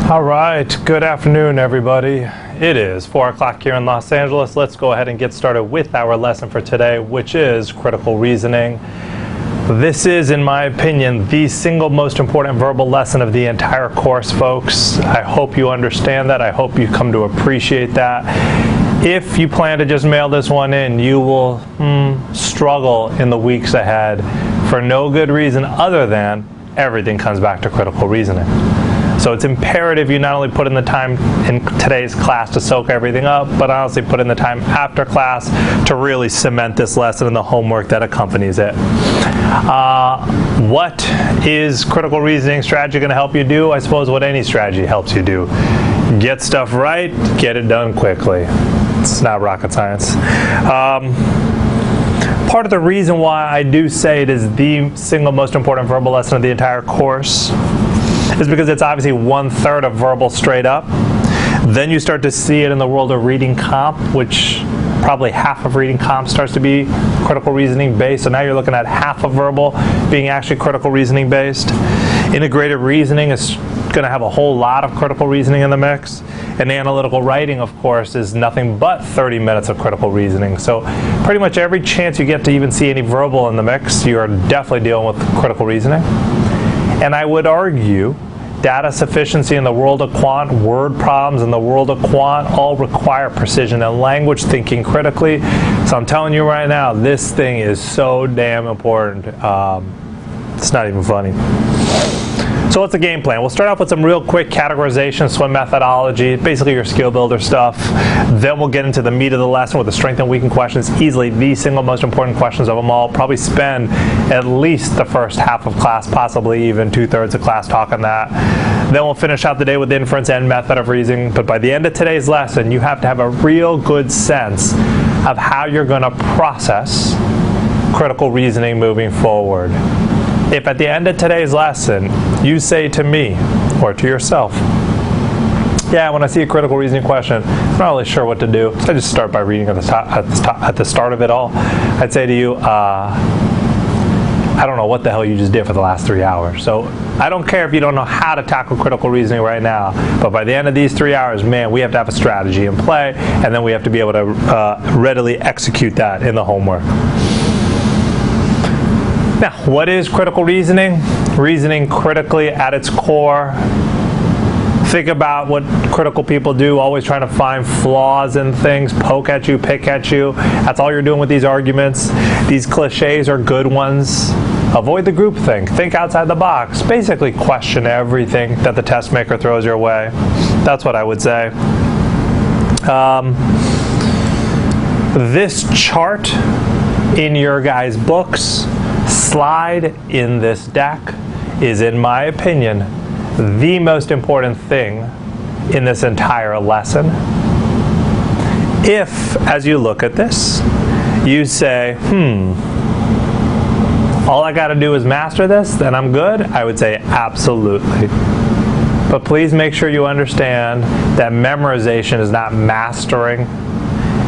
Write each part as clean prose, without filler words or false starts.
All right, good afternoon, everybody. It is 4 o'clock here in Los Angeles. Let's go ahead and get started with our lesson for today, which is critical reasoning. This is, in my opinion, the single most important verbal lesson of the entire course, folks. I hope you understand that. I hope you come to appreciate that. If you plan to just mail this one in, you will struggle in the weeks ahead for no good reason other than everything comes back to critical reasoning. So it's imperative you not only put in the time in today's class to soak everything up, but honestly put in the time after class to really cement this lesson and the homework that accompanies it. What is critical reasoning strategy going to help you do? I suppose what any strategy helps you do. Get stuff right, get it done quickly. It's not rocket science. Part of the reason why I do say it is the single most important verbal lesson of the entire course is because it's obviously 1/3 of verbal straight up. Then you start to see it in the world of reading comp, which probably half of reading comp starts to be critical reasoning based. So now you're looking at half of verbal being actually critical reasoning based. Integrated reasoning is going to have a whole lot of critical reasoning in the mix. And analytical writing, of course, is nothing but 30 minutes of critical reasoning. So pretty much every chance you get to even see any verbal in the mix, you are definitely dealing with critical reasoning. And I would argue data sufficiency in the world of quant, word problems in the world of quant all require precision and language thinking critically. So I'm telling you right now, this thing is so damn important. It's not even funny. So what's the game plan? We'll start off with some real quick categorization, swim methodology, basically your skill builder stuff. Then we'll get into the meat of the lesson with the strength and weaken questions, easily the single most important questions of them all. Probably spend at least the first half of class, possibly even 2/3 of class talking that. Then we'll finish out the day with inference and method of reasoning. But by the end of today's lesson, you have to have a real good sense of how you're going to process critical reasoning moving forward. If at the end of today's lesson, you say to me or to yourself, yeah, when I see a critical reasoning question, I'm not really sure what to do. So I just start by reading at the start of it all. I'd say to you, I don't know what the hell you just did for the last 3 hours. So I don't care if you don't know how to tackle critical reasoning right now, but by the end of these 3 hours, man, we have to have a strategy in play, and then we have to be able to readily execute that in the homework. Now, what is critical reasoning? Reasoning critically at its core. Think about what critical people do, always trying to find flaws in things, poke at you, pick at you. That's all you're doing with these arguments. These cliches are good ones. Avoid the groupthink. Think outside the box. Basically question everything that the test maker throws your way. That's what I would say. This chart in your guys' books, slide in this deck, is, in my opinion, the most important thing in this entire lesson. If, as you look at this, you say, all I got to do is master this, then I'm good, I would say absolutely. But please make sure you understand that memorization is not mastering,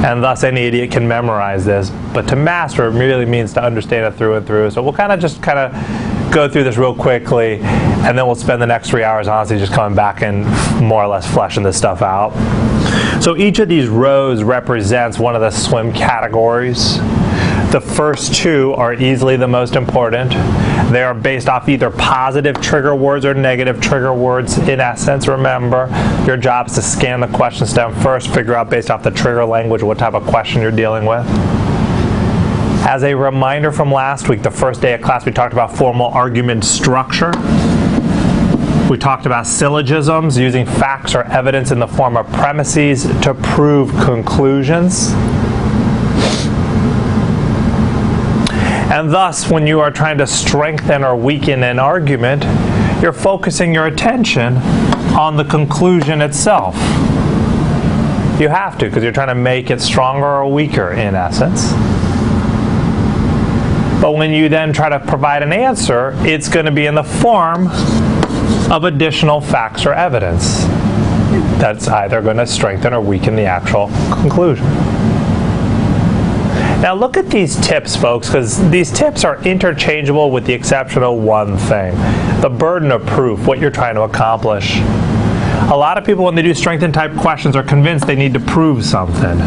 and thus any idiot can memorize this. But to master it really means to understand it through and through. So we'll kind of go through this real quickly, and then we'll spend the next 3 hours honestly just coming back and more or less fleshing this stuff out. So each of these rows represents one of the swim categories. The first two are easily the most important. They are based off either positive trigger words or negative trigger words. In essence, remember, your job is to scan the question stem first, figure out based off the trigger language what type of question you're dealing with. As a reminder from last week, the first day of class, we talked about formal argument structure. We talked about syllogisms, using facts or evidence in the form of premises to prove conclusions. And thus, when you are trying to strengthen or weaken an argument, you're focusing your attention on the conclusion itself. You have to, because you're trying to make it stronger or weaker, in essence. But when you then try to provide an answer, it's going to be in the form of additional facts or evidence that's either going to strengthen or weaken the actual conclusion. Now look at these tips, folks, because these tips are interchangeable with the exception of one thing: the burden of proof, what you're trying to accomplish. A lot of people, when they do strength type questions, are convinced they need to prove something.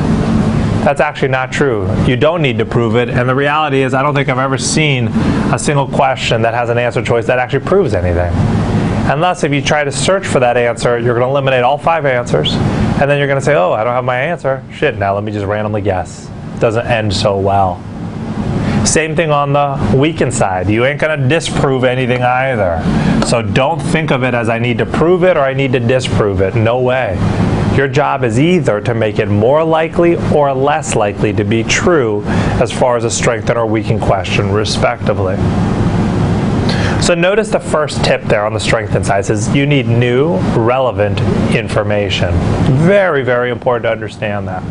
That's actually not true. You don't need to prove it, and the reality is I don't think I've ever seen a single question that has an answer choice that actually proves anything. Unless if you try to search for that answer, you're going to eliminate all 5 answers, and then you're going to say, oh, I don't have my answer. Shit, now let me just randomly guess. Doesn't end so well. Same thing on the weakened side. You ain't going to disprove anything either. So don't think of it as I need to prove it or I need to disprove it. No way. Your job is either to make it more likely or less likely to be true as far as a strengthen or weaken question, respectively. So notice the first tip there on the strengthen side. It says you need new, relevant information. Very, very important to understand that.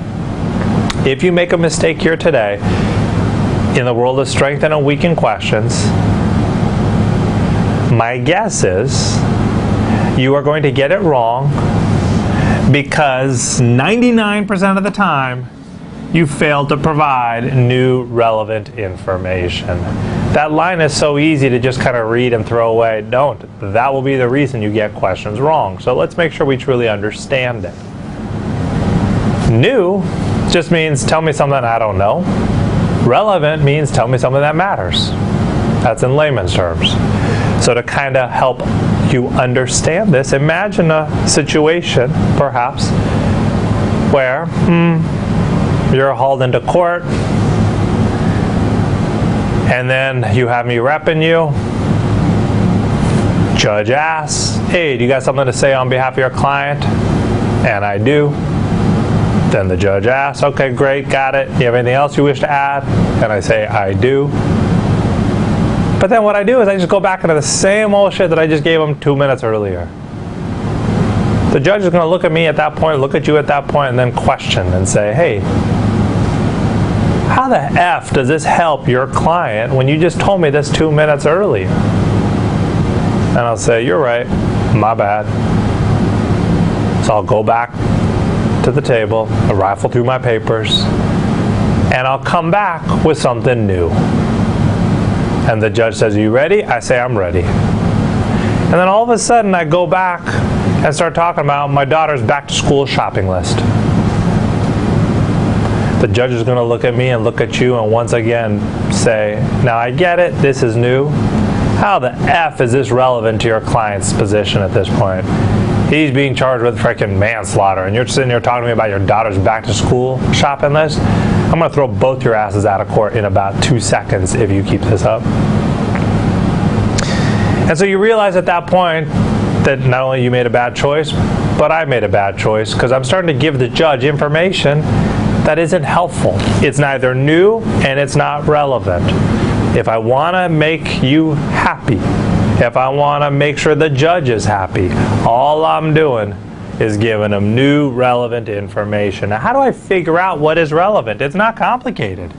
If you make a mistake here today, in the world of strengthen and weaken questions, my guess is you are going to get it wrong because 99% of the time you failed to provide new relevant information. That line is so easy to just kind of read and throw away. Don't. That will be the reason you get questions wrong. So let's make sure we truly understand it. New just means tell me something I don't know. Relevant means tell me something that matters. That's in layman's terms. So to kind of help you understand this, imagine a situation, perhaps, where you're hauled into court, and then you have me repping you. Judge asks, hey, do you got something to say on behalf of your client? And I do. Then the judge asks, okay, great, got it. Do you have anything else you wish to add? And I say, I do. But then what I do is I just go back into the same old shit that I just gave him 2 minutes earlier. The judge is going to look at me at that point, look at you at that point, and then question and say, hey, how the F does this help your client when you just told me this 2 minutes earlier? And I'll say, you're right, my bad. So I'll go back to the table, I'll rifle through my papers, and I'll come back with something new. And the judge says, are you ready? I say, I'm ready. And then all of a sudden I go back and start talking about my daughter's back to school shopping list. The judge is going to look at me and look at you and once again say, now I get it, this is new. How the F is this relevant to your client's position at this point? He's being charged with freaking manslaughter and you're sitting here talking to me about your daughter's back to school shopping list? I'm going to throw both your asses out of court in about 2 seconds if you keep this up. And so you realize at that point that not only you made a bad choice, but I made a bad choice because I'm starting to give the judge information that isn't helpful. It's neither new and it's not relevant. If I want to make you happy, if I want to make sure the judge is happy, all I'm doing is giving them new relevant information. Now, how do I figure out what is relevant? It's not complicated.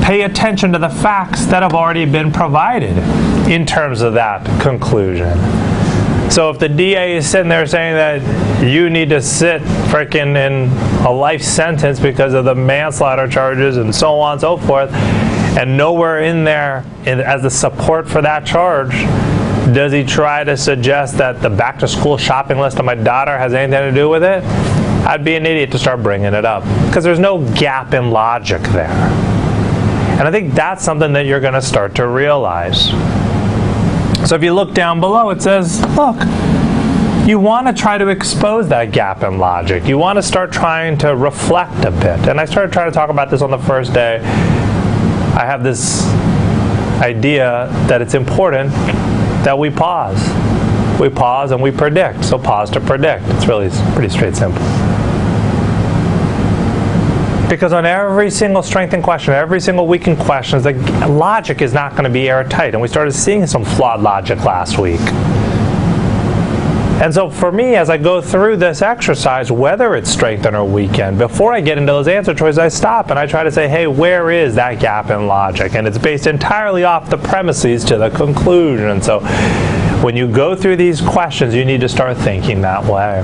Pay attention to the facts that have already been provided in terms of that conclusion. So if the DA is sitting there saying that you need to sit frickin' in a life sentence because of the manslaughter charges and so on and so forth, and nowhere in there as the support for that charge does he try to suggest that the back to school shopping list of my daughter has anything to do with it, I'd be an idiot to start bringing it up because there's no gap in logic there. And I think that's something that you're going to start to realize. So if you look down below, it says, look, you want to try to expose that gap in logic. You want to start trying to reflect a bit. And I started trying to talk about this on the first day. I have this idea that it's important that we pause. We pause and we predict. So pause to predict. It's really pretty straight simple. Because on every single strengthened question, every single weakened question, the logic is not going to be airtight. And we started seeing some flawed logic last week. And so for me, as I go through this exercise, whether it's strengthened or weakened, before I get into those answer choices, I stop and I try to say, hey, where is that gap in logic? And it's based entirely off the premises to the conclusion. And so when you go through these questions, you need to start thinking that way.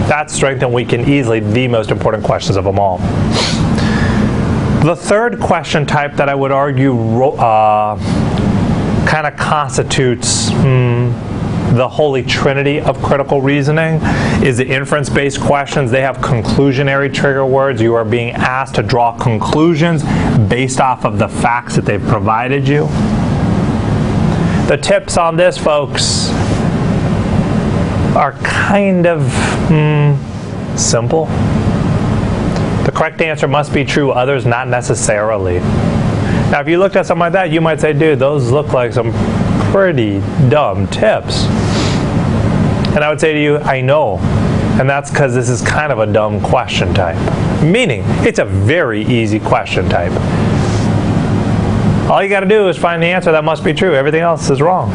That's strength and weaken, easily the most important questions of them all. The third question type that I would argue kind of constitutes the holy trinity of critical reasoning is the inference-based questions. They have conclusionary trigger words. You are being asked to draw conclusions based off of the facts that they've provided you. The tips on this, folks, are kind of simple. The correct answer must be true, others not necessarily. Now, if you looked at something like that, you might say, dude, those look like some pretty dumb tips. And I would say to you, I know. And that's because this is kind of a dumb question type. Meaning, it's a very easy question type. All you got to do is find the answer that must be true. Everything else is wrong.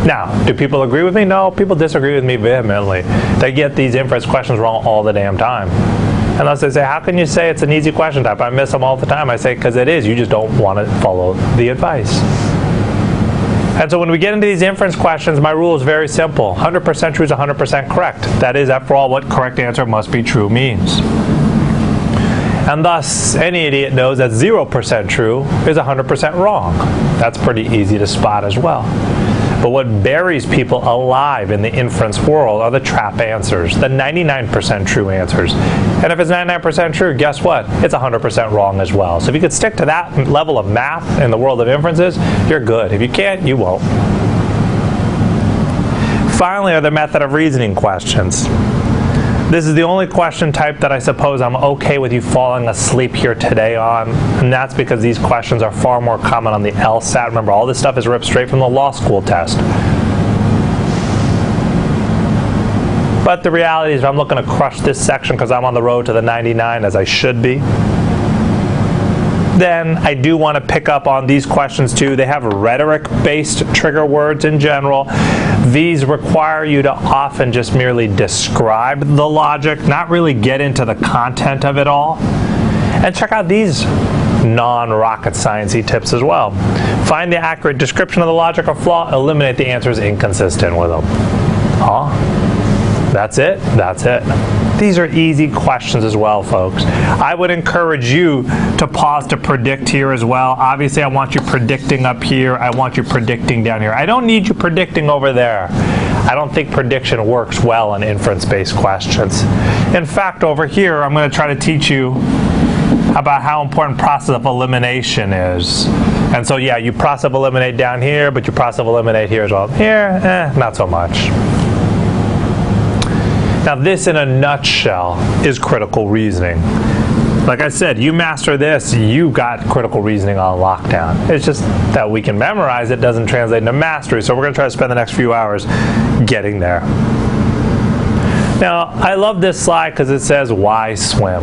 Now, do people agree with me? No, people disagree with me vehemently. They get these inference questions wrong all the damn time. Unless they say, how can you say it's an easy question type? I miss them all the time. I say, because it is. You just don't want to follow the advice. And so when we get into these inference questions, my rule is very simple. 100% true is 100% correct. That is, after all, what correct answer must be true means. And thus, any idiot knows that 0% true is 100% wrong. That's pretty easy to spot as well. But what buries people alive in the inference world are the trap answers, the 99% true answers. And if it's 99% true, guess what? It's 100% wrong as well. So if you could stick to that level of math in the world of inferences, you're good. If you can't, you won't. Finally, are the method of reasoning questions. This is the only question type that I suppose I'm okay with you falling asleep here today on, and that's because these questions are far more common on the LSAT. Remember, all this stuff is ripped straight from the law school test. But the reality is, if I'm looking to crush this section because I'm on the road to the 99, as I should be, then I do want to pick up on these questions too. They have rhetoric-based trigger words in general. These require you to often just merely describe the logic, not really get into the content of it all. And check out these non-rocket science-y tips as well. Find the accurate description of the logic or flaw, eliminate the answers inconsistent with them. Huh? That's it? That's it. These are easy questions as well, folks. I would encourage you to pause to predict here as well. Obviously, I want you predicting up here. I want you predicting down here. I don't need you predicting over there. I don't think prediction works well in inference-based questions. In fact, over here, I'm going to try to teach you about how important process of elimination is. And so, yeah, you process of eliminate down here, but you process of eliminate here as well. Here, not so much. Now, this in a nutshell is critical reasoning. Like I said, you master this, you got critical reasoning on lockdown. It's just that we can memorize it, doesn't translate into mastery, so we're going to try to spend the next few hours getting there. Now, I love this slide because it says, why swim?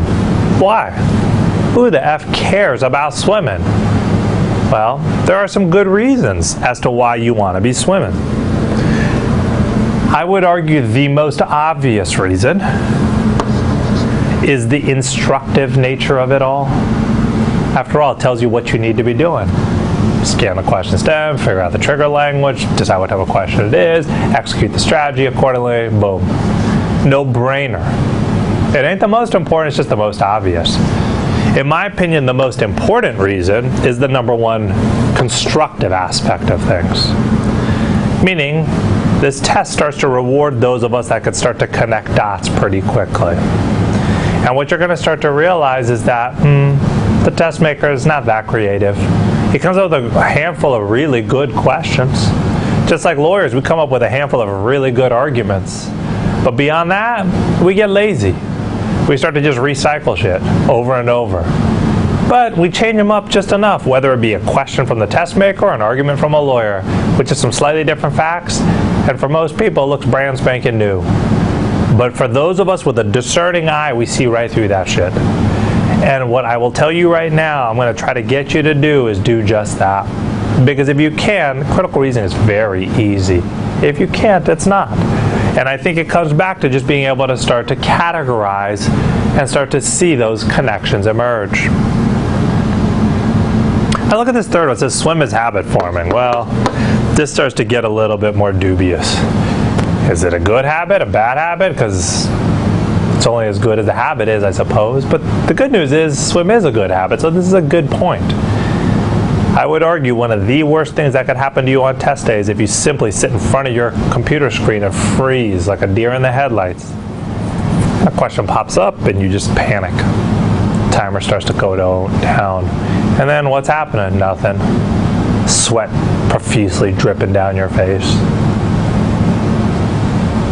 Why? Who the F cares about swimming? Well, there are some good reasons as to why you want to be swimming. I would argue the most obvious reason is the instructive nature of it all. After all, it tells you what you need to be doing. Scan the question stem, figure out the trigger language, decide what type of question it is, execute the strategy accordingly, boom. No brainer. It ain't the most important, it's just the most obvious. In my opinion, the most important reason is the number one constructive aspect of things. Meaning, this test starts to reward those of us that could start to connect dots pretty quickly. And what you're going to start to realize is that the test maker is not that creative. He comes up with a handful of really good questions. Just like lawyers, we come up with a handful of really good arguments. But beyond that, we get lazy. We start to just recycle shit over and over. But we change them up just enough, whether it be a question from the test maker or an argument from a lawyer, which is some slightly different facts, and for most people, it looks brand spanking new. But for those of us with a discerning eye, we see right through that shit. And what I will tell you right now, I'm going to try to get you to do is do just that. Because if you can, critical reasoning is very easy. If you can't, it's not. And I think it comes back to just being able to start to categorize and start to see those connections emerge. Now look at this third one. It says swim is habit forming. Well, this starts to get a little bit more dubious. Is it a good habit, a bad habit? Because it's only as good as the habit is, I suppose. But the good news is swim is a good habit, so this is a good point. I would argue one of the worst things that could happen to you on test day is if you simply sit in front of your computer screen and freeze like a deer in the headlights. A question pops up and you just panic. Timer starts to go down. And then what's happening? Nothing. Sweat profusely dripping down your face.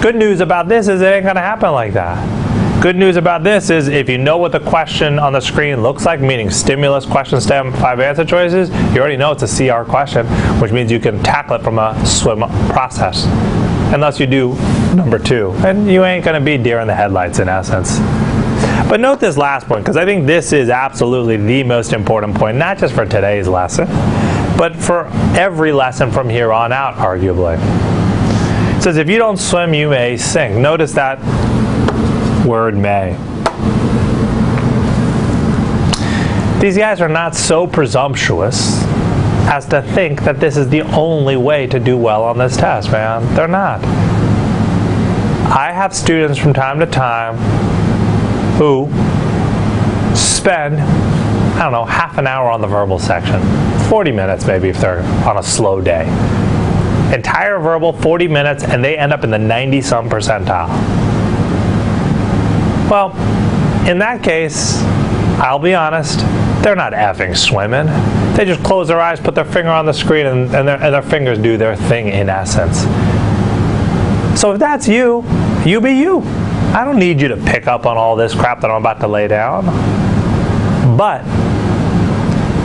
Good news about this is it ain't going to happen like that. Good news about this is if you know what the question on the screen looks like, meaning stimulus, question stem, 5 answer choices, you already know it's a CR question, which means you can tackle it from a swim process. Unless you do number 2. And you ain't going to be deer in the headlights in essence. But note this last point, because I think this is absolutely the most important point, not just for today's lesson, but for every lesson from here on out, arguably. It says if you don't swim, you may sink. Notice that word may. These guys are not so presumptuous as to think that this is the only way to do well on this test, man. They're not. I have students from time to time who spend, I don't know, half an hour on the verbal section. 40 minutes maybe if they're on a slow day. Entire verbal, 40 minutes, and they end up in the 90-some percentile. Well, in that case, I'll be honest, they're not effing swimming. They just close their eyes, put their finger on the screen, and their fingers do their thing in essence. So if that's you, you be you. I don't need you to pick up on all this crap that I'm about to lay down. But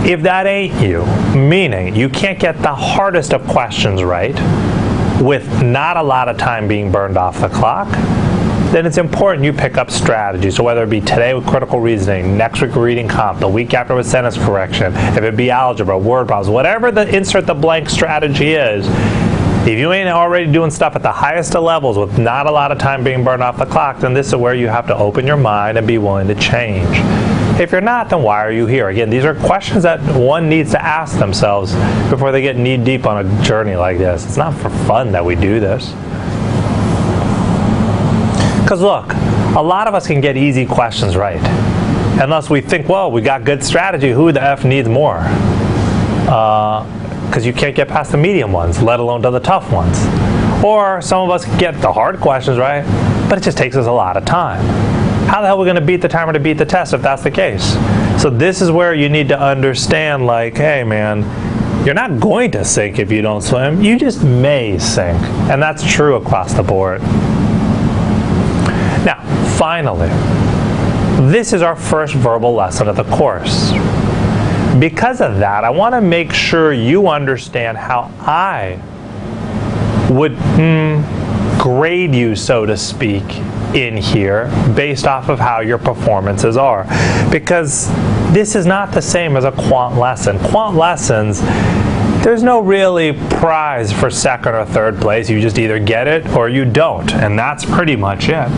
if that ain't you, meaning you can't get the hardest of questions right with not a lot of time being burned off the clock, then it's important you pick up strategy. So whether it be today with critical reasoning, next week reading comp, the week after with sentence correction, if it be algebra, word problems, whatever the insert the blank strategy is, if you ain't already doing stuff at the highest of levels with not a lot of time being burned off the clock, then this is where you have to open your mind and be willing to change. If you're not, then why are you here? Again, these are questions that one needs to ask themselves before they get knee deep on a journey like this. It's not for fun that we do this. Because look, a lot of us can get easy questions right. Unless we think, well, we got good strategy, who the F needs more? Because you can't get past the medium ones, let alone to the tough ones. Or some of us get the hard questions right, but it just takes us a lot of time. How the hell are we going to beat the timer to beat the test if that's the case? So this is where you need to understand, like, hey man, you're not going to sink if you don't swim, you just may sink. And that's true across the board. Now, finally, this is our first verbal lesson of the course. Because of that, I want to make sure you understand how I would grade you, so to speak, in here based off of how your performances are. Because this is not the same as a quant lesson. Quant lessons, there's no really prize for second or third place. You just either get it or you don't, and that's pretty much it.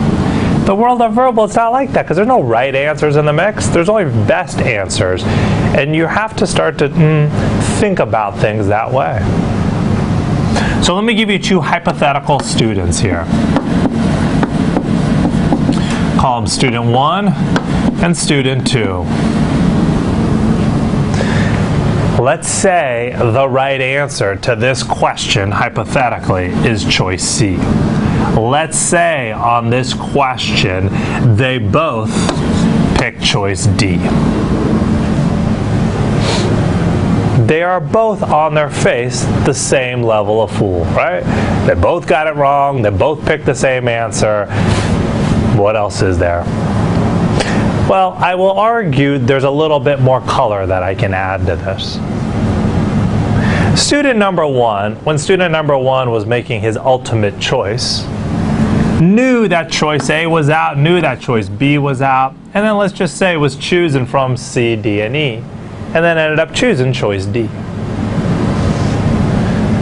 The world of verbal, it's not like that because there's no right answers in the mix. There's only best answers. And you have to start to think about things that way. So let me give you 2 hypothetical students here. Call them student 1 and student 2. Let's say the right answer to this question, hypothetically, is choice C. Let's say on this question they both pick choice D. They are both on their face the same level of fool, right? They both got it wrong, they both picked the same answer. What else is there? Well, I will argue there's a little bit more color that I can add to this. Student number 1, when student number 1 was making his ultimate choice, knew that choice A was out, knew that choice B was out, and then let's just say was choosing from C, D, and E, and then ended up choosing choice D.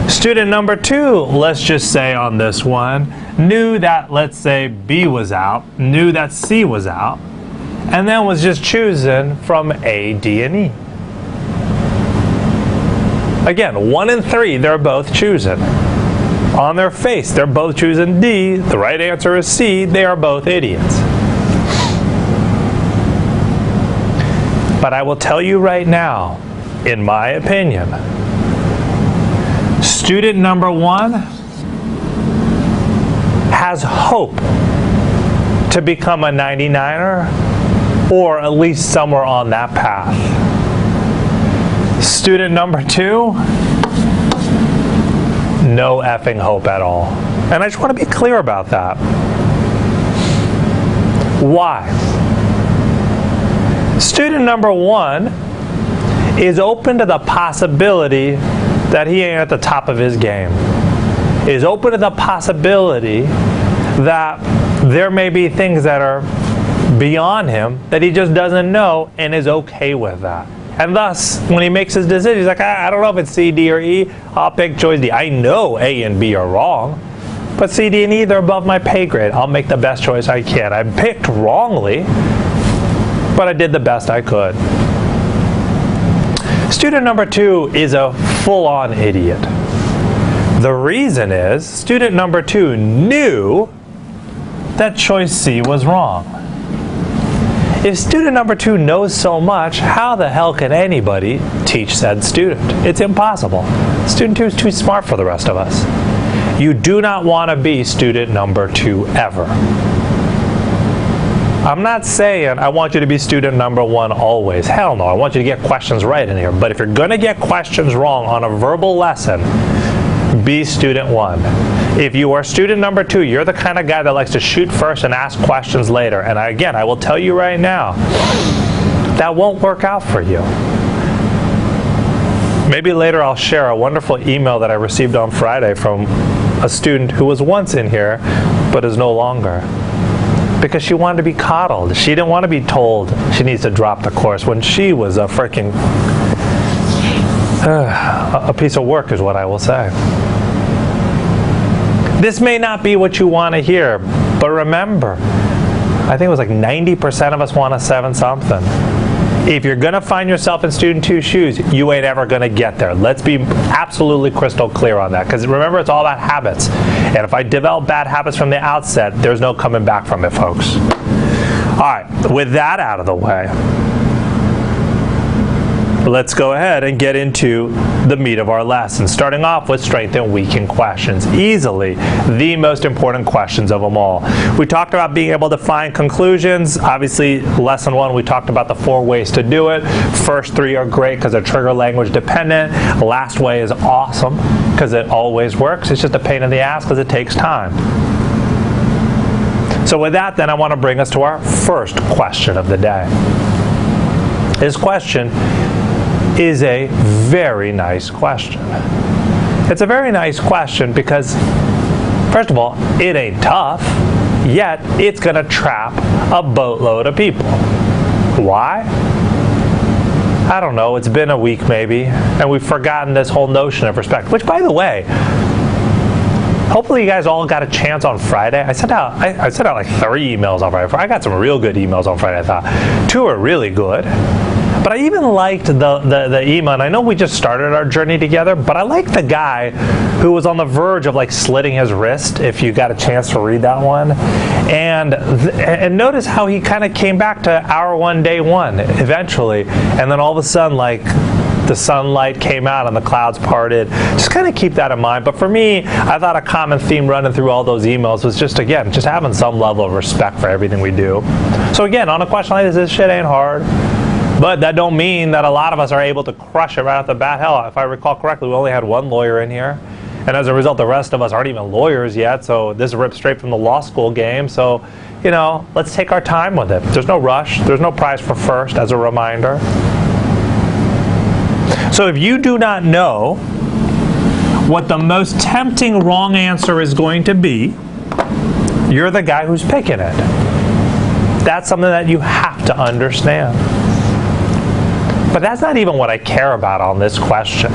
Student number 2, let's just say on this one, knew that, let's say, B was out, knew that C was out, and then was just choosing from A, D, and E. Again, 1 and 3, they're both choosing. On their face, they're both choosing D. The right answer is C. They are both idiots. But I will tell you right now, in my opinion, student number 1 has hope to become a 99er, or at least somewhere on that path. Student number 2, no effing hope at all. And I just want to be clear about that. Why? Student number 1 is open to the possibility that he ain't at the top of his game. Is open to the possibility that there may be things that are beyond him that he just doesn't know, and is okay with that. And thus, when he makes his decision, he's like, I don't know if it's C, D, or E. I'll pick choice D. I know A and B are wrong, but C, D, and E, they're above my pay grade. I'll make the best choice I can. I picked wrongly, but I did the best I could. Student number 2 is a full-on idiot. The reason is, student number 2 knew that choice C was wrong. If student number 2 knows so much, how the hell can anybody teach said student? It's impossible. Student 2 is too smart for the rest of us. You do not want to be student number 2 ever. I'm not saying I want you to be student number 1 always. Hell no, I want you to get questions right in here. But if you're going to get questions wrong on a verbal lesson, be student 1. If you are student number 2, you're the kind of guy that likes to shoot first and ask questions later. And again, I will tell you right now, that won't work out for you. Maybe later I'll share a wonderful email that I received on Friday from a student who was once in here, but is no longer. Because she wanted to be coddled. She didn't want to be told she needs to drop the course when she was a freaking a piece of work, is what I will say. This may not be what you want to hear, but remember, I think it was like 90% of us want a 7 something. If you're going to find yourself in student 2's shoes, you ain't ever going to get there. Let's be absolutely crystal clear on that. Because remember, it's all about habits. And if I develop bad habits from the outset, there's no coming back from it, folks. All right, with that out of the way, let's go ahead and get into the meat of our lesson, starting off with strength and weaken questions. Easily the most important questions of them all. We talked about being able to find conclusions. Obviously, lesson 1, we talked about the 4 ways to do it. First 3 are great because they're trigger language dependent. Last way is awesome because it always works. It's just a pain in the ass because it takes time. So with that, then, I want to bring us to our first question of the day. This question is a very nice question. It's a very nice question because, first of all, it ain't tough, yet it's going to trap a boatload of people. Why? I don't know. It's been a week maybe, and we've forgotten this whole notion of respect, which, by the way, hopefully you guys all got a chance on Friday. I sent out like 3 emails on Friday. I got some real good emails on Friday, I thought. 2 are really good. But I even liked the email, and I know we just started our journey together, but I liked the guy who was on the verge of like slitting his wrist, if you got a chance to read that one. And notice how he kind of came back to hour 1, day 1 eventually, and then all of a sudden, like, the sunlight came out and the clouds parted. Just kind of keep that in mind. But for me, I thought a common theme running through all those emails was just, again, just having some level of respect for everything we do. So again, on a question like this shit ain't hard. But that don't mean that a lot of us are able to crush it right off the bat. Hell, if I recall correctly, we only had 1 lawyer in here. And as a result, the rest of us aren't even lawyers yet. So this ripped straight from the law school game. So, you know, let's take our time with it. There's no rush. There's no prize for first, as a reminder. So if you do not know what the most tempting wrong answer is going to be, you're the guy who's picking it. That's something that you have to understand. But that's not even what I care about on this question.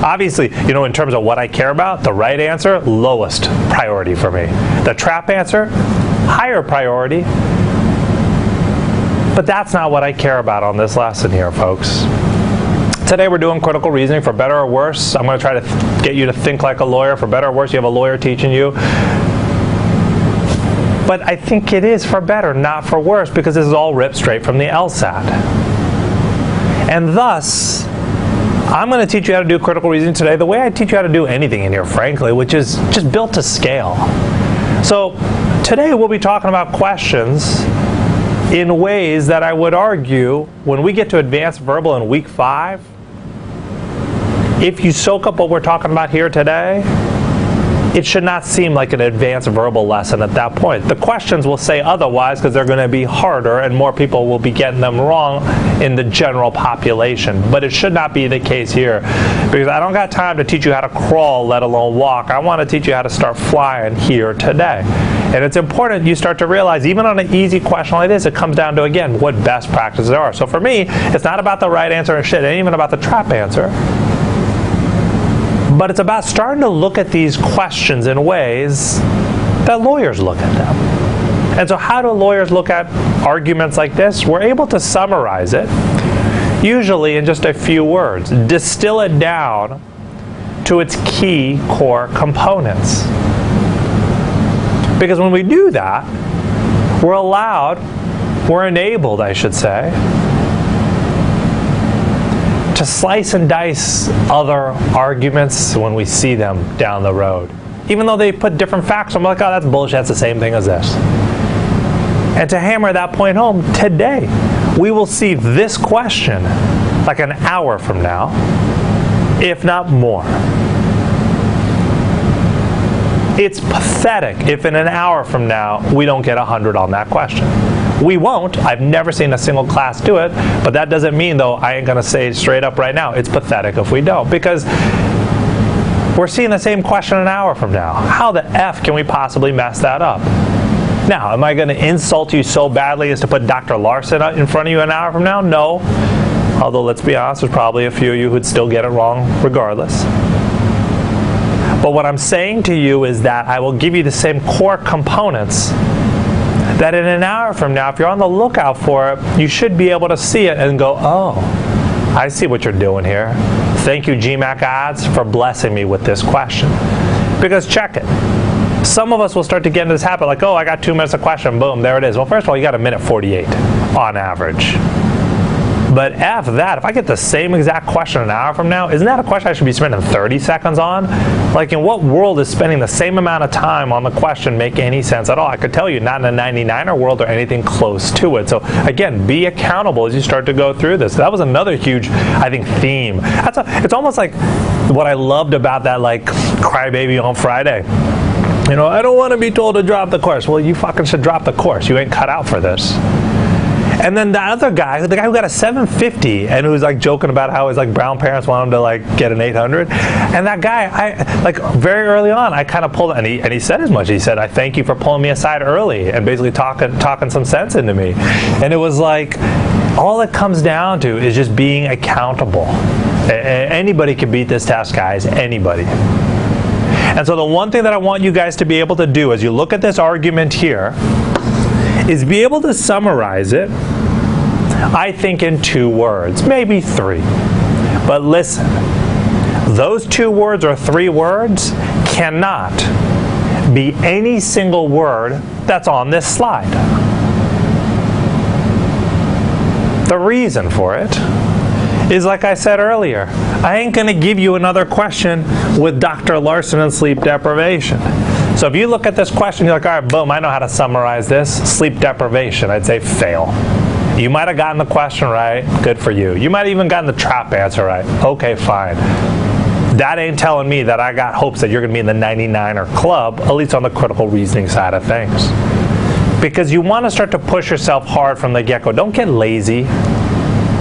Obviously, you know, in terms of what I care about, the right answer, lowest priority for me. The trap answer, higher priority. But that's not what I care about on this lesson here, folks. Today we're doing critical reasoning. For better or worse, I'm going to try to get you to think like a lawyer. For better or worse, you have a lawyer teaching you. But I think it is for better, not for worse, because this is all ripped straight from the LSAT. And thus, I'm going to teach you how to do critical reasoning today the way I teach you how to do anything in here, frankly, which is just built to scale. So today we'll be talking about questions in ways that I would argue when we get to advanced verbal in week 5, if you soak up what we're talking about here today, it should not seem like an advanced verbal lesson at that point. The questions will say otherwise because they're going to be harder and more people will be getting them wrong in the general population. But it should not be the case here because I don't got time to teach you how to crawl, let alone walk. I want to teach you how to start flying here today. And it's important you start to realize even on an easy question like this, it comes down to, again, what best practices are. So for me, it's not about the right answer and shit. It ain't even about the trap answer. But it's about starting to look at these questions in ways that lawyers look at them. And so how do lawyers look at arguments like this? We're able to summarize it, usually in just a few words, distill it down to its key core components. Because when we do that, we're enabled, I should say, to slice and dice other arguments when we see them down the road. Even though they put different facts, I'm like, oh, that's bullshit, that's the same thing as this. And to hammer that point home, today, we will see this question like an hour from now, if not more. It's pathetic if in an hour from now we don't get 100 on that question. We won't. I've never seen a single class do it, but that doesn't mean, though, I ain't going to say straight up right now, it's pathetic if we don't, because we're seeing the same question an hour from now. How the F can we possibly mess that up? Now, am I going to insult you so badly as to put Dr. Larson in front of you an hour from now? No. Although, let's be honest, there's probably a few of you who'd still get it wrong regardless. But what I'm saying to you is that I will give you the same core components that in an hour from now, if you're on the lookout for it, you should be able to see it and go, oh, I see what you're doing here. Thank you, GMAC Odds, for blessing me with this question. Because check it. Some of us will start to get into this habit like, oh, I got 2 minutes of question, boom, there it is. Well, first of all, you got 1:48 on average. But F that, if I get the same exact question an hour from now, isn't that a question I should be spending 30 seconds on? Like, in what world is spending the same amount of time on the question make any sense at all? I could tell you, not in a 99er world or anything close to it. So again, be accountable as you start to go through this. That was another huge, I think, theme. It's almost like what I loved about that, like, crybaby on Friday. You know, I don't want to be told to drop the course. Well, you fucking should drop the course. You ain't cut out for this. And then the other guy, the guy who got a 750 and who was like joking about how his like brown parents want him to like get an 800. And that guy, I like very early on, I kind of pulled, and he said as much. He said, I thank you for pulling me aside early and basically talking some sense into me. And it was like, all it comes down to is just being accountable. Anybody can beat this test, guys, anybody. And so the one thing that I want you guys to be able to do as you look at this argument here is be able to summarize it, I think, in 2 words, maybe 3. But listen, those 2 words or 3 words cannot be any single word that's on this slide. The reason for it is, like I said earlier, I ain't going to give you another question with Dr. Larson and sleep deprivation. So if you look at this question, you're like, all right, boom, I know how to summarize this. Sleep deprivation, I'd say fail. You might have gotten the question right. Good for you. You might have even gotten the trap answer right. Okay, fine. That ain't telling me that I got hopes that you're going to be in the 99er club, at least on the critical reasoning side of things. Because you want to start to push yourself hard from the get-go. Don't get lazy.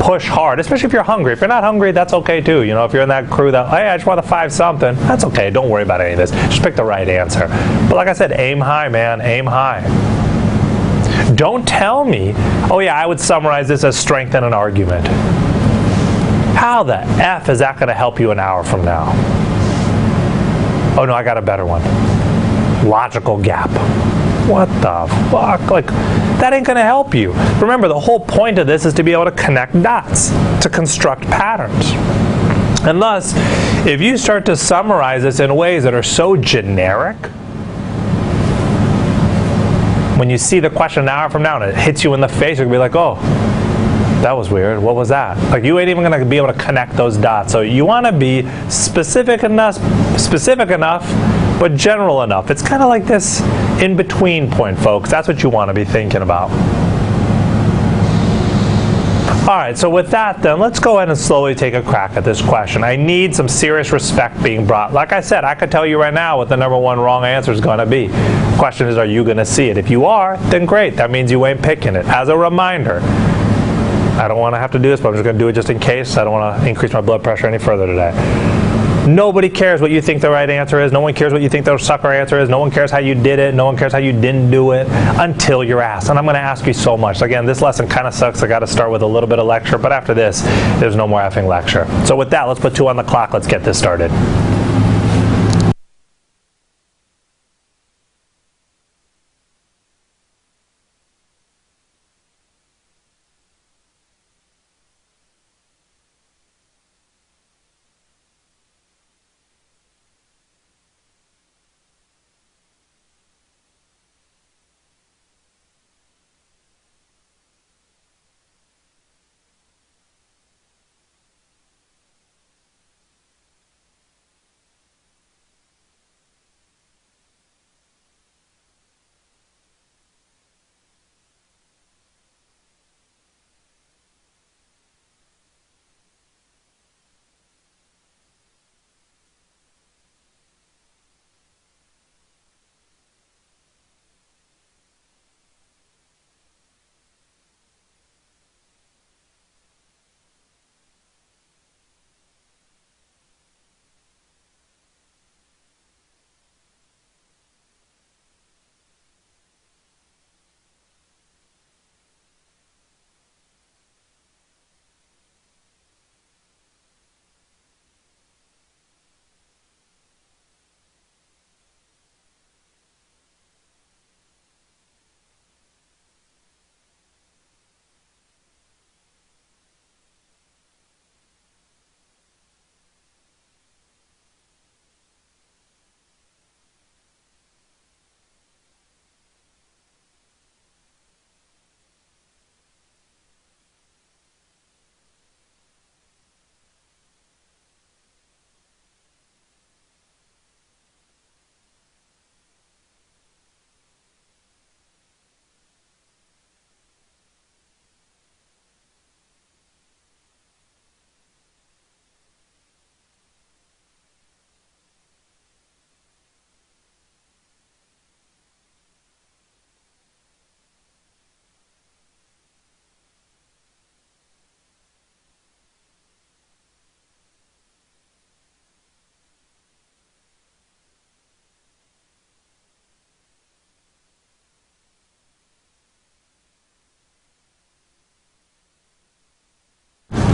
Push hard, especially if you're hungry. If you're not hungry, that's okay too. You know, if you're in that crew that, hey, I just want to 5 something, that's okay. Don't worry about any of this. Just pick the right answer. But like I said, aim high, man. Aim high. Don't tell me, oh yeah, I would summarize this as strengthen an argument. How the F is that going to help you an hour from now? Oh no, I got a better one. Logical gap. What the fuck? Like, that ain't going to help you. Remember, the whole point of this is to be able to connect dots, to construct patterns. And thus, if you start to summarize this in ways that are so generic, when you see the question an hour from now and it hits you in the face, you're going to be like, oh, That was weird. What was that? Like, you ain't even going to be able to connect those dots. So you want to be specific enough, but general enough. It's kind of like this in-between point, folks. That's what you want to be thinking about. All right, so with that then, let's go ahead and slowly take a crack at this question. I need some serious respect being brought. Like I said, I could tell you right now what the number one wrong answer is going to be. The question is, are you going to see it? If you are, then great. That means you ain't picking it. As a reminder, I don't want to have to do this, but I'm just going to do it just in case. I don't want to increase my blood pressure any further today. Nobody cares what you think the right answer is. No one cares what you think the sucker answer is. No one cares how you did it. No one cares how you didn't do it until you're asked. And I'm going to ask you so much. Again, this lesson kind of sucks. I got to start with a little bit of lecture, but after this, there's no more effing lecture. So with that, let's put 2 on the clock. Let's get this started.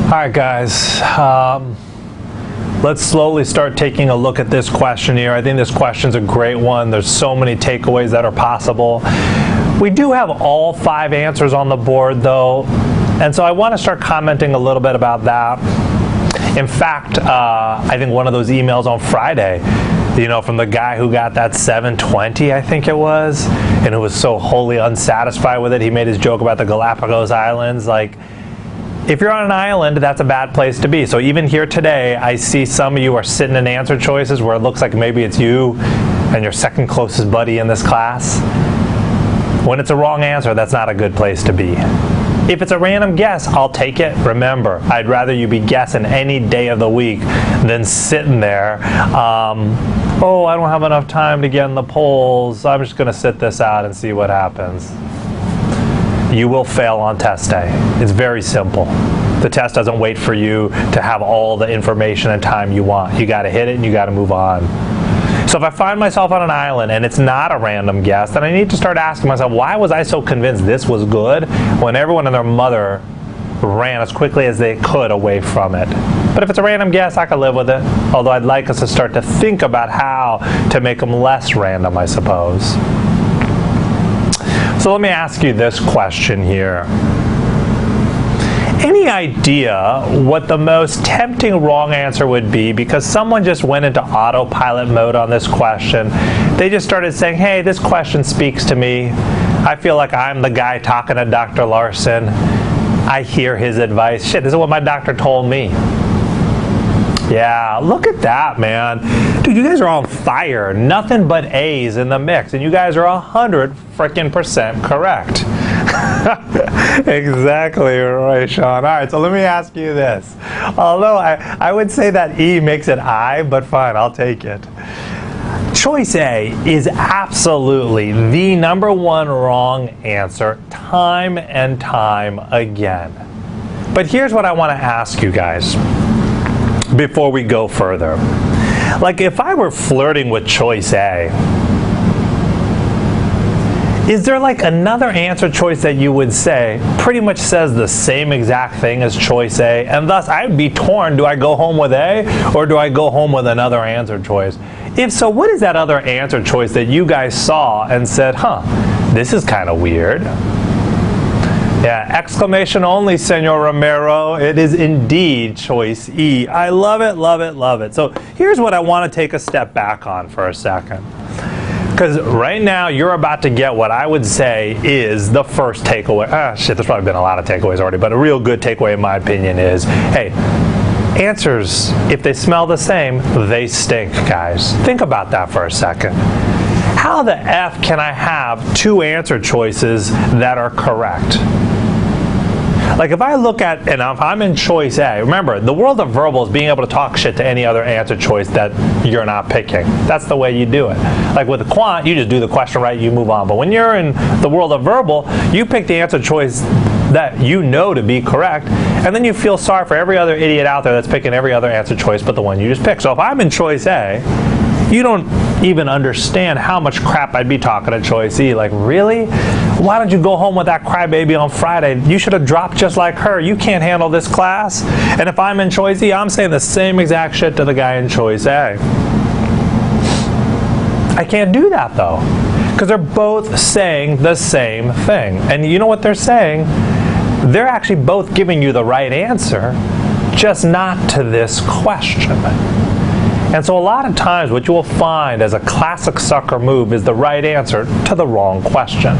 All right, guys, let's slowly start taking a look at this question here. I think this question's a great one. There's so many takeaways that are possible. We do have all 5 answers on the board, though, and so I want to start commenting a little bit about that. In fact, I think one of those emails on Friday, from the guy who got that 720, I think it was, and who was so wholly unsatisfied with it, he made his joke about the Galapagos Islands. Like, if you're on an island, that's a bad place to be. So even here today, I see some of you are sitting in answer choices where it looks like maybe it's you and your second closest buddy in this class. When it's a wrong answer, that's not a good place to be. If it's a random guess, I'll take it. Remember, I'd rather you be guessing any day of the week than sitting there. Oh, I don't have enough time to get in the polls. I'm just going to sit this out and see what happens. You will fail on test day. It's very simple. The test doesn't wait for you to have all the information and time you want. You got to hit it and you got to move on. So if I find myself on an island and it's not a random guess, then I need to start asking myself, why was I so convinced this was good when everyone and their mother ran as quickly as they could away from it? But if it's a random guess, I can live with it. Although I'd like us to start to think about how to make them less random, I suppose. So let me ask you this question here. Any idea what the most tempting wrong answer would be because someone just went into autopilot mode on this question? They just started saying, hey, this question speaks to me. I feel like I'm the guy talking to Dr. Larson. I hear his advice. Shit, this is what my doctor told me. Yeah, look at that, man. Dude, you guys are on fire. Nothing but A's in the mix, and you guys are 100% correct. Exactly right, Sean. All right, so let me ask you this. Although I would say that E makes it I, but fine, I'll take it. Choice A is absolutely the number one wrong answer time and time again. But here's what I want to ask you guys before we go further. Like, if I were flirting with choice A, is there like another answer choice that you would say pretty much says the same exact thing as choice A, and thus I'd be torn, do I go home with A or do I go home with another answer choice? If so, what is that other answer choice that you guys saw and said, huh, this is kind of weird? Yeah, exclamation only, Senor Romero. It is indeed choice E. I love it, love it, love it. So here's what I want to take a step back on for a second. Because right now you're about to get what I would say is the first takeaway. Shit, there's probably been a lot of takeaways already, but a real good takeaway in my opinion is, hey, answers, if they smell the same, they stink, guys. Think about that for a second. How the F can I have two answer choices that are correct? Like, if I look at, and if I'm in choice A, remember, the world of verbal is being able to talk shit to any other answer choice that you're not picking. That's the way you do it. Like with the quant, you just do the question right, you move on. But when you're in the world of verbal, you pick the answer choice that you know to be correct, and then you feel sorry for every other idiot out there that's picking every other answer choice but the one you just picked. So if I'm in choice A, you don't even understand how much crap I'd be talking to choice E. Like, really? Why don't you go home with that crybaby on Friday? You should have dropped just like her. You can't handle this class. And if I'm in choice E, I'm saying the same exact shit to the guy in choice A. I can't do that though, because they're both saying the same thing. And you know what they're saying? They're actually both giving you the right answer, just not to this question. And so a lot of times what you will find as a classic sucker move is the right answer to the wrong question.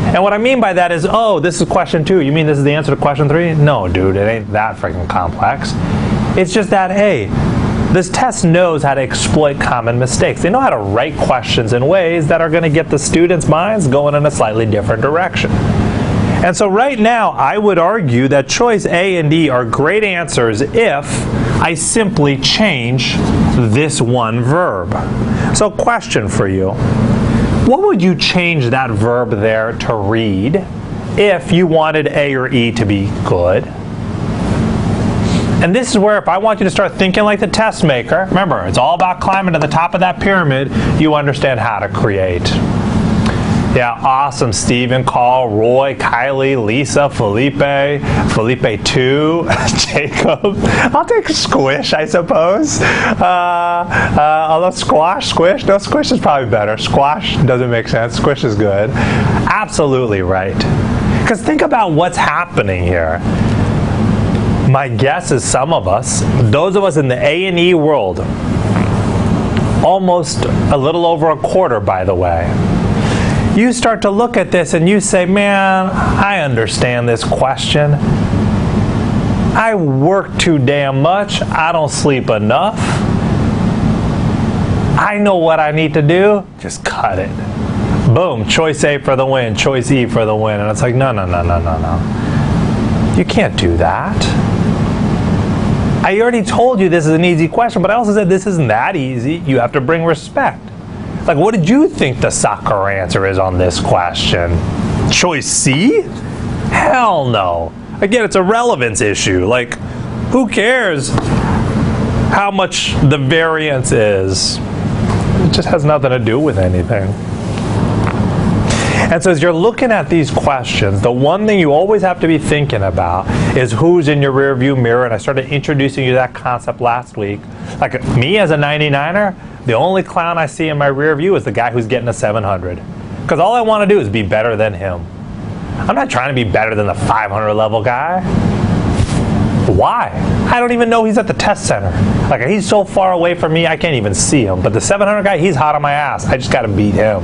And what I mean by that is, oh, this is question 2. You mean this is the answer to question 3? No, dude, it ain't that freaking complex. It's just that, hey, this test knows how to exploit common mistakes. They know how to write questions in ways that are going to get the students' minds going in a slightly different direction. And so right now, I would argue that choice A and D are great answers if I simply change this one verb. So question for you. What would you change that verb there to read if you wanted A or E to be good? And this is where if I want you to start thinking like the test maker, remember, it's all about climbing to the top of that pyramid, you understand how to create. Yeah, awesome. Stephen, Carl, Roy, Kylie, Lisa, Felipe 2, Jacob. I'll take Squish, I suppose. Although Squish. No, Squish is probably better. Squash doesn't make sense. Squish is good. Absolutely right. Because think about what's happening here. My guess is some of us, those of us in the A and E world, almost a little over a quarter, by the way, you start to look at this and you say, man, I understand this question. I work too damn much. I don't sleep enough. I know what I need to do. Just cut it. Boom, choice A for the win, choice E for the win. And it's like, no. You can't do that. I already told you this is an easy question, but I also said this isn't that easy. You have to bring respect. Like, what did you think the sucker answer is on this question? Choice C? Hell no. Again, it's a relevance issue. Like, who cares how much the variance is? It just has nothing to do with anything. And so as you're looking at these questions, the one thing you always have to be thinking about is who's in your rear view mirror. And I started introducing you to that concept last week. Like me as a 99er, the only clown I see in my rear view is the guy who's getting a 700. Because all I want to do is be better than him. I'm not trying to be better than the 500 level guy. Why? I don't even know he's at the test center. Like, he's so far away from me, I can't even see him. But the 700 guy, he's hot on my ass. I just got to beat him.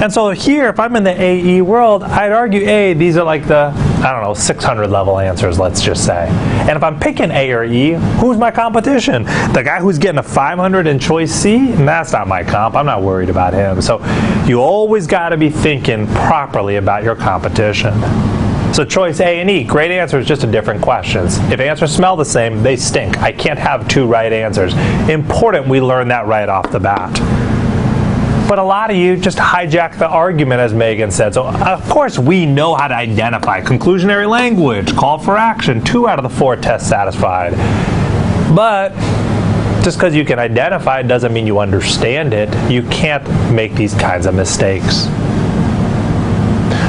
And so here, if I'm in the AE world, I'd argue, A, these are like the I don't know, 600 level answers, let's just say. And if I'm picking A or E, who's my competition? The guy who's getting a 500 in choice C? That's not my comp. I'm not worried about him. So you always got to be thinking properly about your competition. So choice A and E, great answers, just a different questions. If answers smell the same, they stink. I can't have two right answers. Important we learn that right off the bat. But a lot of you just hijack the argument, as Megan said. So, of course, we know how to identify. Conclusionary language, call for action, 2 out of the 4 tests satisfied. But just because you can identify it doesn't mean you understand it. You can't make these kinds of mistakes.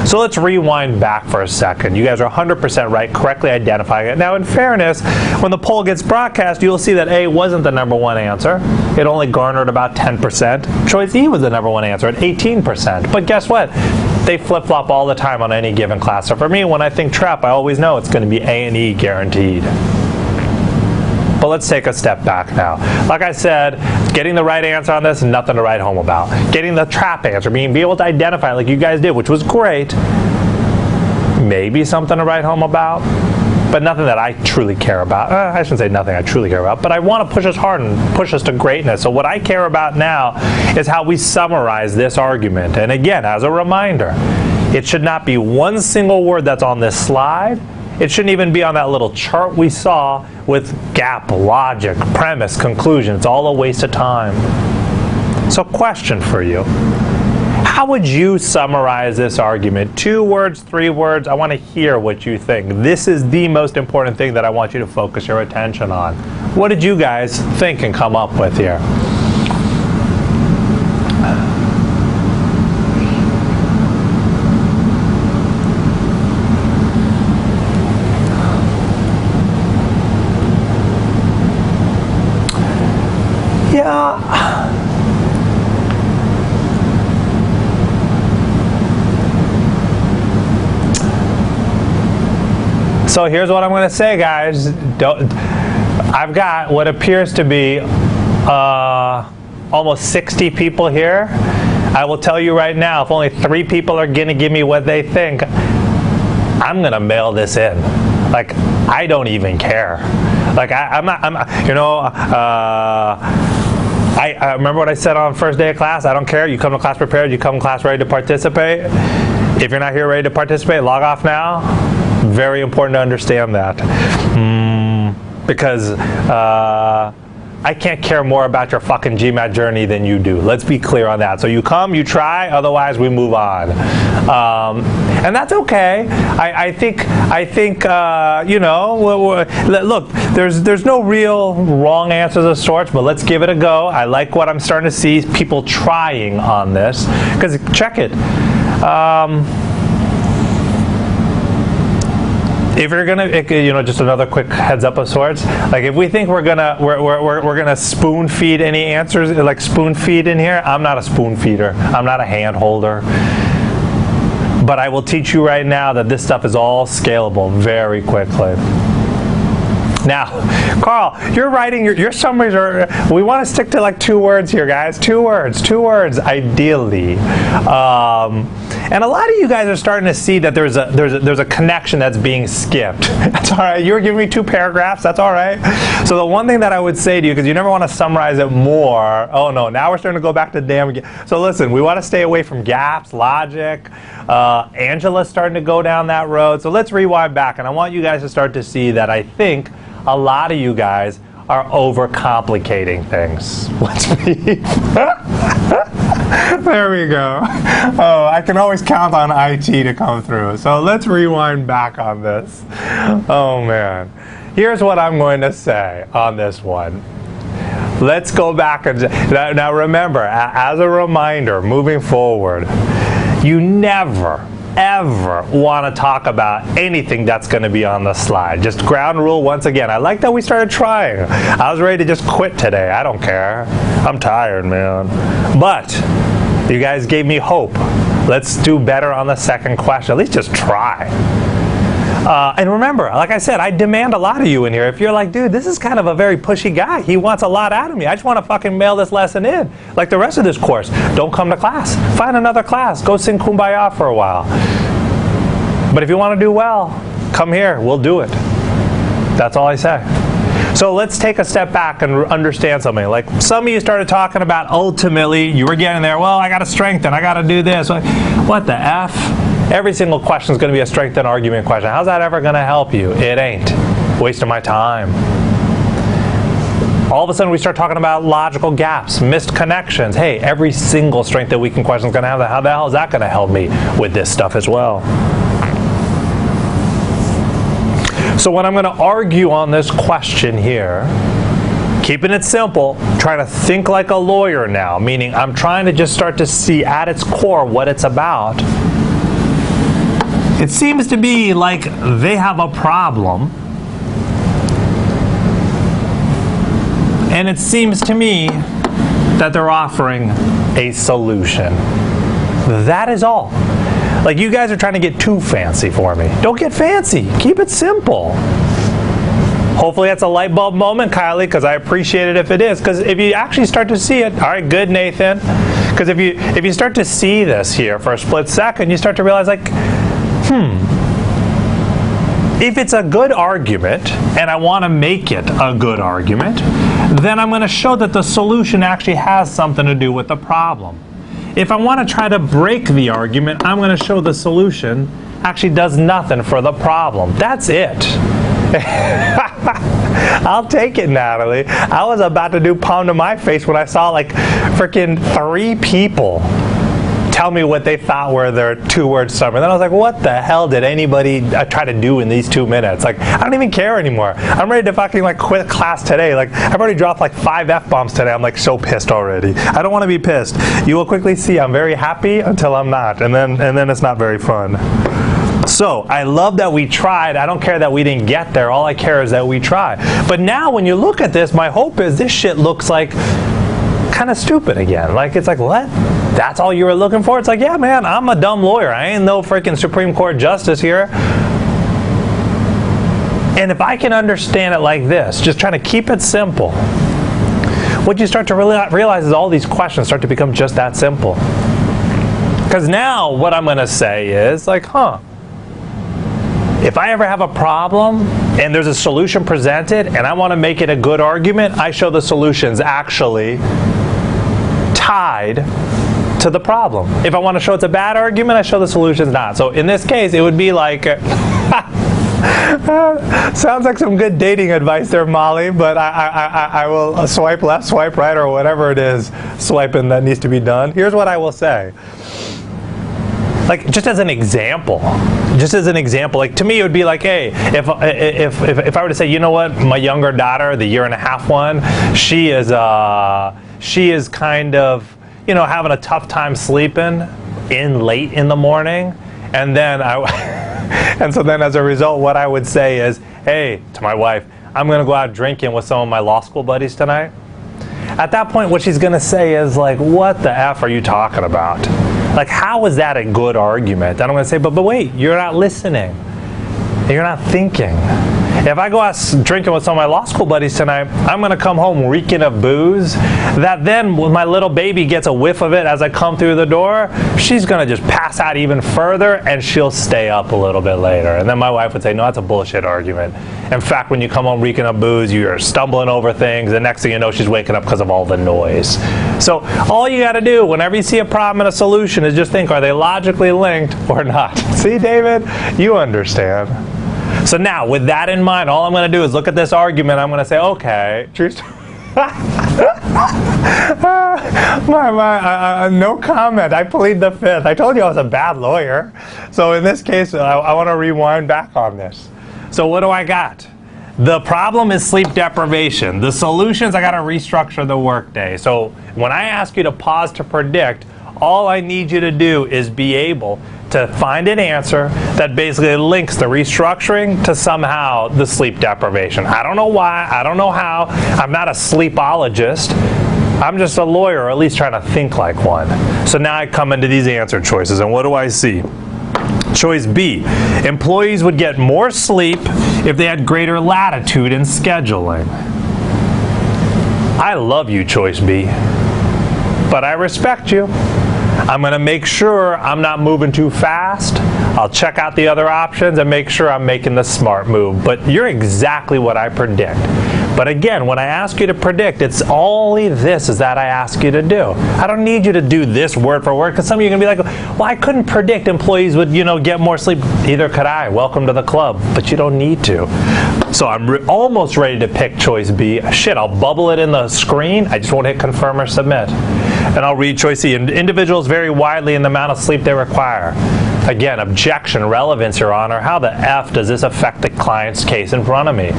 So let's rewind back for a second. You guys are 100% right, correctly identifying it. Now, in fairness, when the poll gets broadcast, you'll see that A wasn't the #1 answer. It only garnered about 10%. Choice E was the #1 answer at 18%. But guess what? They flip-flop all the time on any given class. So for me, when I think trap, I always know it's going to be A and E guaranteed. But let's take a step back now. Like I said, getting the right answer on this, nothing to write home about. Getting the trap answer, be able to identify like you guys did, which was great, maybe something to write home about, but nothing that I truly care about. I shouldn't say nothing I truly care about, but I want to push us hard and push us to greatness. So what I care about now is how we summarize this argument. And again, as a reminder, it should not be one single word that's on this slide. It shouldn't even be on that little chart we saw with gap, logic, premise, conclusion. It's all a waste of time. So question for you. How would you summarize this argument? 2 words, 3 words? I want to hear what you think. This is the most important thing that I want you to focus your attention on. What did you guys think and come up with here? So here's what I'm going to say, guys. I've got what appears to be almost 60 people here. I will tell you right now, if only 3 people are going to give me what they think, I'm going to mail this in. Like, I don't even care. Like, I remember what I said on first day of class. I don't care. You come to class prepared. You come to class ready to participate. If you're not here ready to participate, log off now. Very important to understand that. Because I can't care more about your fucking GMAT journey than you do. Let's be clear on that. So you come, you try, otherwise we move on. And that's okay. I think you know, look, there's no real wrong answers of sorts, but let's give it a go. I like what I'm starting to see, people trying on this. Because check it. If you're gonna, you know, just another quick heads up of sorts. Like if we think we're gonna spoon feed any answers, like spoon feed in here, I'm not a spoon feeder. I'm not a hand holder. But I will teach you right now that this stuff is all scalable very quickly. Now, Carl, you're writing, your summaries are, we want to stick to like 2 words here, guys. 2 words, ideally. And a lot of you guys are starting to see that there's a connection that's being skipped. That's all right. You were giving me 2 paragraphs. That's all right. So the one thing that I would say to you, because you never want to summarize it more. Oh no, now we're starting to go back to damn. So listen, we want to stay away from gaps, logic. Angela's starting to go down that road. So let's rewind back, and I want you guys to start to see that I think a lot of you guys are overcomplicating things. Let's be. There we go. Oh, I can always count on IT to come through. So let's rewind back on this. Oh man. Here's what I'm going to say on this one. Let's go back and now remember, as a reminder, moving forward, you never ever want to talk about anything that's going to be on the slide. Just ground rule once again. I like that we started trying. I was ready to just quit today. I don't care. I'm tired, man. But you guys gave me hope. Let's do better on the second question. At least just try. And remember, like I said, I demand a lot of you in here. If you're like, dude, this is kind of a very pushy guy. He wants a lot out of me. I just want to fucking mail this lesson in. Like the rest of this course. Don't come to class. Find another class. Go sing Kumbaya for a while. But if you want to do well, come here, we'll do it. That's all I say. So let's take a step back and understand something. Like some of you started talking about ultimately, you were getting there, well, I got to strengthen, I got to do this. What the F? Every single question is going to be a strength and argument question. How's that ever going to help you? It ain't. Wasting my time. All of a sudden we start talking about logical gaps, missed connections. Hey, every single strength and weakness question is going to have that. How the hell is that going to help me with this stuff as well? So when I'm going to argue on this question here, keeping it simple, trying to think like a lawyer now, meaning I'm trying to just start to see at its core what it's about. It seems to be like they have a problem, and it seems to me that they're offering a solution. That is all. Like you guys are trying to get too fancy for me. Don't get fancy. Keep it simple. Hopefully that's a light bulb moment, Kylie, because I appreciate it if it is. Because if you actually start to see it, all right, good, Nathan. Because if you start to see this here for a split second, you start to realize like, if it's a good argument, and I want to make it a good argument, then I'm going to show that the solution actually has something to do with the problem. If I want to try to break the argument, I'm going to show the solution actually does nothing for the problem. That's it. I'll take it, Natalie. I was about to do palm to my face when I saw like freaking 3 people tell me what they thought were their 2-word summary. Then I was like, what the hell did anybody try to do in these 2 minutes? Like, I don't even care anymore. I'm ready to fucking like quit class today. Like, I've already dropped like 5 F-bombs today. I'm like so pissed already. I don't want to be pissed. You will quickly see I'm very happy until I'm not, and then it's not very fun. So, I love that we tried. I don't care that we didn't get there. All I care is that we tried. But now when you look at this, my hope is this shit looks like kind of stupid again. Like, it's like, what? That's all you were looking for? It's like, yeah, man, I'm a dumb lawyer. I ain't no freaking Supreme Court justice here. And if I can understand it like this, just trying to keep it simple, what you start to realize is all these questions start to become just that simple. Because now what I'm going to say is like, if I ever have a problem and there's a solution presented and I want to make it a good argument, I show the solutions actually tied to the problem. If I want to show it's a bad argument, I show the solution's not. So in this case, it would be like, sounds like some good dating advice there, Molly, but I will swipe left, swipe right, or whatever it is swiping that needs to be done. Here's what I will say. Like, just as an example, like to me it would be like, hey, if I were to say, you know what, my younger daughter, the 1.5-year one, she is kind of, you know, having a tough time sleeping in late in the morning, and then and so then as a result, what I would say is, hey, to my wife, I'm going to go out drinking with some of my law school buddies tonight. At that point, what she's going to say is like, what the F are you talking about? Like, how is that a good argument? And I'm going to say, but wait, you're not listening. You're not thinking. If I go out drinking with some of my law school buddies tonight, I'm going to come home reeking of booze. That then, when my little baby gets a whiff of it as I come through the door, she's going to just pass out even further, and she'll stay up a little bit later. And then my wife would say, no, that's a bullshit argument. In fact, when you come home reeking of booze, you're stumbling over things. The next thing you know, she's waking up because of all the noise. So all you got to do whenever you see a problem and a solution is just think, are they logically linked or not? See, David? You understand. So now, with that in mind, all I'm going to do is look at this argument. I'm going to say, okay, true story. No comment. I plead the fifth. I told you I was a bad lawyer. So in this case, I want to rewind back on this. So what do I got? The problem is sleep deprivation. The solutions, I got to restructure the workday. So when I ask you to pause to predict, all I need you to do is be able to find an answer that basically links the restructuring to somehow the sleep deprivation. I don't know why, I don't know how, I'm not a sleepologist, I'm just a lawyer, or at least trying to think like one. So now I come into these answer choices, and what do I see? Choice B, employees would get more sleep if they had greater latitude in scheduling. I love you, choice B, but I respect you. I'm going to make sure I'm not moving too fast. I'll check out the other options and make sure I'm making the smart move. But you're exactly what I predict. But again, when I ask you to predict, it's only this is that I ask you to do. I don't need you to do this word for word, because some of you are going to be like, well, I couldn't predict employees would, get more sleep. Neither could I. Welcome to the club. But you don't need to. So I'm almost ready to pick choice B. Shit, I'll bubble it in the screen. I just won't hit confirm or submit. And I'll read choice C. Individuals vary widely in the amount of sleep they require. Again, objection, relevance, Your Honor. How the F does this affect the client's case in front of me?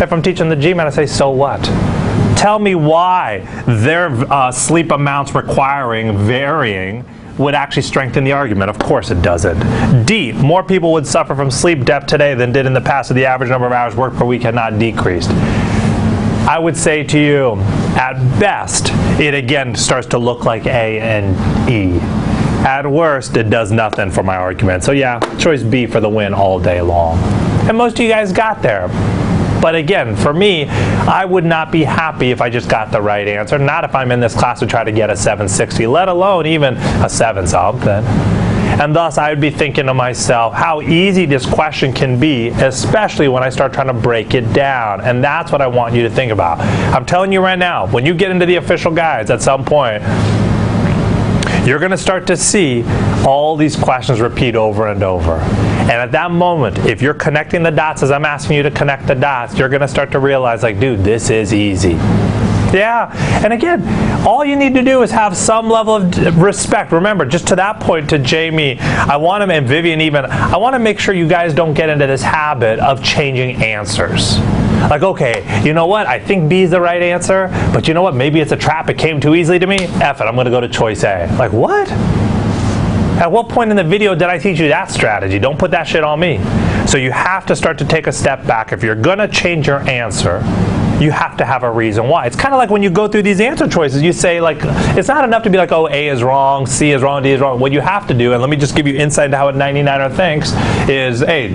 If I'm teaching the GMAT, I say, so what? Tell me why their sleep amounts varying would actually strengthen the argument. Of course it doesn't. D, more people would suffer from sleep debt today than did in the past if the average number of hours worked per week had not decreased. I would say to you, at best, it again starts to look like A and E. At worst, it does nothing for my argument. So yeah, choice B for the win all day long. And most of you guys got there. But again, for me, I would not be happy if I just got the right answer. Not if I'm in this class to try to get a 760, let alone even a 7 something. And thus, I would be thinking to myself how easy this question can be, especially when I start trying to break it down. And that's what I want you to think about. I'm telling you right now, when you get into the official guides at some point, you're going to start to see all these questions repeat over and over. And at that moment, if you're connecting the dots as I'm asking you to connect the dots, you're going to start to realize, like, dude, this is easy. Yeah, and again, all you need to do is have some level of respect. Remember, just to that point, to Jamie, I want him, and Vivian even, I want to make sure you guys don't get into this habit of changing answers. Like, okay, you know what? I think B is the right answer, but you know what? Maybe it's a trap. It came too easily to me. F it, I'm going to go to choice A. Like, what? At what point in the video did I teach you that strategy? Don't put that shit on me. So you have to start to take a step back. If you're going to change your answer, you have to have a reason why. It's kind of like when you go through these answer choices, you say, like, it's not enough to be like, oh, A is wrong, C is wrong, D is wrong. What you have to do, and let me just give you insight into how a 99er thinks, is, hey,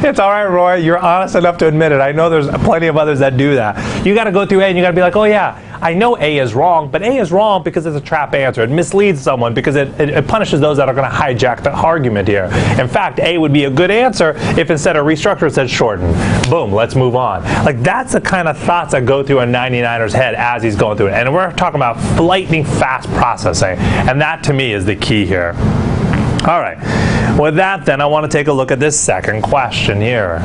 it's all right, Roy, you're honest enough to admit it. I know there's plenty of others that do that. You got to go through A and you got to be like, oh, yeah, I know A is wrong, but A is wrong because it's a trap answer. It misleads someone because it punishes those that are going to hijack the argument here. In fact, A would be a good answer if instead of restructure it said shorten. Boom, let's move on. Like, that's the kind of thoughts that go through a 99er's head as he's going through it. And we're talking about lightning fast processing. And that to me is the key here. All right, with that then, I want to take a look at this second question here.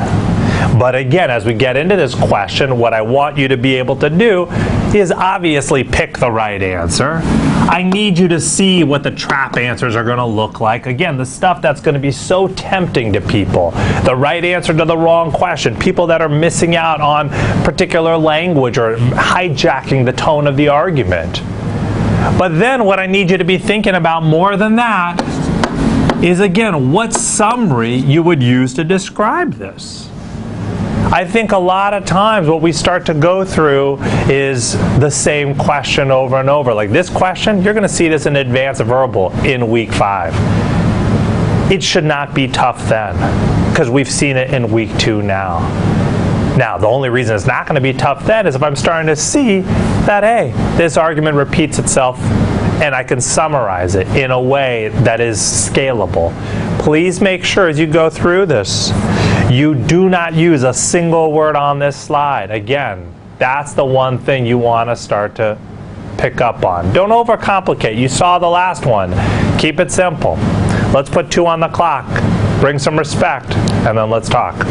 But again, as we get into this question, what I want you to be able to do is obviously pick the right answer. I need you to see what the trap answers are going to look like. Again, the stuff that's going to be so tempting to people. The right answer to the wrong question. People that are missing out on particular language or hijacking the tone of the argument. But then what I need you to be thinking about more than that is, again, what summary you would use to describe this. I think a lot of times what we start to go through is the same question over and over. Like this question, you're going to see this in advanced verbal in week 5. It should not be tough then, because we've seen it in week 2 now. Now, the only reason it's not going to be tough then is if I'm starting to see that, hey, this argument repeats itself and I can summarize it in a way that is scalable. Please make sure as you go through this, you do not use a single word on this slide. Again, that's the one thing you want to start to pick up on. Don't overcomplicate. You saw the last one. Keep it simple. Let's put 2 on the clock. Bring some respect, and then let's talk.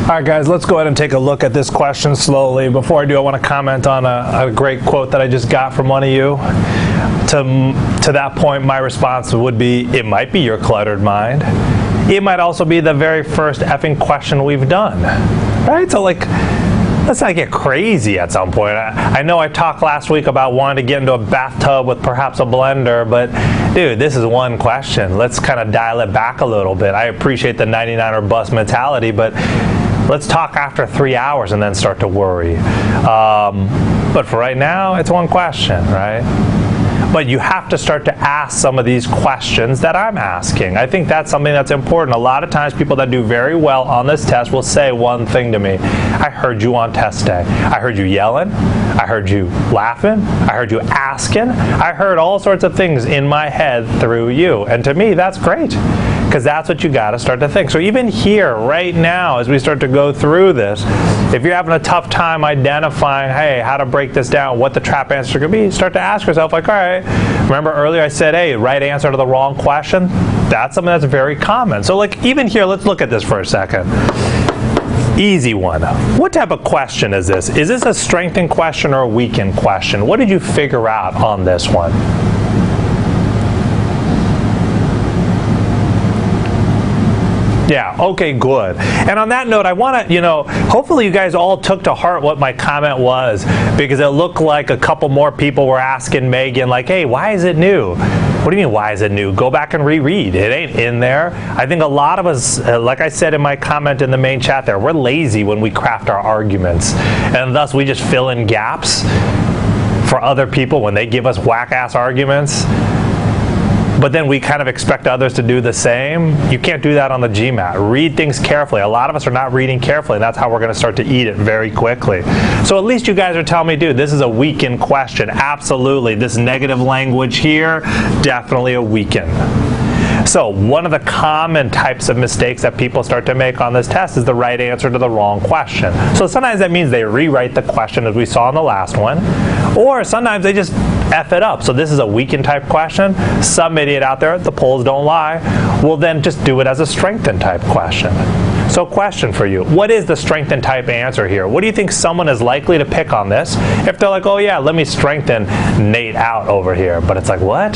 All right, guys, let's go ahead and take a look at this question slowly. Before I do, I want to comment on a great quote that I just got from one of you. To that point, my response would be, it might be your cluttered mind. It might also be the very first effing question we've done, right? So, like, let's not get crazy at some point. I know I talked last week about wanting to get into a bathtub with perhaps a blender, but dude, this is one question. Let's kind of dial it back a little bit. I appreciate the 99 or bust mentality, but let's talk after 3 hours and then start to worry. But for right now, it's one question, right? But you have to start to ask some of these questions that I'm asking. I think that's something that's important. A lot of times people that do very well on this test will say one thing to me. I heard you on test day. I heard you yelling. I heard you laughing. I heard you asking. I heard all sorts of things in my head through you. And to me, that's great, because that's what you got to start to think. So even here, right now, as we start to go through this, if you're having a tough time identifying, hey, how to break this down, what the trap answer could be, start to ask yourself, like, all right, remember earlier I said, hey, right answer to the wrong question? That's something that's very common. So like even here, let's look at this for a second. Easy one. What type of question is this? Is this a strengthened question or a weakened question? What did you figure out on this one? Yeah, okay, good. And on that note, I want to, hopefully you guys all took to heart what my comment was, because it looked like a couple more people were asking Megan, like, hey, why is it new? What do you mean, why is it new? Go back and reread. It ain't in there. I think a lot of us, like I said in my comment in the main chat there, we're lazy when we craft our arguments. And thus we just fill in gaps for other people when they give us whack-ass arguments. But then we kind of expect others to do the same. You can't do that on the GMAT. Read things carefully. A lot of us are not reading carefully, and that's how we're going to start to eat it very quickly. So at least you guys are telling me, dude, this is a weakened question. Absolutely. This negative language here, definitely a weaken. So one of the common types of mistakes that people start to make on this test is the right answer to the wrong question. So sometimes that means they rewrite the question as we saw in the last one, or sometimes they just F it up. So this is a weakened type question. Some idiot out there, the polls don't lie, will then just do it as a strengthened type question. So question for you, what is the strengthened type answer here? What do you think someone is likely to pick on this if they're like, oh yeah, let me strengthen Nate out over here? But it's like, what?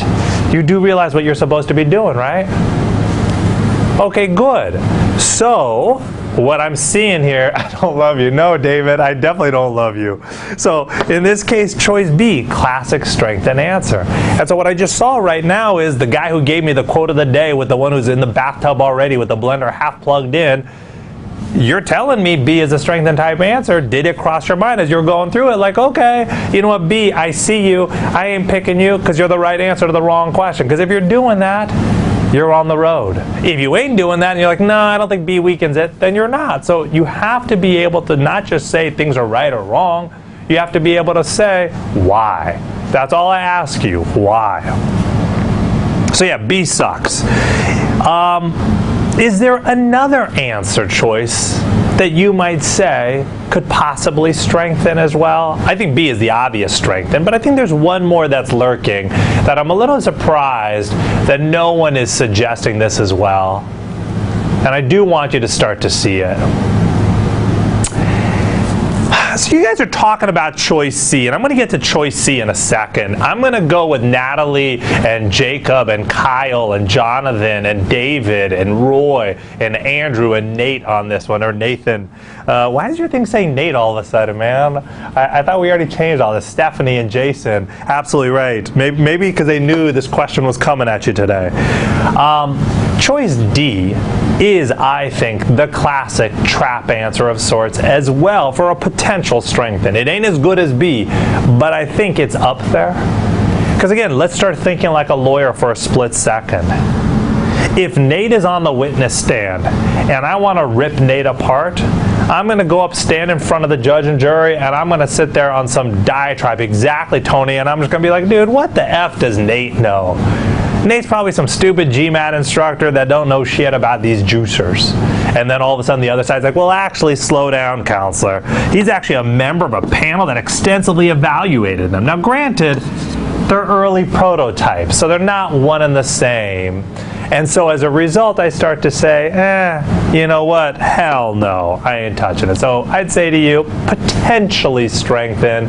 You do realize what you're supposed to be doing, right? Okay, good. So what I'm seeing here, I don't love you. No, David, I definitely don't love you. So in this case, choice B, classic strengthened answer. And so what I just saw right now is the guy who gave me the quote of the day with the one who's in the bathtub already with the blender half plugged in. You're telling me B is a strengthened type answer. Did it cross your mind as you're going through it? Like, okay, you know what, B, I see you. I ain't picking you because you're the right answer to the wrong question. Because if you're doing that, you're on the road. If you ain't doing that and you're like, no, I don't think B weakens it, then you're not. So you have to be able to not just say things are right or wrong. You have to be able to say why. That's all I ask you, why. So yeah, B sucks. Is there another answer choice that you might say could possibly strengthen as well? I think B is the obvious strengthen, but I think there's one more that's lurking that I'm a little surprised that no one is suggesting this as well. And I do want you to start to see it. So you guys are talking about choice C, and I'm going to get to choice C in a second. I'm going to go with Natalie and Jacob and Kyle and Jonathan and David and Roy and Andrew and Nate on this one, or Nathan. Why does your thing say Nate all of a sudden, man? I thought we already changed all this. Stephanie and Jason. Absolutely right. Maybe because they knew this question was coming at you today. Choice D is, I think, the classic trap answer of sorts as well for a potential strengthen. It ain't as good as B, but I think it's up there. Because again, let's start thinking like a lawyer for a split second. If Nate is on the witness stand and I want to rip Nate apart, I'm going to go up, stand in front of the judge and jury, and I'm going to sit there on some diatribe, exactly, Tony, and I'm just going to be like, dude, what the F does Nate know? Nate's probably some stupid GMAT instructor that don't know shit about these juicers. And then all of a sudden the other side's like, well, actually, slow down, counselor. He's actually a member of a panel that extensively evaluated them. Now, granted, they're early prototypes, so they're not one and the same. And so as a result, I start to say, you know what? Hell no, I ain't touching it. So I'd say to you, potentially strengthen,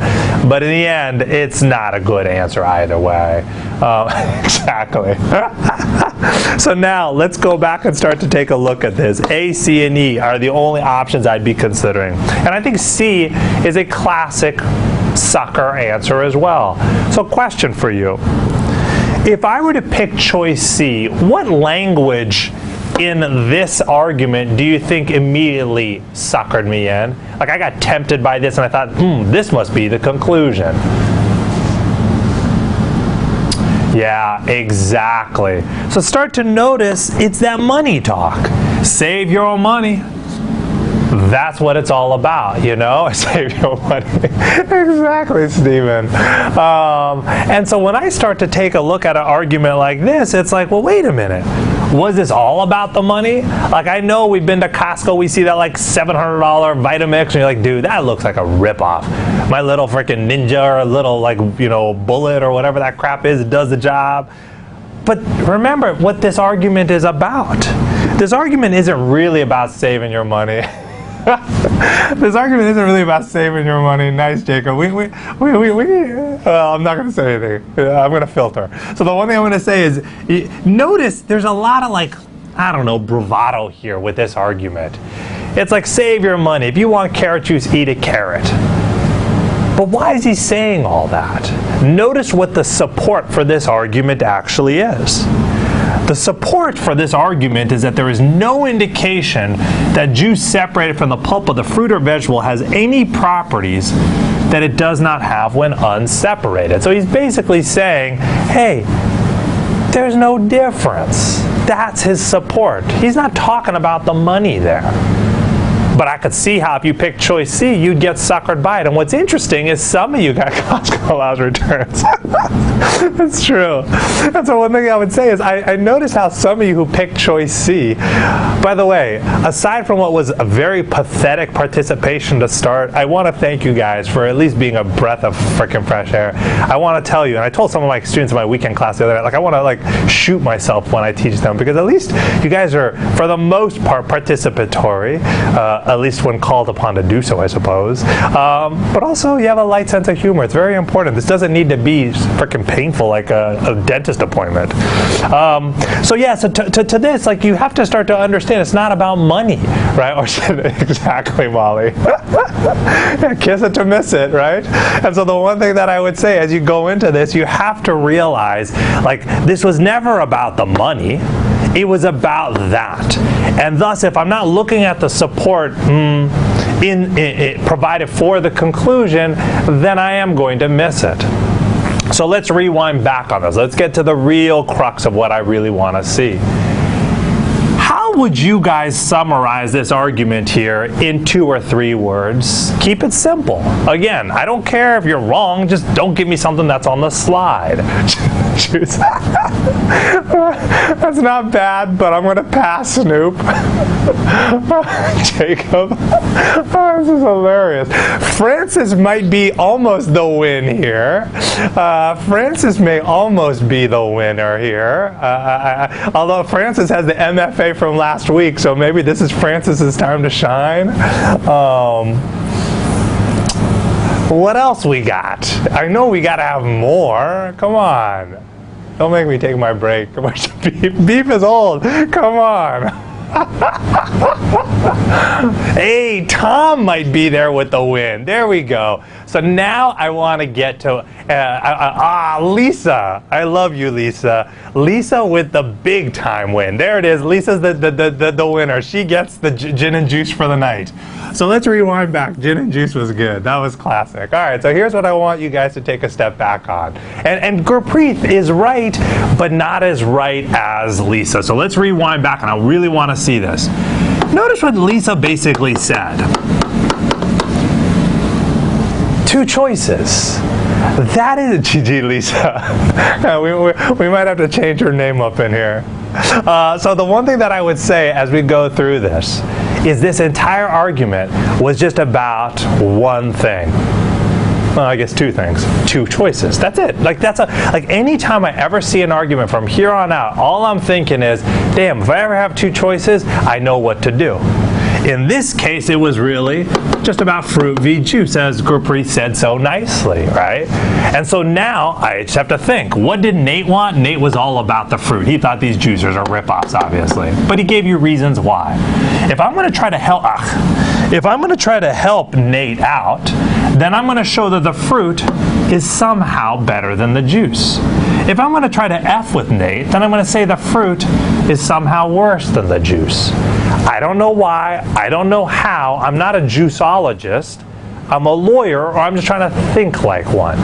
but in the end, it's not a good answer either way. Exactly. So now let's go back and start to take a look at this. A, C, and E are the only options I'd be considering. And I think C is a classic sucker answer as well. So question for you. If I were to pick choice C, what language in this argument do you think immediately suckered me in? Like I got tempted by this and I thought, this must be the conclusion. Yeah, exactly. So start to notice it's that money talk. Save your own money. That's what it's all about, you know? Save your money. Exactly, Stephen. And so when I start to take a look at an argument like this, it's like, well, wait a minute. Was this all about the money? Like, I know we've been to Costco, we see that like $700 Vitamix, and you're like, dude, that looks like a ripoff. My little freaking Ninja or a little, like, you know, Bullet or whatever that crap is, it does the job. But remember what this argument is about. This argument isn't really about saving your money. This argument isn't really about saving your money. Nice, Jacob. Well, I'm not going to say anything. I'm going to filter. So the one thing I'm going to say is, notice there's a lot of like, I don't know, bravado here with this argument. It's like, save your money. If you want carrot juice, eat a carrot. But why is he saying all that? Notice what the support for this argument actually is. The support for this argument is that there is no indication that juice separated from the pulp of the fruit or vegetable has any properties that it does not have when unseparated. So he's basically saying, hey, there's no difference. That's his support. He's not talking about the money there. But I could see how if you pick choice C, you'd get suckered by it. And what's interesting is some of you got Costco allows returns. That's true. And so one thing I would say is I noticed how some of you who picked choice C, by the way, aside from what was a very pathetic participation to start, I want to thank you guys for at least being a breath of freaking fresh air. I want to tell you, and I told some of my students in my weekend class the other night, like I want to like shoot myself when I teach them, because at least you guys are, for the most part, participatory. At least when called upon to do so, I suppose. But also, you have a light sense of humor. It's very important. This doesn't need to be freaking painful like a dentist appointment. So yeah, so to this, like, you have to start to understand it's not about money, right? Or exactly, Molly. Yeah, kiss it to miss it, right? And so the one thing that I would say as you go into this, you have to realize, like, this was never about the money. It was about that. And thus, if I'm not looking at the support provided for the conclusion, then I am going to miss it. So let's rewind back on this. Let's get to the real crux of what I really want to see. How would you guys summarize this argument here in 2 or 3 words? Keep it simple. Again, I don't care if you're wrong, just don't give me something that's on the slide. That's not bad, but I'm going to pass, Snoop. Jacob. Oh, this is hilarious. Francis might be almost the win here. Francis may almost be the winner here. Although Francis has the MFA from last week, so maybe this is Francis's time to shine. What else we got? I know we got to have more. Come on. Don't make me take my break. Beef is old. Come on. Hey, Tom might be there with the win. There we go. So now I want to get to Lisa. I love you, Lisa. Lisa with the big time win. There it is. Lisa's the winner. She gets the gin and juice for the night. So let's rewind back. Gin and juice was good. That was classic. All right, so here's what I want you guys to take a step back on. And Gurpreet is right, but not as right as Lisa. So let's rewind back, and I really want to see this. Notice what Lisa basically said. 2 choices. That is GG, Lisa. we might have to change her name up in here. So the one thing that I would say as we go through this entire argument was just about one thing. Well, I guess two things, two choices. That's it. Like anytime I ever see an argument from here on out, all I'm thinking is, damn, if I ever have two choices, I know what to do. In this case, it was really just about fruit v. juice, as Gurpreet said so nicely, right? And so now I just have to think, what did Nate want? Nate was all about the fruit. He thought these juicers are ripoffs, obviously, but he gave you reasons why. If I'm going to try to help Nate out, then I'm going to show that the fruit is somehow better than the juice. If I'm going to try to F with Nate, then I'm going to say the fruit is somehow worse than the juice. I don't know why, I don't know how, I'm not a juiceologist, I'm a lawyer, or I'm just trying to think like one.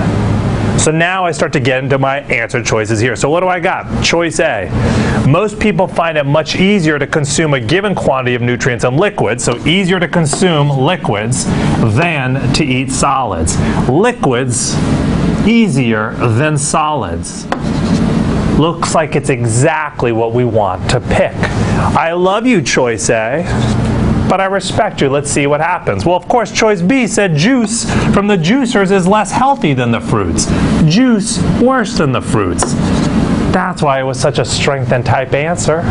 So now I start to get into my answer choices here. So what do I got? Choice A. Most people find it much easier to consume a given quantity of nutrients in liquids, so easier to consume liquids than to eat solids. Liquids easier than solids. Looks like it's exactly what we want to pick. I love you, choice A, but I respect you. Let's see what happens. Well, of course, choice B said juice from the juicers is less healthy than the fruits. Juice worse than the fruits. That's why it was such a strength and type answer.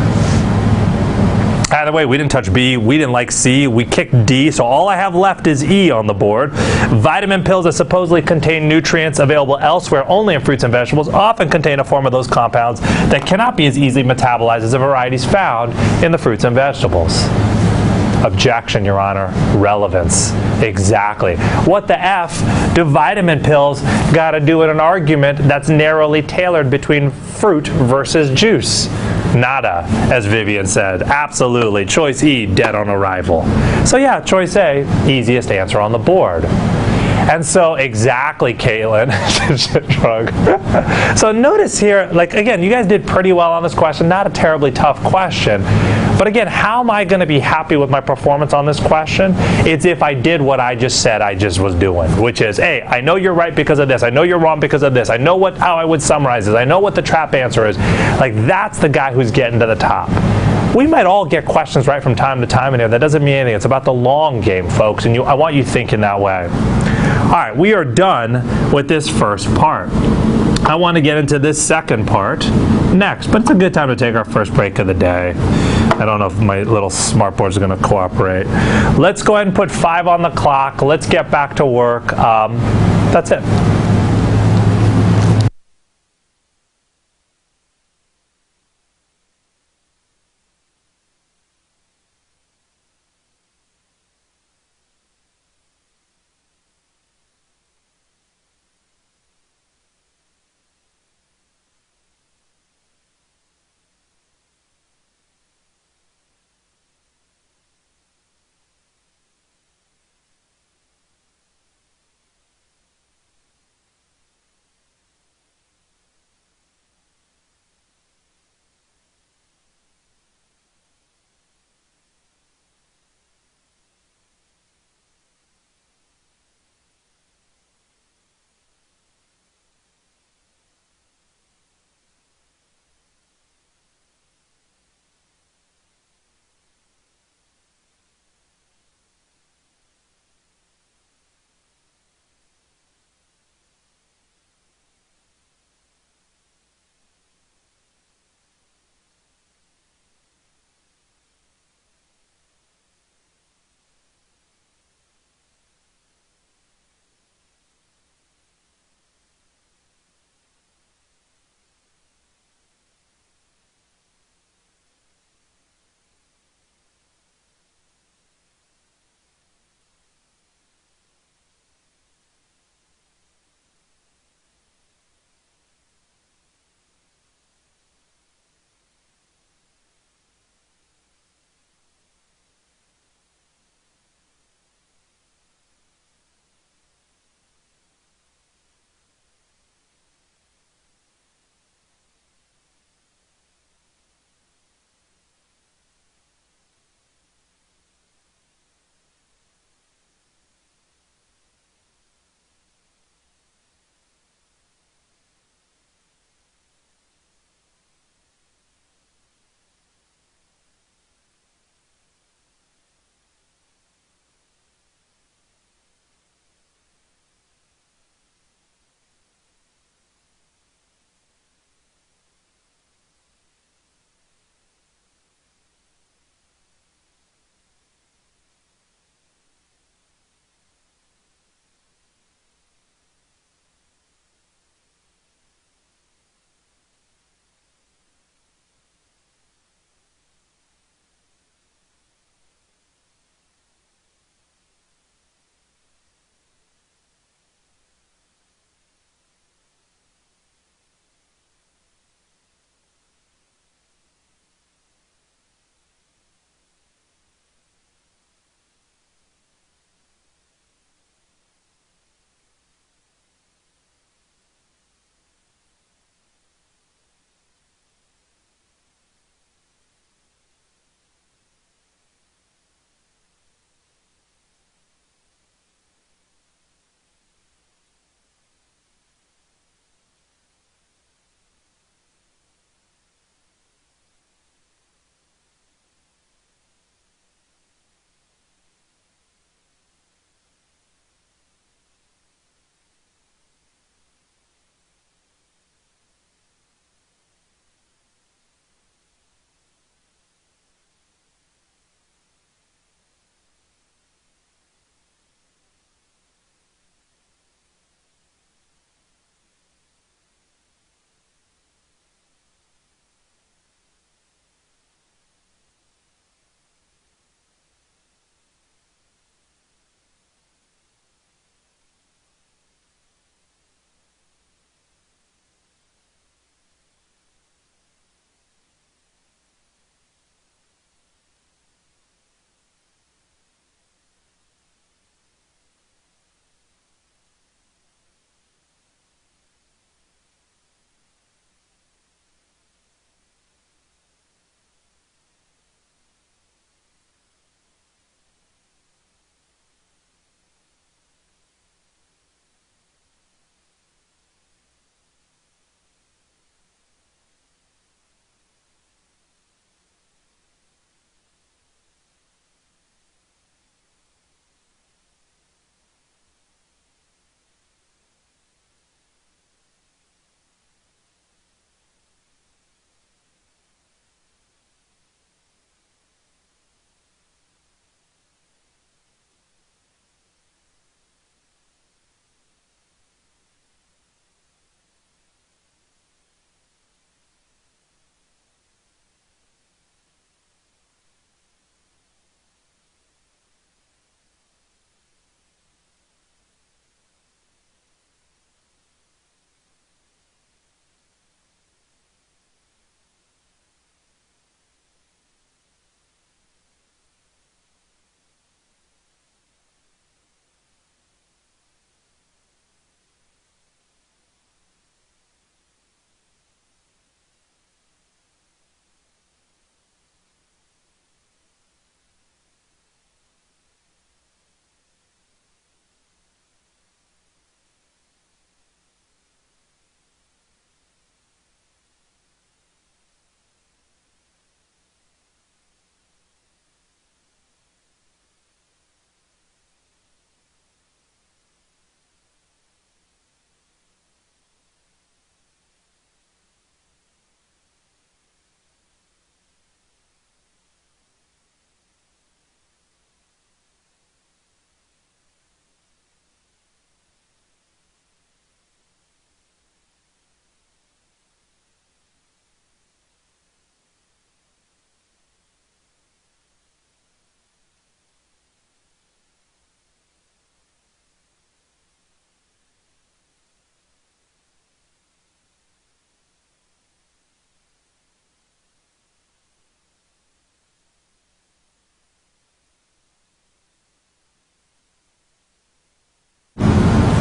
By the way, we didn't touch B, we didn't like C, we kicked D, so all I have left is E on the board. Vitamin pills that supposedly contain nutrients available elsewhere only in fruits and vegetables often contain a form of those compounds that cannot be as easily metabolized as the varieties found in the fruits and vegetables. Objection, Your Honor. Relevance. Exactly. What the F do vitamin pills got to do in an argument that's narrowly tailored between fruit versus juice? Nada, as Vivian said. Absolutely. Choice E, dead on arrival. So yeah, choice A, easiest answer on the board. And so, exactly, Caitlin. So notice here, like, again, you guys did pretty well on this question. Not a terribly tough question. But again, how am I going to be happy with my performance on this question? It's if I did what I just said I just was doing, which is, hey, I know you're right because of this. I know you're wrong because of this. I know how I would summarize this. I know what the trap answer is. Like, that's the guy who's getting to the top. We might all get questions right from time to time in here. That doesn't mean anything. It's about the long game, folks, and I want you thinking that way. All right, we are done with this first part. I want to get into this second part next, but it's a good time to take our first break of the day. I don't know if my little smartboard is going to cooperate. Let's go ahead and put 5 on the clock. Let's get back to work. That's it.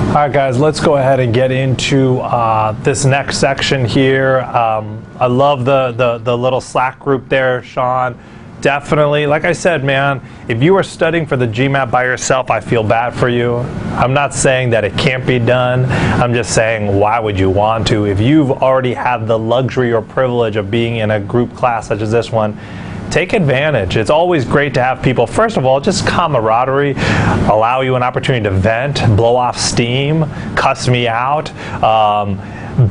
All right, guys, let's go ahead and get into this next section here. I love the little Slack group there, Sean. Definitely, like I said, man, if you are studying for the GMAT by yourself, I feel bad for you. I'm not saying that it can't be done. I'm just saying, why would you want to? If you've already had the luxury or privilege of being in a group class such as this one, take advantage. It's always great to have people, first of all, just camaraderie, allow you an opportunity to vent, blow off steam, cuss me out,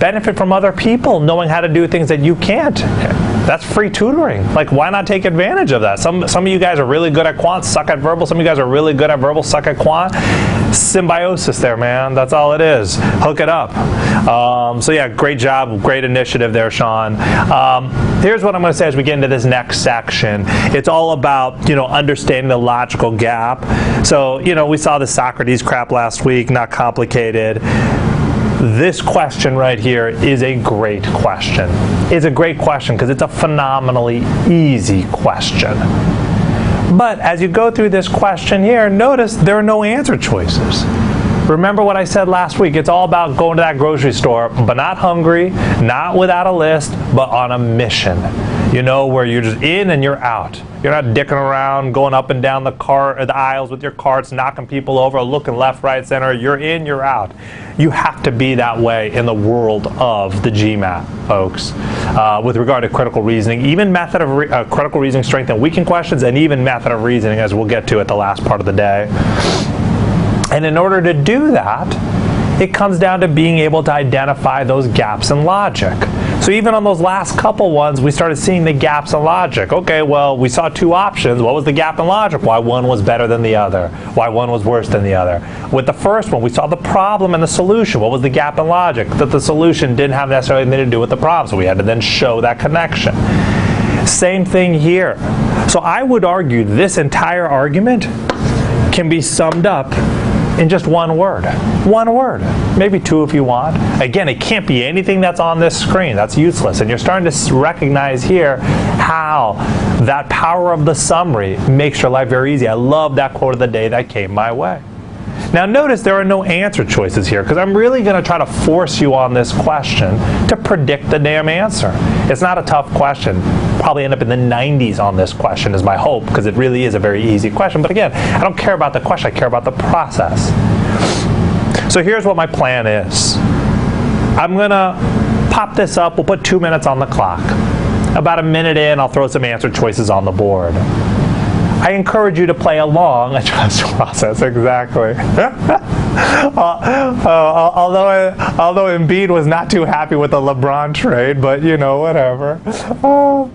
benefit from other people knowing how to do things that you can't. That's free tutoring. Like, why not take advantage of that? Some of you guys are really good at quant, suck at verbal. Some of you guys are really good at verbal, suck at quant. Symbiosis there, man. That's all it is. Hook it up. So yeah, great job, great initiative there, Sean. Here's what I'm going to say as we get into this next section. It's all about, understanding the logical gap. So, we saw the Socrates crap last week, not complicated. This question right here is a great question. It's a great question because it's a phenomenally easy question. But as you go through this question here, notice there are no answer choices. Remember what I said last week. It's all about going to that grocery store, but not hungry, not without a list, but on a mission. Where you're just in and you're out. You're not dicking around, going up and down the aisles with your carts, knocking people over, looking left, right, center. You're in, you're out. You have to be that way in the world of the GMAT, folks. With regard to critical reasoning, even method of critical reasoning, strength and weakening questions, and even method of reasoning, as we'll get to at the last part of the day. And in order to do that, it comes down to being able to identify those gaps in logic. So even on those last couple ones, we started seeing the gaps in logic. Okay, well, we saw two options. What was the gap in logic? Why one was better than the other? Why one was worse than the other? With the first one, we saw the problem and the solution. What was the gap in logic? That the solution didn't have necessarily anything to do with the problem, so we had to then show that connection. Same thing here. So I would argue this entire argument can be summed up in just one word. One word. Maybe two if you want. Again, it can't be anything that's on this screen. That's useless. And you're starting to recognize here how that power of the summary makes your life very easy. I love that quote of the day that came my way. Now notice there are no answer choices here because I'm really going to try to force you on this question to predict the damn answer. It's not a tough question. Probably end up in the 90s on this question is my hope because it really is a very easy question. But again, I don't care about the question, I care about the process. So here's what my plan is. I'm going to pop this up. We'll put 2 minutes on the clock. About a minute in, I'll throw some answer choices on the board. I encourage you to play along and trust the process. Exactly. Although Embiid was not too happy with the LeBron trade, but whatever. Oh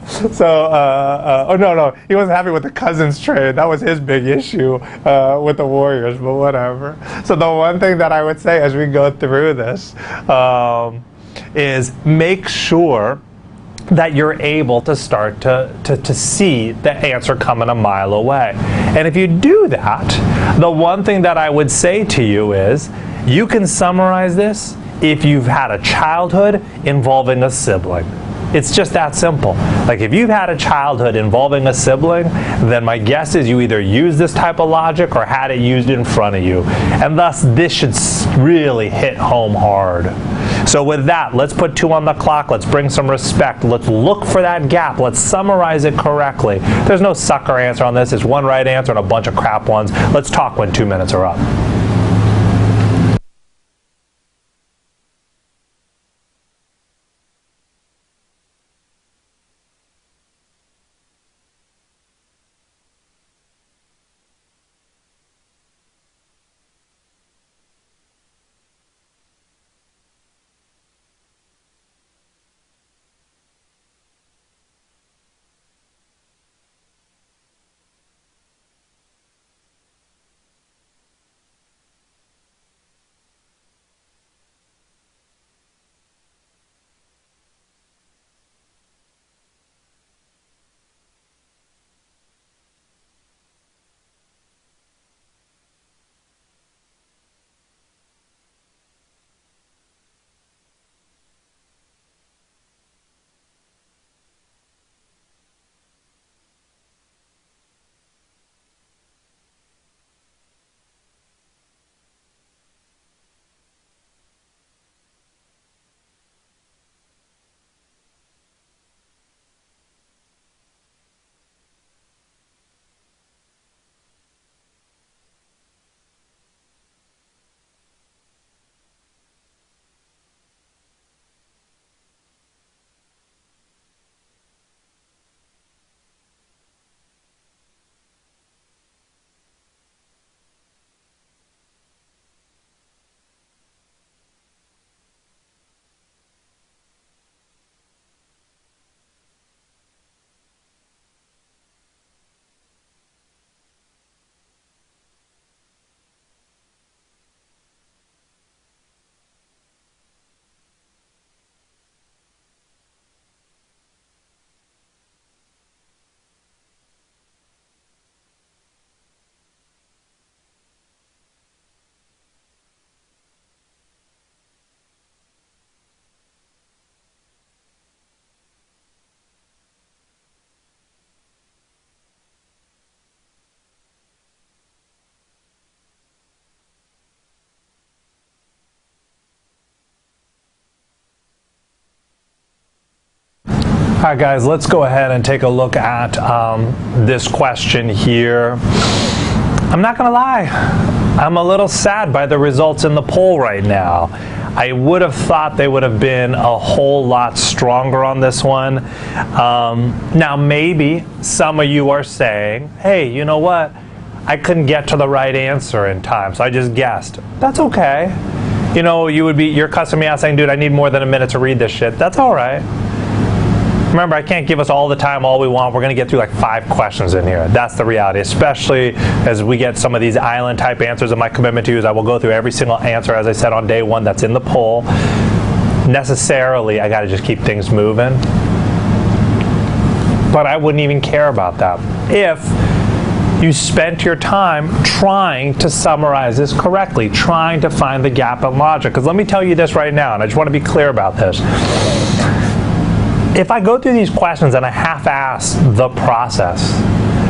no, he wasn't happy with the Cousins trade. That was his big issue with the Warriors, but whatever. So the one thing that I would say as we go through this is make sure that you're able to start to see the answer coming a mile away. And if you do that, the one thing that I would say to you is you can summarize this if you've had a childhood involving a sibling. It's just that simple. Like if you've had a childhood involving a sibling, then my guess is you either use this type of logic or had it used in front of you. And thus this should really hit home hard. So with that, let's put 2 on the clock. Let's bring some respect. Let's look for that gap. Let's summarize it correctly. There's no sucker answer on this. It's one right answer and a bunch of crap ones. Let's talk when 2 minutes are up. All right, guys, let's go ahead and take a look at this question here. I'm not going to lie. I'm a little sad by the results in the poll right now. I would have thought they would have been a whole lot stronger on this one. Now, maybe some of you are saying, hey, you know what? I couldn't get to the right answer in time, so I just guessed. That's okay. You know, you're cussing me out saying, dude, I need more than a minute to read this shit. That's all right. Remember, I can't give us all the time, all we want. We're going to get through like 5 questions in here. That's the reality, especially as we get some of these island-type answers. And my commitment to you is I will go through every single answer, as I said on day 1, that's in the poll. Necessarily, I got to just keep things moving. But I wouldn't even care about that if you spent your time trying to summarize this correctly, trying to find the gap in logic. Because let me tell you this right now, and I just want to be clear about this. If I go through these questions and I half-ass the process,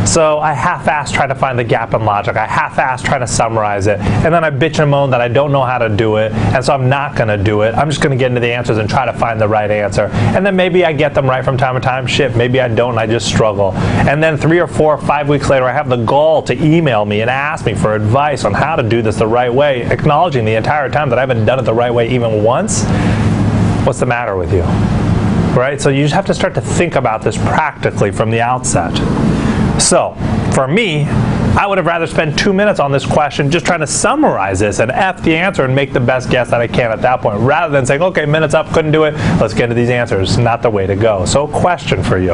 so I half-ass try to find the gap in logic, I half-ass try to summarize it, and then I bitch and moan that I don't know how to do it, and so I'm not going to do it. I'm just going to get into the answers and try to find the right answer. And then maybe I get them right from time to time. Shit, maybe I don't, and I just struggle. And then 3 or 4 or 5 weeks later, I have the gall to email me and ask me for advice on how to do this the right way, acknowledging the entire time that I haven't done it the right way even once. What's the matter with you? Right? So you just have to start to think about this practically from the outset. So, for me, I would have rather spent 2 minutes on this question just trying to summarize this and F the answer and make the best guess that I can at that point, rather than saying, okay, minutes up, couldn't do it, let's get into these answers. Not the way to go. So, question for you.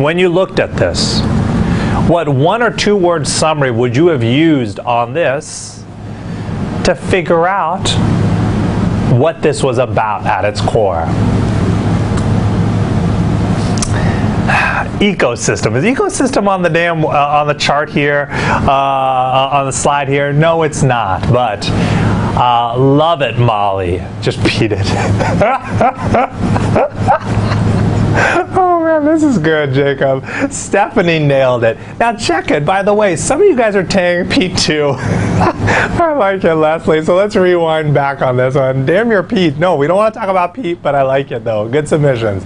When you looked at this, what 1 or 2 word summary would you have used on this to figure out what this was about at its core? Ecosystem. Is ecosystem on the damn on the chart here, on the slide here? No, it's not. But love it, Molly. Just beat it. Oh man, this is good, Jacob. Stephanie nailed it. Now check it. By the way, some of you guys are saying Pete too. I like it, Leslie. So let's rewind back on this one. Damn your Pete. No, we don't want to talk about Pete, but I like it though. Good submissions.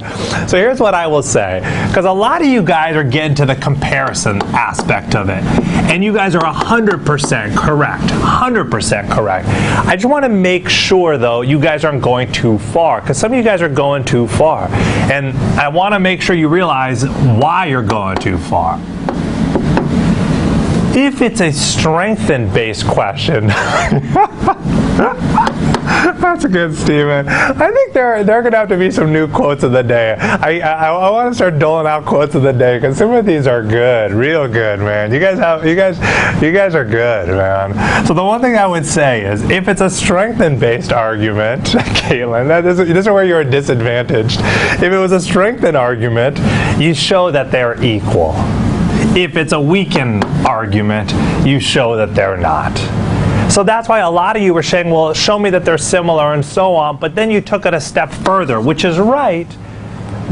So here's what I will say, because a lot of you guys are getting to the comparison aspect of it, and you guys are 100% correct. 100% correct. I just want to make sure though you guys aren't going too far, because some of you guys are going too far, and I want to make sure you realize why you're going too far. If it's a strength-based question, that's good, Stephen. I think there are going to have to be some new quotes of the day. I want to start doling out quotes of the day, because some of these are good, real good, man. You guys are good, man. So the one thing I would say is, if it's a strength-based argument, Caitlin, this is where you're disadvantaged. If it was a strengthened argument, you show that they're equal. If it's a weakened argument, you show that they're not. So that's why a lot of you were saying, well, show me that they're similar and so on, but then you took it a step further, which is right,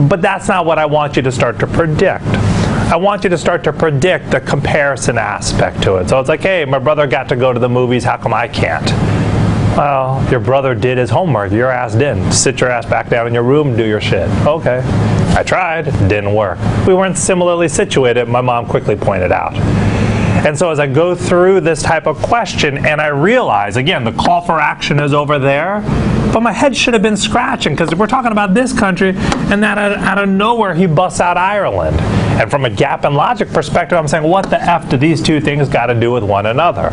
but that's not what I want you to start to predict. I want you to start to predict the comparison aspect to it. So it's like, hey, my brother got to go to the movies, how come I can't? Well, your brother did his homework, your ass didn't. Sit your ass back down in your room and do your shit. Okay. I tried, didn't work. We weren't similarly situated, my mom quickly pointed out. And so as I go through this type of question and I realize, again, the call for action is over there, but my head should have been scratching, because we're talking about this country, and that out of nowhere he busts out Ireland. And from a gap in logic perspective, I'm saying, what the F do these two things got to do with one another?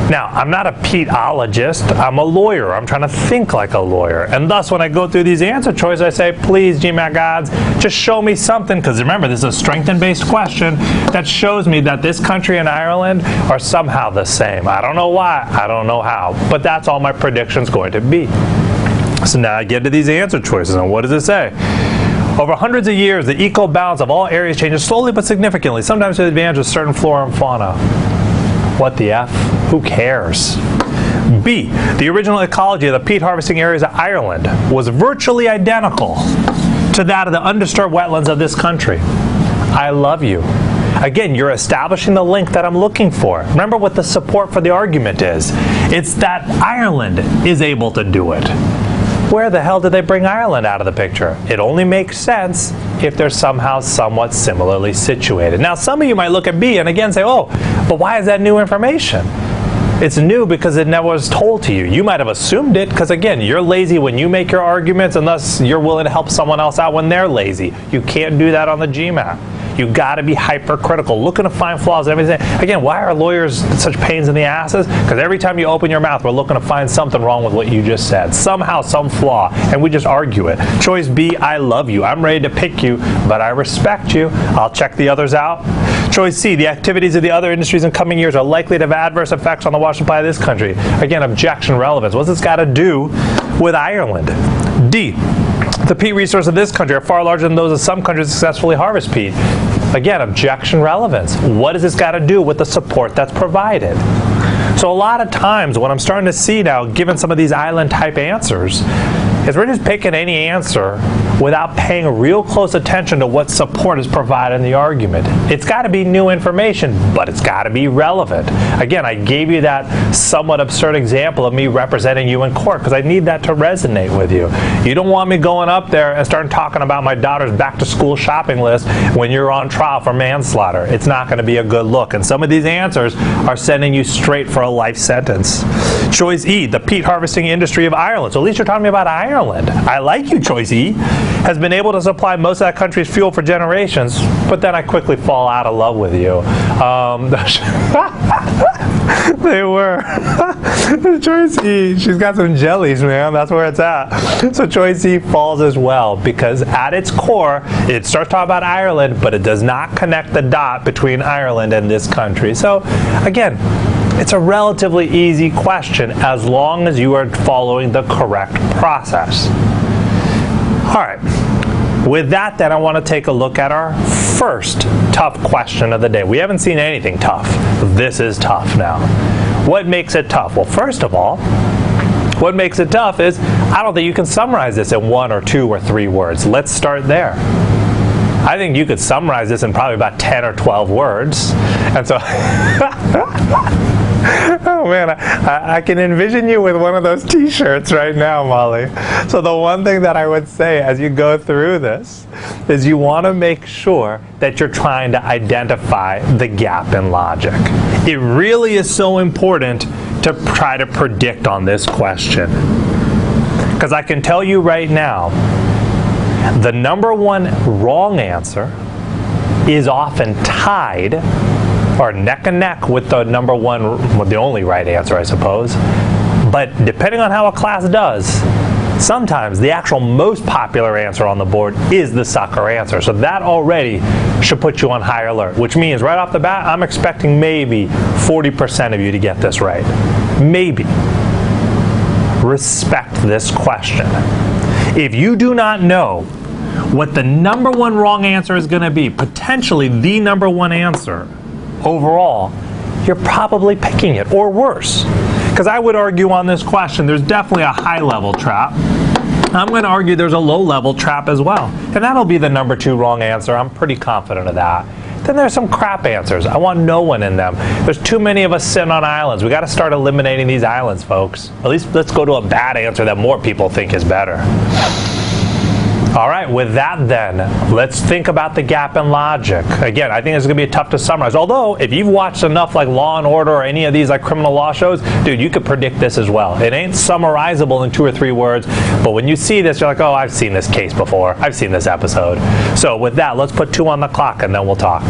Now, I'm not a Peteologist, I'm a lawyer. I'm trying to think like a lawyer. And thus, when I go through these answer choices, I say, please, GMAT gods, just show me something, because remember, this is a strength-based question that shows me that this country and Ireland are somehow the same. I don't know why, I don't know how, but that's all my prediction's going to be. So now I get to these answer choices, and what does it say? Over hundreds of years, the equal balance of all areas changes slowly but significantly, sometimes to the advantage of certain flora and fauna. What the F? Who cares? B, the original ecology of the peat harvesting areas of Ireland was virtually identical to that of the undisturbed wetlands of this country. I love you. Again, you're establishing the link that I'm looking for. Remember what the support for the argument is. It's that Ireland is able to do it. where the hell did they bring Ireland out of the picture? It only makes sense if they're somehow somewhat similarly situated. Now, some of you might look at B and again say, oh, but why is that new information? It's new because it never was told to you. You might have assumed it because, again, you're lazy when you make your arguments unless you're willing to help someone else out when they're lazy. You can't do that on the GMAT. You got to be hypercritical, looking to find flaws and everything. Again, why are lawyers such pains in the asses? Because every time you open your mouth, we're looking to find something wrong with what you just said. Somehow, some flaw, and we just argue it. Choice B, I love you. I'm ready to pick you, but I respect you. I'll check the others out. Choice C, the activities of the other industries in coming years are likely to have adverse effects on the water supply of this country. Again, objection relevance. What's this got to do with Ireland? D, the peat resources of this country are far larger than those of some countries that successfully harvest peat. Again, objection relevance. What does this got to do with the support that's provided? So a lot of times what I'm starting to see now, given some of these island type answers, is we're just picking any answer without paying real close attention to what support is provided in the argument. It's got to be new information, but it's got to be relevant. Again, I gave you that somewhat absurd example of me representing you in court because I need that to resonate with you. You don't want me going up there and starting talking about my daughter's back to school shopping list when you're on trial for manslaughter. It's not going to be a good look. And some of these answers are sending you straight for a life sentence. Choice E, the peat harvesting industry of Ireland. So at least you're talking about Ireland. I like you, Choice E. Has been able to supply most of that country's fuel for generations, but then I quickly fall out of love with you. They were. Choice E, she's got some jellies, man. That's where it's at. So Choice E falls as well because at its core, it starts talking about Ireland, but it does not connect the dot between Ireland and this country. So again, it's a relatively easy question as long as you are following the correct process. All right. With that, then, I want to take a look at our first tough question of the day. We haven't seen anything tough. This is tough now. What makes it tough? Well, first of all, what makes it tough is I don't think you can summarize this in 1 or 2 or 3 words. Let's start there. I think you could summarize this in probably about 10 or 12 words. And so oh man, I can envision you with one of those t-shirts right now, Molly. So the one thing that I would say as you go through this is you want to make sure that you're trying to identify the gap in logic. It really is so important to try to predict on this question. Because I can tell you right now, the number one wrong answer is often tied or neck and neck with the number one, well, the only right answer, I suppose. But depending on how a class does, sometimes the actual most popular answer on the board is the sucker answer. So that already should put you on high alert, which means right off the bat, I'm expecting maybe 40% of you to get this right. Maybe. Respect this question. If you do not know what the number one wrong answer is going to be, potentially the number one answer overall, you're probably picking it, or worse. Because I would argue on this question, there's definitely a high-level trap. I'm going to argue there's a low-level trap as well. And that'll be the number 2 wrong answer. I'm pretty confident of that. Then there's some crap answers. I want no one in them. There's too many of us sitting on islands. We got to start eliminating these islands, folks. At least let's go to a bad answer that more people think is better. All right, with that then, let's think about the gap in logic. Again, I think it's going to be tough to summarize. Although, if you've watched enough like Law and Order or any of these like criminal law shows, dude, you could predict this as well. It ain't summarizable in 2 or 3 words, but when you see this, you're like, oh, I've seen this case before. I've seen this episode. So with that, let's put 2 on the clock and then we'll talk.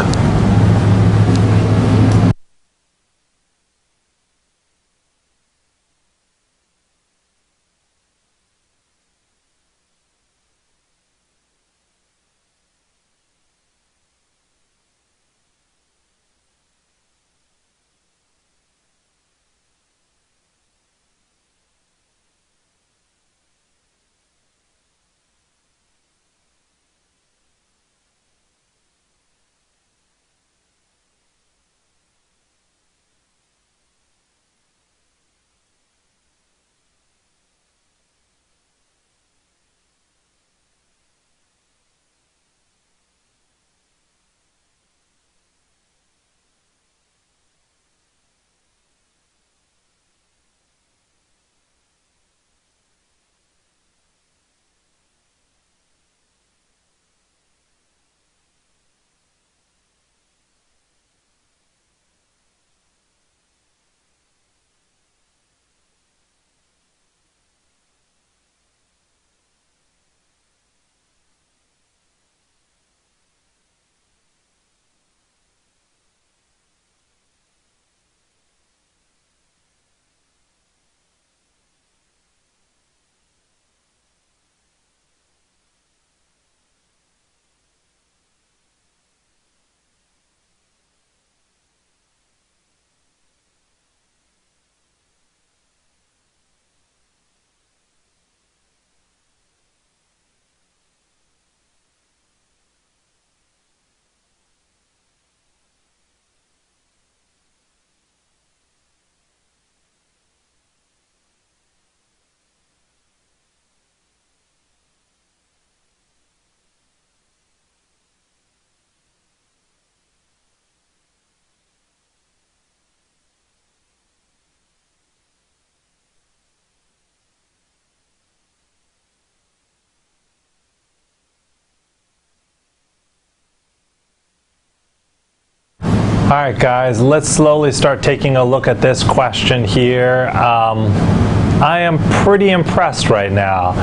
All right, guys, let's slowly start taking a look at this question here. I am pretty impressed right now.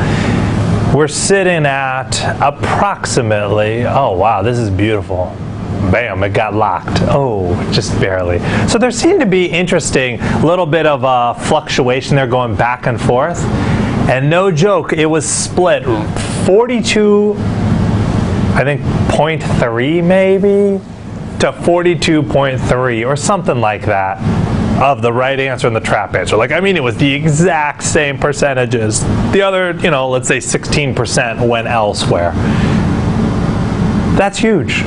We're sitting at approximately, oh wow, this is beautiful. Bam, it got locked. Oh, just barely. So there seemed to be interesting little bit of a fluctuation there going back and forth. And no joke, it was split 42, I think 0.3 maybe, to 42.3 or something like that of the right answer and the trap answer. Like, I mean, it was the exact same percentages. The other, you know, let's say 16% went elsewhere. That's huge.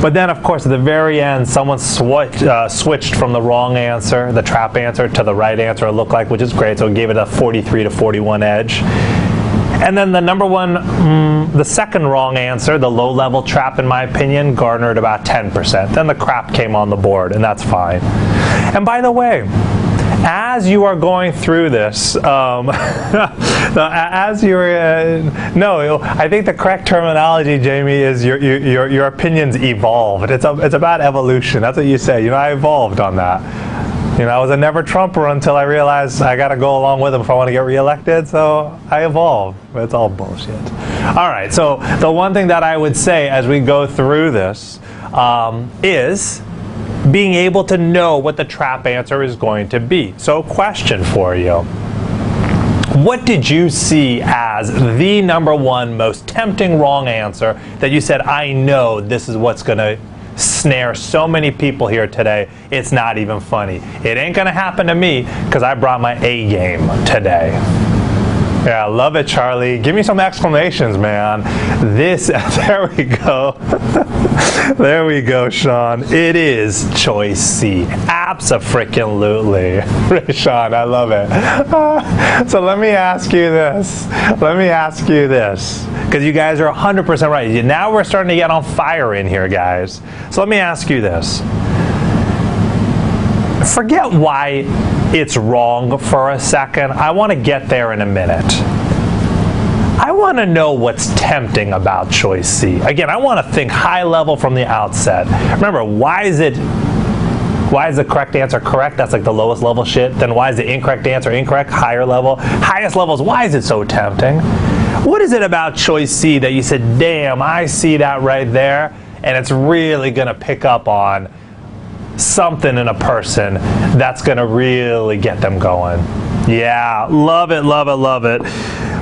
But then, of course, at the very end, someone switched from the wrong answer, the trap answer, to the right answer, it looked like, which is great. So it gave it a 43 to 41 edge. And then the the second wrong answer, the low-level trap, in my opinion, garnered about 10%. Then the crap came on the board, and that's fine. And by the way, as you are going through this, as you're, no, I think the correct terminology, Jamie, is your opinions evolved. It's about evolution. That's what you say. You know, I evolved on that. You know, I was a never Trumper until I realized I got to go along with him if I want to get reelected. So I evolved. It's all bullshit. All right. So the one thing that I would say as we go through this is being able to know what the trap answer is going to be. So question for you. What did you see as the number one most tempting wrong answer that you said, I know this is what's going to snare so many people here today, it's not even funny. It ain't going to happen to me because I brought my A game today. Yeah, love it, Charlie. Give me some exclamations, man. There we go. There we go, Sean. It is choice C. Abso-freaking-lutely. Sean, I love it. So let me ask you this. Because you guys are 100% right. Now we're starting to get on fire in here, guys. So let me ask you this. Forget why it's wrong for a second. I want to get there in a minute. I want to know what's tempting about choice C. Again, I want to think high level from the outset. Remember, why is the correct answer correct? That's like the lowest level shit. Then why is the incorrect answer incorrect? Higher level. Highest levels, why is it so tempting? What is it about choice C that you said, damn, I see that right there, and it's really going to pick up on something in a person that's going to really get them going? Yeah, love it, love it, love it.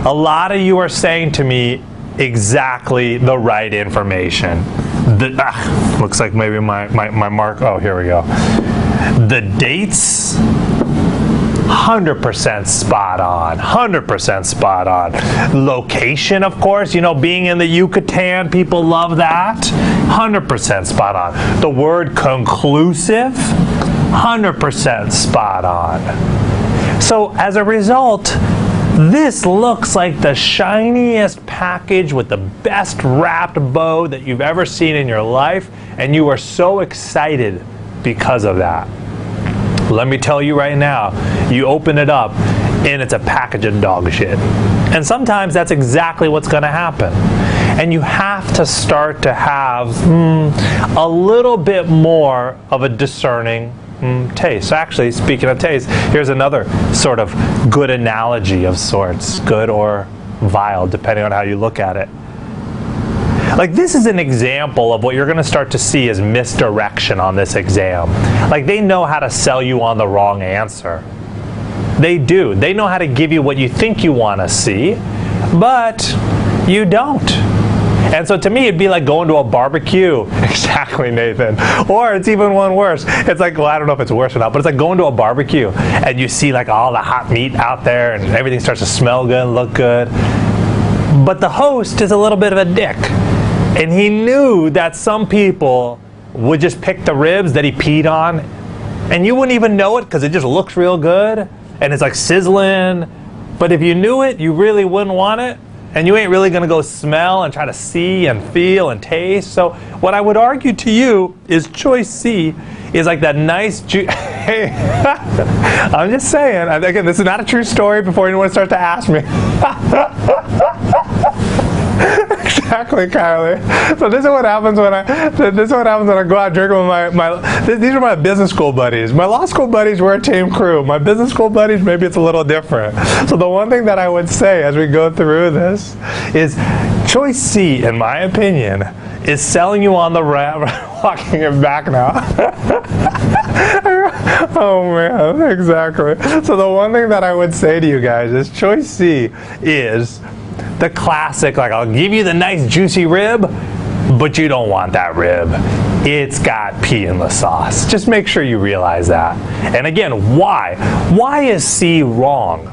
A lot of you are saying to me exactly the right information. Looks like maybe my mark, oh, here we go. The dates, 100% spot on, 100% spot on. Location, of course, you know, being in the Yucatan, people love that. 100% spot on. The word conclusive, 100% spot on. So as a result, this looks like the shiniest package with the best wrapped bow that you've ever seen in your life, and you are so excited because of that. Let me tell you right now, you open it up and it's a package of dog shit. And sometimes that's exactly what's going to happen. And you have to start to have a little bit more of a discerning taste. So actually, speaking of taste, here's another sort of good analogy of sorts, good or vile, depending on how you look at it. Like, this is an example of what you're going to start to see as misdirection on this exam. Like, they know how to sell you on the wrong answer. They do. They know how to give you what you think you want to see, but you don't. And so to me, it'd be like going to a barbecue. Exactly, Nathan. Or it's even one worse. It's like, well, I don't know if it's worse or not, but it's like going to a barbecue and you see like all the hot meat out there and everything starts to smell good and look good. But the host is a little bit of a dick. And he knew that some people would just pick the ribs that he peed on, and you wouldn't even know it because it just looks real good and it's like sizzling. But if you knew it, you really wouldn't want it. And you ain't really going to go smell and try to see and feel and taste. So what I would argue to you is choice C is like that nice hey, I'm just saying. Again, this is not a true story before anyone starts to ask me. Exactly, Kylie. So this is what happens when I go out drinking with these are my business school buddies. My law school buddies, we're a team crew. My business school buddies, maybe it's a little different. So the one thing that I would say as we go through this is choice C, in my opinion, is selling you on the walking it back now. Oh man, exactly. So the one thing that I would say to you guys is choice C is the classic, like, I'll give you the nice juicy rib, but you don't want that rib. It's got pea in the sauce. Just make sure you realize that. And again, why? Why is C wrong?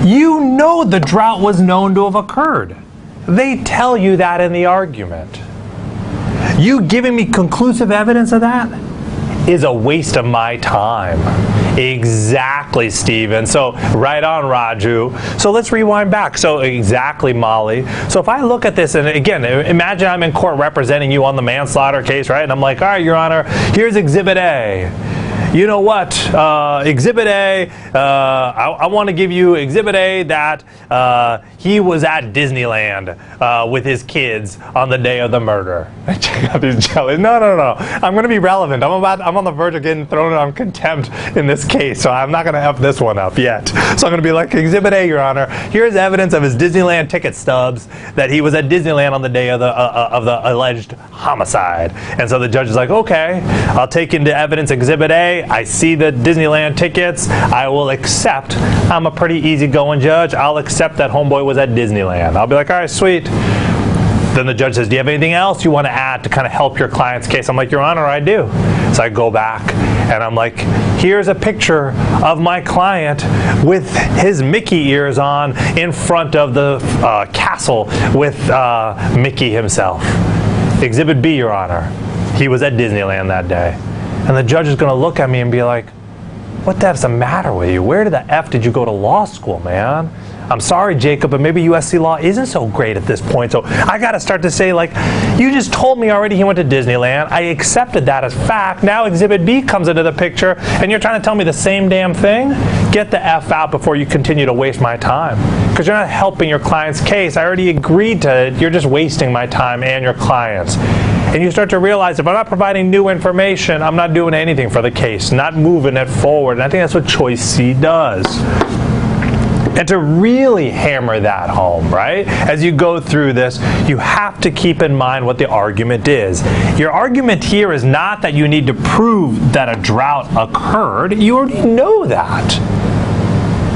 You know the drought was known to have occurred. They tell you that in the argument. You giving me conclusive evidence of that is a waste of my time. Exactly, Stephen. So right on, Raju. So let's rewind back. So exactly, Molly. So if I look at this, and again, imagine I'm in court representing you on the manslaughter case, right? And I'm like, all right, Your Honor, here's Exhibit A. You know what? Exhibit A, I want to give you Exhibit A that he was at Disneyland with his kids on the day of the murder. Check out these jellies. No. I'm going to be relevant. I'm on the verge of getting thrown on contempt in this case, so I'm not going to F this one up yet. So I'm going to be like, Exhibit A, Your Honor, here's evidence of his Disneyland ticket stubs that he was at Disneyland on the day of the alleged homicide. And so the judge is like, okay, I'll take into evidence Exhibit A. I see the Disneyland tickets. I will accept. I'm a pretty easygoing judge. I'll accept that homeboy was at Disneyland. I'll be like, all right, sweet. Then the judge says, do you have anything else you want to add to kind of help your client's case? I'm like, Your Honor, I do. So I go back and I'm like, here's a picture of my client with his Mickey ears on in front of the castle with Mickey himself. Exhibit B, Your Honor. He was at Disneyland that day. And the judge is going to look at me and be like, what the heck's the matter with you? Where the F did you go to law school, man? I'm sorry, Jacob, but maybe USC law isn't so great at this point. So I got to start to say, like, you just told me already he went to Disneyland. I accepted that as fact. Now Exhibit B comes into the picture, and you're trying to tell me the same damn thing? Get the F out before you continue to waste my time. Because you're not helping your client's case. I already agreed to it. You're just wasting my time and your client's. And you start to realize if I'm not providing new information, I'm not doing anything for the case, not moving it forward. And I think that's what choice C does. And to really hammer that home, right, as you go through this, you have to keep in mind what the argument is. Your argument here is not that you need to prove that a drought occurred. You already know that.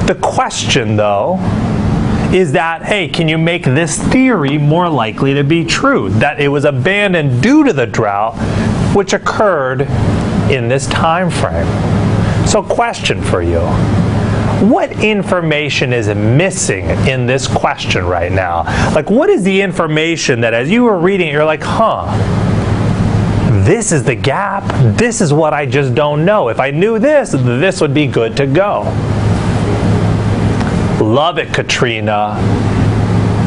The question, though, is that, hey, can you make this theory more likely to be true? That it was abandoned due to the drought, which occurred in this time frame. So question for you. What information is missing in this question right now? Like, what is the information that as you were reading it, you're like, this is the gap. This is what I just don't know. If I knew this, this would be good to go. Love it, Katrina.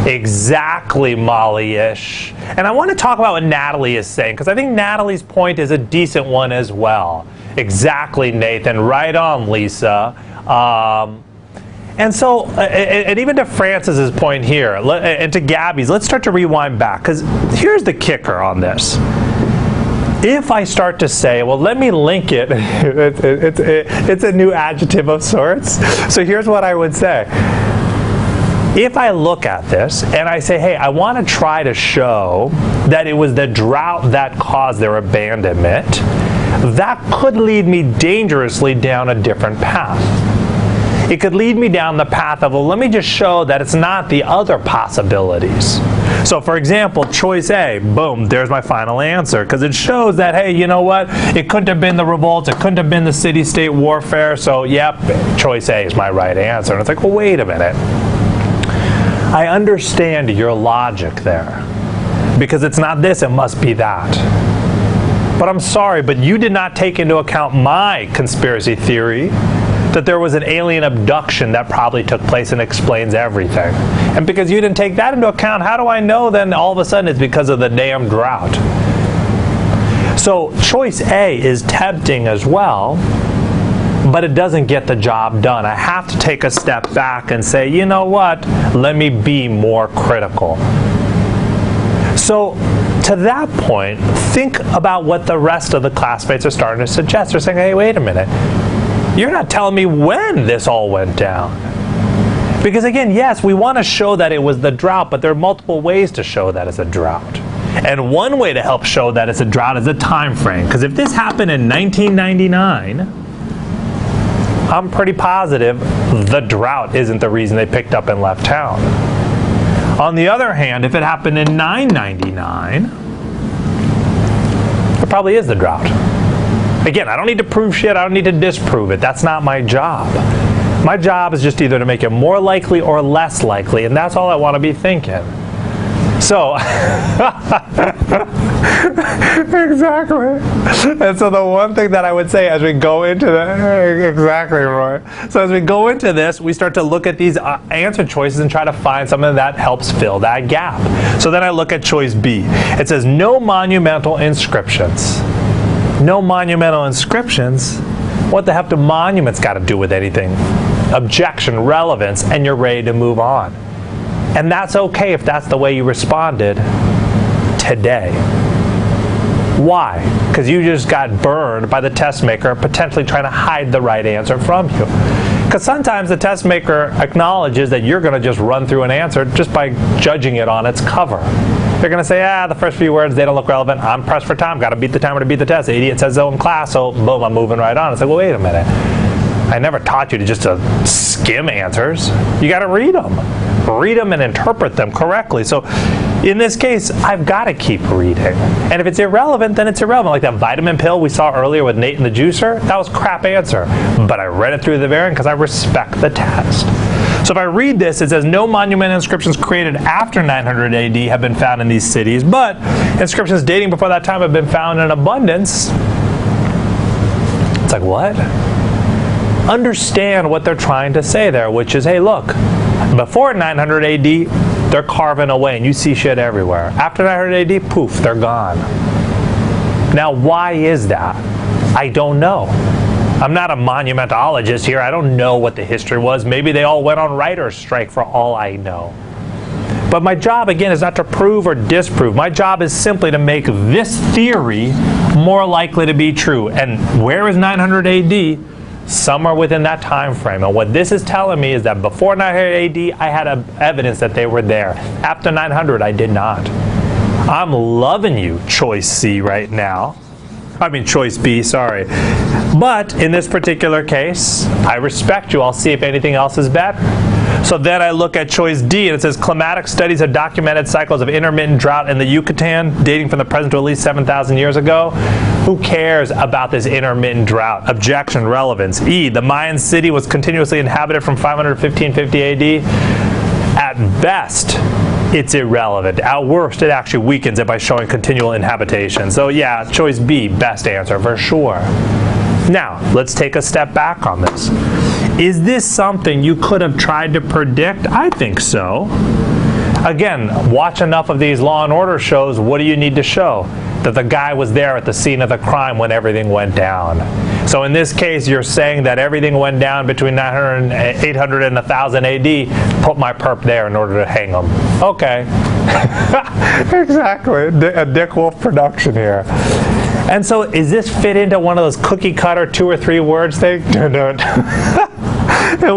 Exactly, Molly-ish. And I want to talk about what Natalie is saying, because I think Natalie's point is a decent one as well. Exactly, Nathan. Right on, Lisa. And so, and even to Francis's point here, and to Gabby's, let's start to rewind back, because here's the kicker on this. If I start to say, well, let me link it, it's a new adjective of sorts. So here's what I would say. If I look at this and I say, hey, I want to try to show that it was the drought that caused their abandonment, that could lead me dangerously down a different path. It could lead me down the path of, well, let me just show that it's not the other possibilities. So for example, choice A, boom, there's my final answer, because it shows that, hey, you know what, it couldn't have been the revolts, it couldn't have been the city-state warfare, so yep, choice A is my right answer. And it's like, well, wait a minute. I understand your logic there, because it's not this, it must be that. But I'm sorry, but you did not take into account my conspiracy theory that there was an alien abduction that probably took place and explains everything. And because you didn't take that into account, how do I know then all of a sudden it's because of the damn drought? So choice A is tempting as well, but it doesn't get the job done. I have to take a step back and say, you know what, let me be more critical. So to that point, think about what the rest of the classmates are starting to suggest. They're saying, hey, wait a minute, you're not telling me when this all went down. Because again, yes, we want to show that it was the drought, but there are multiple ways to show that it's a drought. And one way to help show that it's a drought is a time frame. Because if this happened in 1999, I'm pretty positive the drought isn't the reason they picked up and left town. On the other hand, if it happened in 999, it probably is the drought. Again, I don't need to prove shit, I don't need to disprove it. That's not my job. My job is just either to make it more likely or less likely, and that's all I want to be thinking. So, exactly. And so the one thing that I would say as we go into the, exactly, Roy. So as we go into this, we start to look at these answer choices and try to find something that helps fill that gap. So then I look at choice B. It says no monumental inscriptions. No monumental inscriptions? What the heck do monuments got to do with anything? Objection, relevance, and you're ready to move on. And that's okay if that's the way you responded today. Why? Because you just got burned by the test maker potentially trying to hide the right answer from you. Because sometimes the test maker acknowledges that you're going to just run through an answer just by judging it on its cover. They're going to say, the first few words, they don't look relevant. I'm pressed for time. Got to beat the timer to beat the test. The idiot says so in class, so boom, I'm moving right on. It's like, well, wait a minute. I never taught you to just skim answers. You got to read them. Read them and interpret them correctly. So in this case, I've got to keep reading. And if it's irrelevant, then it's irrelevant. Like that vitamin pill we saw earlier with Nate and the juicer, that was a crap answer. But I read it through the variant because I respect the test. So if I read this, it says no monumental inscriptions created after 900 AD have been found in these cities, but inscriptions dating before that time have been found in abundance. It's like, what? Understand what they're trying to say there, which is, hey, look, before 900 AD, they're carving away and you see shit everywhere. After 900 AD, poof, they're gone. Now, why is that? I don't know. I'm not a monumentologist here. I don't know what the history was. Maybe they all went on writer's strike for all I know. But my job, again, is not to prove or disprove. My job is simply to make this theory more likely to be true. And where is 900 AD? Somewhere within that time frame. And what this is telling me is that before 900 AD, I had evidence that they were there. After 900, I did not. I'm loving you, choice C, right now. I mean, choice B, sorry. But in this particular case, I respect you. I'll see if anything else is better. So then I look at choice D, and it says climatic studies have documented cycles of intermittent drought in the Yucatan dating from the present to at least 7,000 years ago. Who cares about this intermittent drought? Objection, relevance. E, the Mayan city was continuously inhabited from 500 to 1550 AD. At best, it's irrelevant. At worst, it actually weakens it by showing continual inhabitation. So yeah, choice B, best answer for sure. Now, let's take a step back on this. Is this something you could have tried to predict? I think so. Again, watch enough of these Law and Order shows. What do you need to show? That the guy was there at the scene of the crime when everything went down. So in this case, you're saying that everything went down between 900 and 800 and 1000 AD. Put my perp there in order to hang him. Okay. Exactly. A Dick Wolf production here. And so is this fit into one of those cookie cutter 2 or 3 words thing? And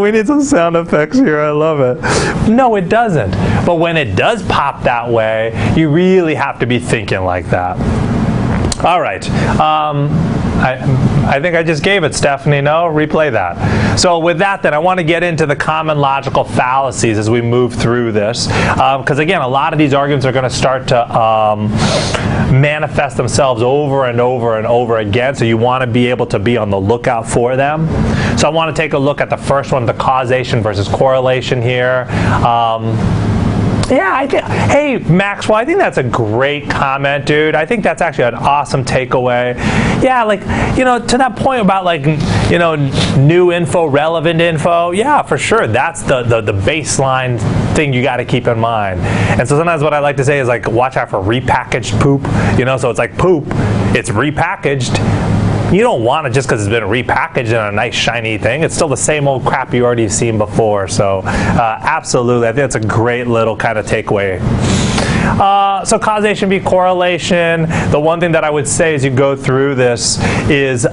we need some sound effects here. I love it. No, it doesn't. But when it does pop that way, you really have to be thinking like that. All right. I think I just gave it, Stephanie. No? Replay that. So with that, then, I want to get into the common logical fallacies as we move through this. Because, again, a lot of these arguments are going to start to manifest themselves over and over and over again. So you want to be able to be on the lookout for them. So I want to take a look at the first one, the causation versus correlation here. Yeah, hey, Maxwell, I think that's a great comment, dude. I think that's actually an awesome takeaway. Yeah, like, to that point about, like, new info, relevant info, yeah, for sure. That's the baseline thing you got to keep in mind. And so sometimes what I like to say is, like, watch out for repackaged poop. So it's like poop, it's repackaged. You don't want it just because it's been repackaged in a nice shiny thing. It's still the same old crap you already seen before. So absolutely, I think that's a great little kind of takeaway. So causation v. correlation. The one thing that I would say as you go through this is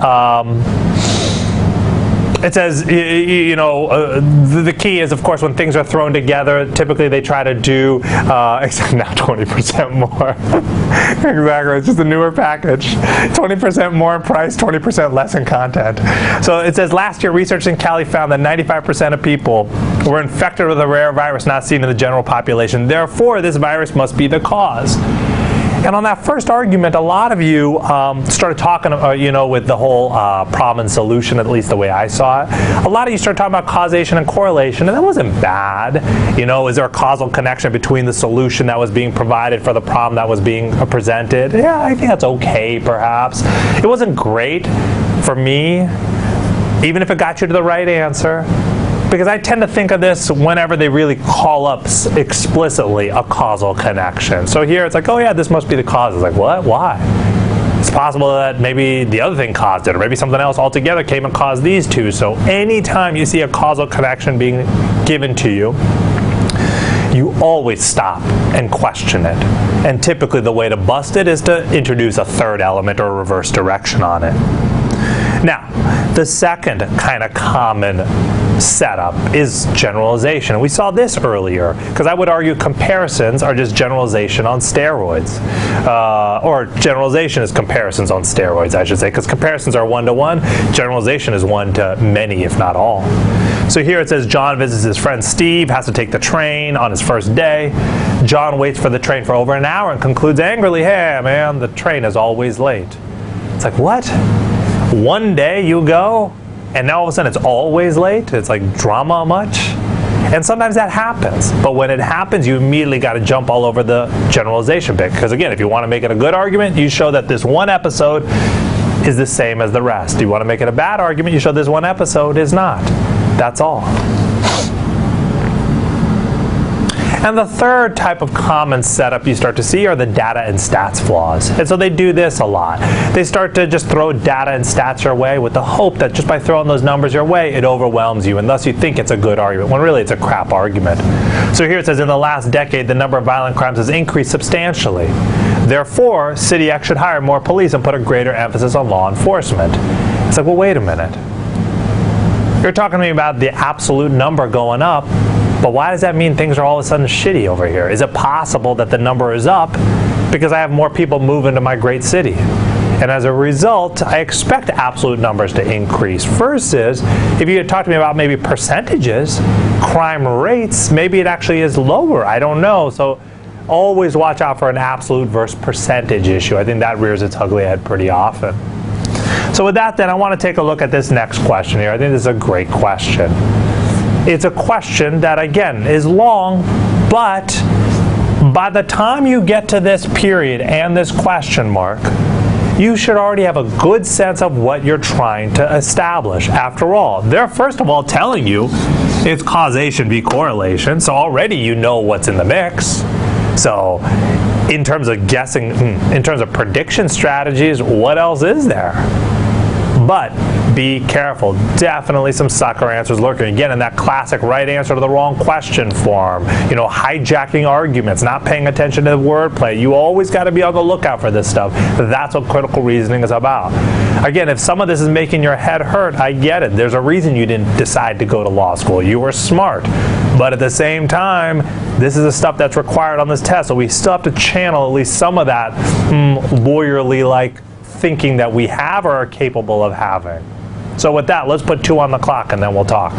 it says, the key is, of course, when things are thrown together, typically they try to do, except now 20% more. Exactly, it's just a newer package. 20% more in price, 20% less in content. So it says, last year, research in Cali found that 95% of people were infected with a rare virus not seen in the general population. Therefore, this virus must be the cause. And on that first argument, a lot of you started talking, with the whole problem and solution, at least the way I saw it. A lot of you started talking about causation and correlation, and that wasn't bad. Is there a causal connection between the solution that was being provided for the problem that was being presented? Yeah, I think that's okay, perhaps. It wasn't great for me, even if it got you to the right answer. Because I tend to think of this whenever they really call up explicitly a causal connection. So here it's like, oh yeah, this must be the cause. It's like, what? Why? It's possible that maybe the other thing caused it, or maybe something else altogether came and caused these two. So anytime you see a causal connection being given to you, you always stop and question it. And typically the way to bust it is to introduce a third element or a reverse direction on it. Now, the second kind of common setup is generalization. We saw this earlier, because I would argue comparisons are just generalization on steroids. Or generalization is comparisons on steroids, I should say, because comparisons are one-to-one. Generalization is one-to-many, if not all. So here it says John visits his friend Steve, has to take the train on his first day. John waits for the train for over an hour and concludes angrily, hey man, the train is always late. It's like, what? One day you go, and now all of a sudden it's always late? It's like drama much? And sometimes that happens. But when it happens, you immediately got to jump all over the generalization bit. Because again, if you want to make it a good argument, you show that this one episode is the same as the rest. You want to make it a bad argument, you show this one episode is not. That's all. And the third type of common setup you start to see are the data and stats flaws. And so they do this a lot. They start to just throw data and stats your way with the hope that just by throwing those numbers your way, it overwhelms you, and thus you think it's a good argument, when really it's a crap argument. So here it says, in the last decade, the number of violent crimes has increased substantially. Therefore, City X should hire more police and put a greater emphasis on law enforcement. It's like, well, wait a minute. You're talking to me about the absolute number going up, but why does that mean things are all of a sudden shitty over here? Is it possible that the number is up because I have more people moving to my great city? And as a result, I expect absolute numbers to increase. Versus, if you had talked to me about maybe percentages, crime rates, maybe it actually is lower. I don't know. So always watch out for an absolute versus percentage issue. I think that rears its ugly head pretty often. So with that then, I want to take a look at this next question here. I think this is a great question. It's a question that, again, is long, but by the time you get to this period and this question mark, you should already have a good sense of what you're trying to establish. After all, they're first of all telling you it's causation v. correlation, so already you know what's in the mix. So in terms of guessing, in terms of prediction strategies, what else is there? But be careful. Definitely some sucker answers lurking. Again, in that classic right answer to the wrong question form. Hijacking arguments, not paying attention to the wordplay. You always got to be on the lookout for this stuff. That's what critical reasoning is about. Again, if some of this is making your head hurt, I get it. There's a reason you didn't decide to go to law school. You were smart. But at the same time, this is the stuff that's required on this test. So we still have to channel at least some of that lawyerly-like thinking that we have or are capable of having. So with that, let's put 2 on the clock and then we'll talk.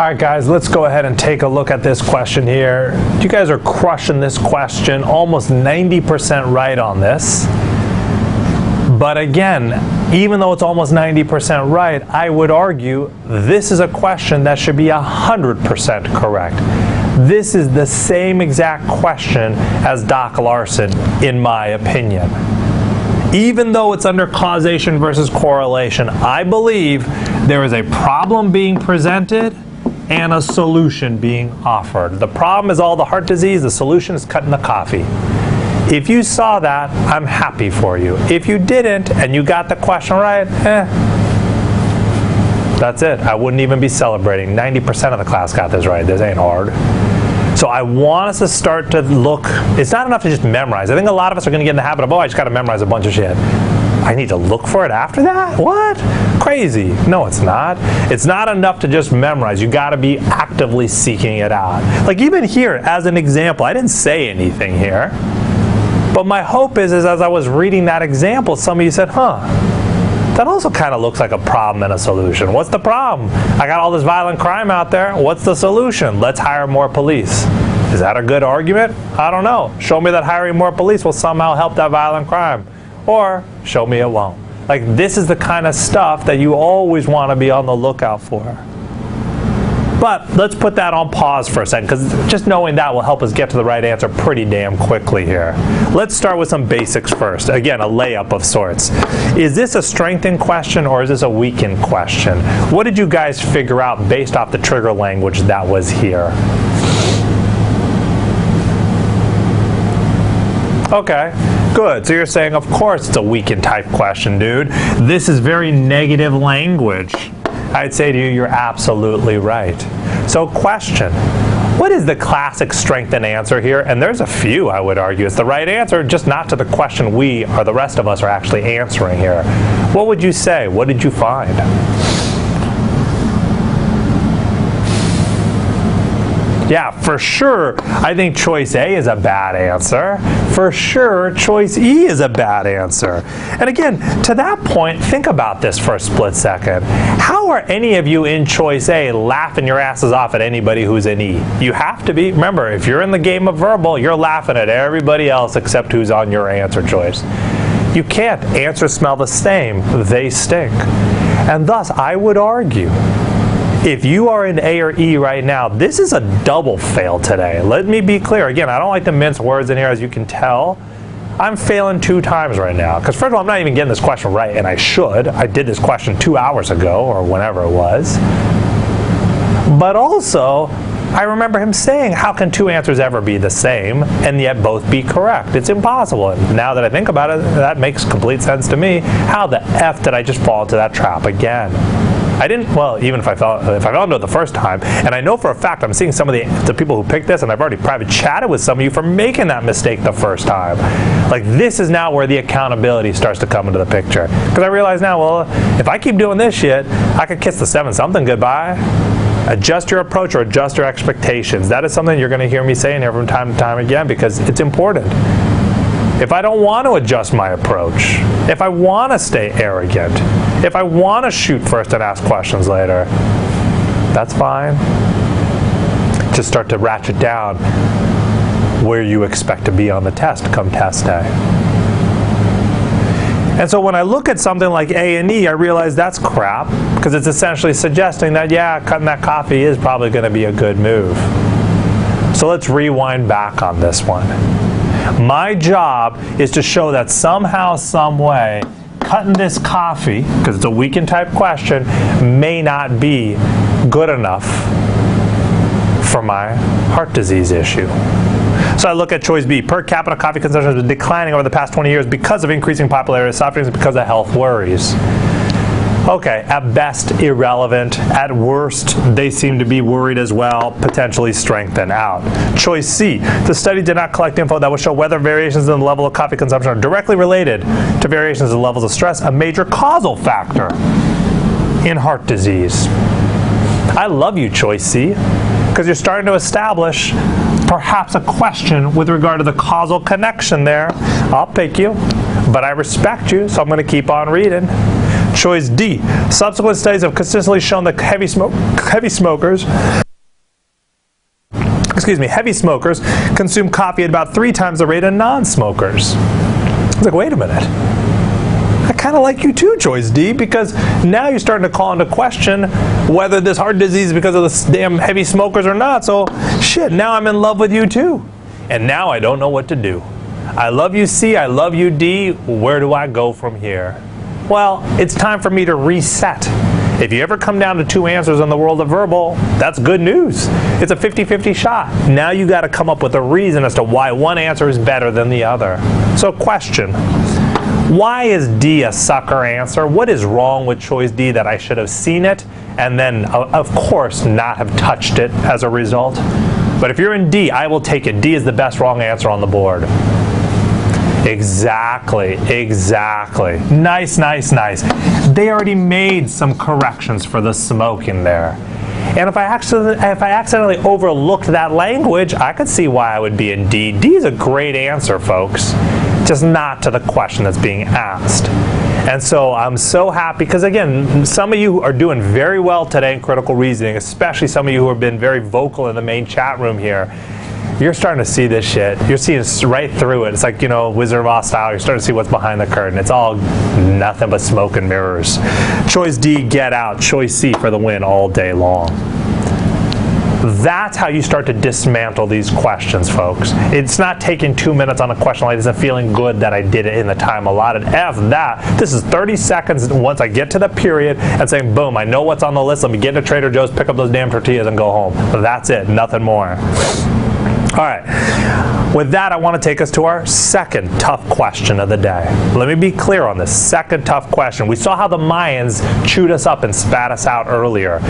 right, guys, let's go ahead and take a look at this question here. You guys are crushing this question, almost 90% right on this. But again, even though it's almost 90% right, I would argue this is a question that should be 100% correct. This is the same exact question as Doc Larson, in my opinion. Even though it's under causation versus correlation, I believe there is a problem being presented and a solution being offered. The problem is all the heart disease, the solution is cutting the coffee. If you saw that, I'm happy for you. If you didn't and you got the question right, that's it. I wouldn't even be celebrating. 90% of the class got this right. This ain't hard. So I want us to start to look. It's not enough to just memorize. I think a lot of us are going to get in the habit of, I just got to memorize a bunch of shit. I need to look for it after that? What? Crazy. No, it's not. It's not enough to just memorize. You got to be actively seeking it out. Like even here, as an example, I didn't say anything here. But my hope is as I was reading that example, some of you said, that also kind of looks like a problem and a solution. What's the problem? I got all this violent crime out there. What's the solution? Let's hire more police. Is that a good argument? I don't know. Show me that hiring more police will somehow help that violent crime. Or show me it won't. Like this is the kind of stuff that you always want to be on the lookout for. But let's put that on pause for a second, because just knowing that will help us get to the right answer pretty damn quickly here. Let's start with some basics first. Again, a layup of sorts. Is this a strengthened question or is this a weakened question? What did you guys figure out based off the trigger language that was here? Okay, good. So you're saying, of course it's a weakened type question, dude. This is very negative language. I'd say to you, you're absolutely right. So question, what is the classic strengthened answer here? And there's a few, I would argue. It's the right answer, just not to the question we or the rest of us are actually answering here. What would you say? What did you find? Yeah, for sure, I think choice A is a bad answer. For sure, choice E is a bad answer. And again, to that point, think about this for a split second. How are any of you in choice A laughing your asses off at anybody who's in E? You have to be. Remember, if you're in the game of verbal, you're laughing at everybody else except who's on your answer choice. You can't. Answers smell the same. They stink. And thus, I would argue, if you are in A or E right now, this is a double fail today. Let me be clear. Again, I don't like to mince words in here, as you can tell. I'm failing 2 times right now. Because first of all, I'm not even getting this question right, and I should. I did this question 2 hours ago, or whenever it was. But also, I remember him saying, how can 2 answers ever be the same and yet both be correct? It's impossible. And now that I think about it, that makes complete sense to me. How the F did I just fall into that trap again? I didn't, well, even if I fell into it the first time, and I know for a fact I'm seeing some of the people who picked this, and I've already private chatted with some of you for making that mistake the first time. Like, this is now where the accountability starts to come into the picture. Because I realize now, well, if I keep doing this shit, I could kiss the 7-something goodbye. Adjust your approach or adjust your expectations. That is something you're going to hear me saying here from time to time again, because it's important. If I don't want to adjust my approach, if I want to stay arrogant, if I want to shoot first and ask questions later, that's fine. Just start to ratchet down where you expect to be on the test come test day. And so when I look at something like A and E, I realize that's crap, because it's essentially suggesting that, yeah, cutting that coffee is probably going to be a good move. So let's rewind back on this one. My job is to show that somehow, some way, cutting this coffee, because it's a weekend type question, may not be good enough for my heart disease issue. So I look at choice B. Per capita coffee consumption has been declining over the past 20 years because of increasing popularity of soft drinks and because of health worries. Okay, at best irrelevant. At worst, they seem to be worried as well, potentially strengthen out. Choice C, the study did not collect info that would show whether variations in the level of coffee consumption are directly related to variations in levels of stress, a major causal factor in heart disease. I love you, choice C, because you're starting to establish perhaps a question with regard to the causal connection there. I'll pick you, but I respect you, so I'm going to keep on reading. Choice D. Subsequent studies have consistently shown that heavy smokers consume coffee at about 3 times the rate of non-smokers. It's like, wait a minute. I kind of like you too, Choice D, because now you're starting to call into question whether this heart disease is because of the damn heavy smokers or not. So, shit, now I'm in love with you too. And now I don't know what to do. I love you, C. I love you, D. Where do I go from here? Well, it's time for me to reset. If you ever come down to 2 answers in the world of verbal, that's good news. It's a 50-50 shot. Now you got to come up with a reason as to why one answer is better than the other. So question, why is D a sucker answer? What is wrong with choice D that I should have seen it and then, of course, not have touched it as a result? But if you're in D, I will take it. D is the best wrong answer on the board. Exactly. Nice. They already made some corrections for the smoking there. And if I accidentally overlooked that language, I could see why I would be in D. D is a great answer, folks, just not to the question that's being asked. And so I'm so happy because, again, some of you are doing very well today in critical reasoning, especially some of you who have been very vocal in the main chat room here. You're starting to see this shit. You're seeing right through it. It's like, Wizard of Oz style. You're starting to see what's behind the curtain. It's all nothing but smoke and mirrors. Choice D, get out. Choice C for the win all day long. That's how you start to dismantle these questions, folks. It's not taking 2 minutes on a question like this and feeling good that I did it in the time allotted. F that. This is 30 seconds once I get to the period and saying, boom, I know what's on the list. Let me get to Trader Joe's, pick up those damn tortillas, and go home. That's it. Nothing more. All right, with that, I want to take us to our second tough question of the day. Let me be clear on this second tough question. We saw how the Mayans chewed us up and spat us out earlier.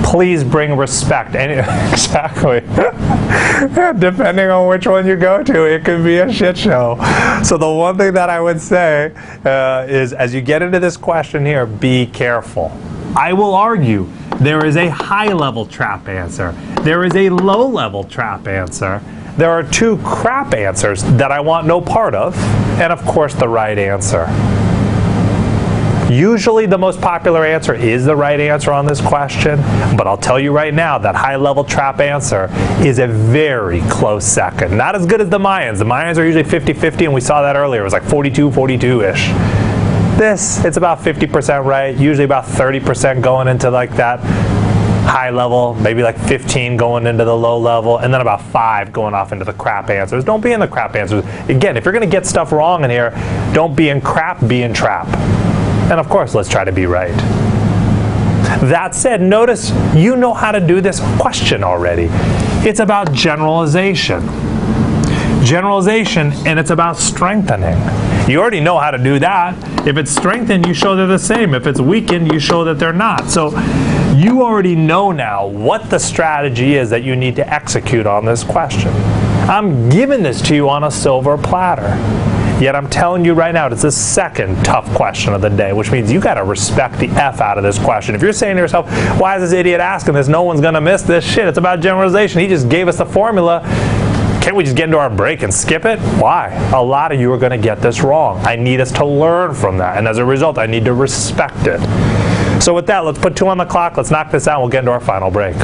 Please bring respect. Exactly. Depending on which one you go to, it could be a shit show. So the one thing that I would say is, as you get into this question here, be careful. I will argue there is a high-level trap answer. There is a low-level trap answer. There are 2 crap answers that I want no part of, and of course the right answer. Usually the most popular answer is the right answer on this question, but I'll tell you right now that high-level trap answer is a very close second. Not as good as the Mayans. The Mayans are usually 50-50, and we saw that earlier. It was like 42-42-ish. This, it's about 50% right, usually about 30% going into like that high level, maybe like 15 going into the low level, and then about 5 going off into the crap answers. Don't be in the crap answers. Again, if you're going to get stuff wrong in here, don't be in crap, be in trap. And of course, let's try to be right. That said, notice you know how to do this question already. It's about generalization. Generalization, and it's about strengthening. You already know how to do that. If it's strengthened, you show they're the same. If it's weakened, you show that they're not. So you already know now what the strategy is that you need to execute on this question. I'm giving this to you on a silver platter. Yet I'm telling you right now, it's the second tough question of the day, which means you got to respect the F out of this question. If you're saying to yourself, why is this idiot asking this? No one's going to miss this shit. It's about generalization. He just gave us the formula. Can't we just get into our break and skip it? Why? A lot of you are going to get this wrong. I need us to learn from that. And as a result, I need to respect it. So with that, let's put 2 on the clock. Let's knock this out. We'll get into our final break.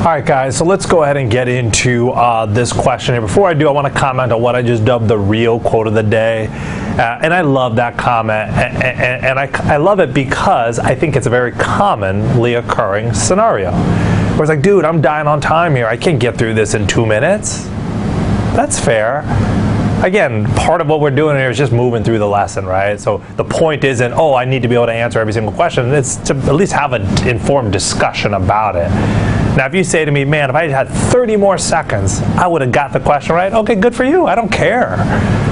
All right, guys, so let's go ahead and get into this question here. Before I do, I want to comment on what I just dubbed the real quote of the day. And I love that comment, and I love it because I think it's a very commonly occurring scenario. Where it's like, dude, I'm dying on time here. I can't get through this in 2 minutes. That's fair. Again, part of what we're doing here is just moving through the lesson, right? So the point isn't, oh, I need to be able to answer every single question. It's to at least have an informed discussion about it. Now, if you say to me, man, if I had 30 more seconds, I would have got the question right. Okay, good for you. I don't care.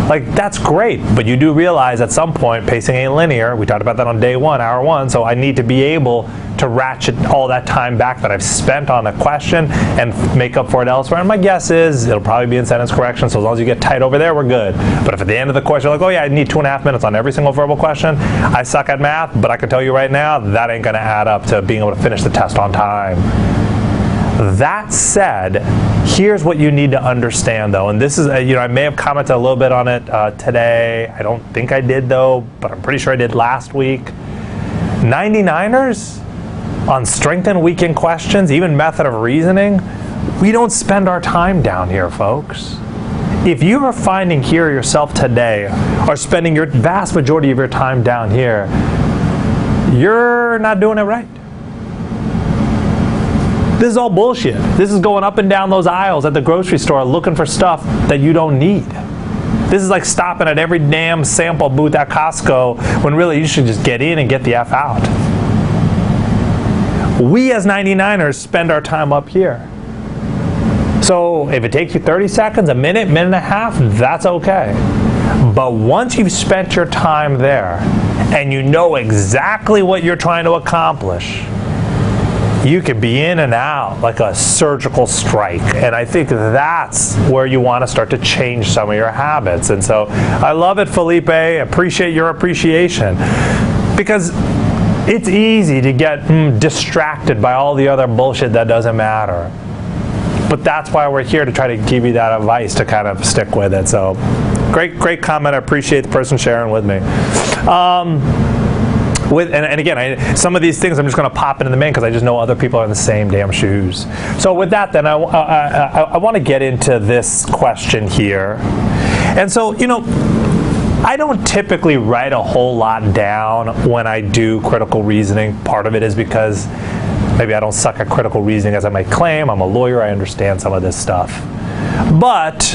Like, that's great. But you do realize at some point, pacing ain't linear. We talked about that on day one, hour one. So I need to be able to ratchet all that time back that I've spent on a question and make up for it elsewhere. And my guess is it'll probably be in sentence correction. So as long as you get tight over there, we're good. But if at the end of the course you're like, oh yeah, I need 2.5 minutes on every single verbal question, I suck at math, but I can tell you right now, that ain't going to add up to being able to finish the test on time. That said, here's what you need to understand, though, and this is, I may have commented a little bit on it today. I don't think I did, though, but I'm pretty sure I did last week. 99ers on strength and weakened questions, even method of reasoning, we don't spend our time down here, folks. If you are finding here yourself today or spending your vast majority of your time down here, you're not doing it right. This is all bullshit. This is going up and down those aisles at the grocery store looking for stuff that you don't need. This is like stopping at every damn sample booth at Costco when really you should just get in and get the F out. We as 99ers spend our time up here. So if it takes you 30 seconds, a minute, minute and a half, that's okay. But once you've spent your time there and you know exactly what you're trying to accomplish, you could be in and out like a surgical strike. And I think that's where you want to start to change some of your habits. And so I love it, Felipe. Appreciate your appreciation. Because it's easy to get distracted by all the other bullshit that doesn't matter. But that's why we're here, to try to give you that advice to kind of stick with it. So great comment. I appreciate the person sharing with me. And again, some of these things I'm just going to pop into the main because I just know other people are in the same damn shoes. So with that, then I want to get into this question here. And so, I don't typically write a whole lot down when I do critical reasoning. Part of it is because maybe I don't suck at critical reasoning as I might claim. I'm a lawyer. I understand some of this stuff. But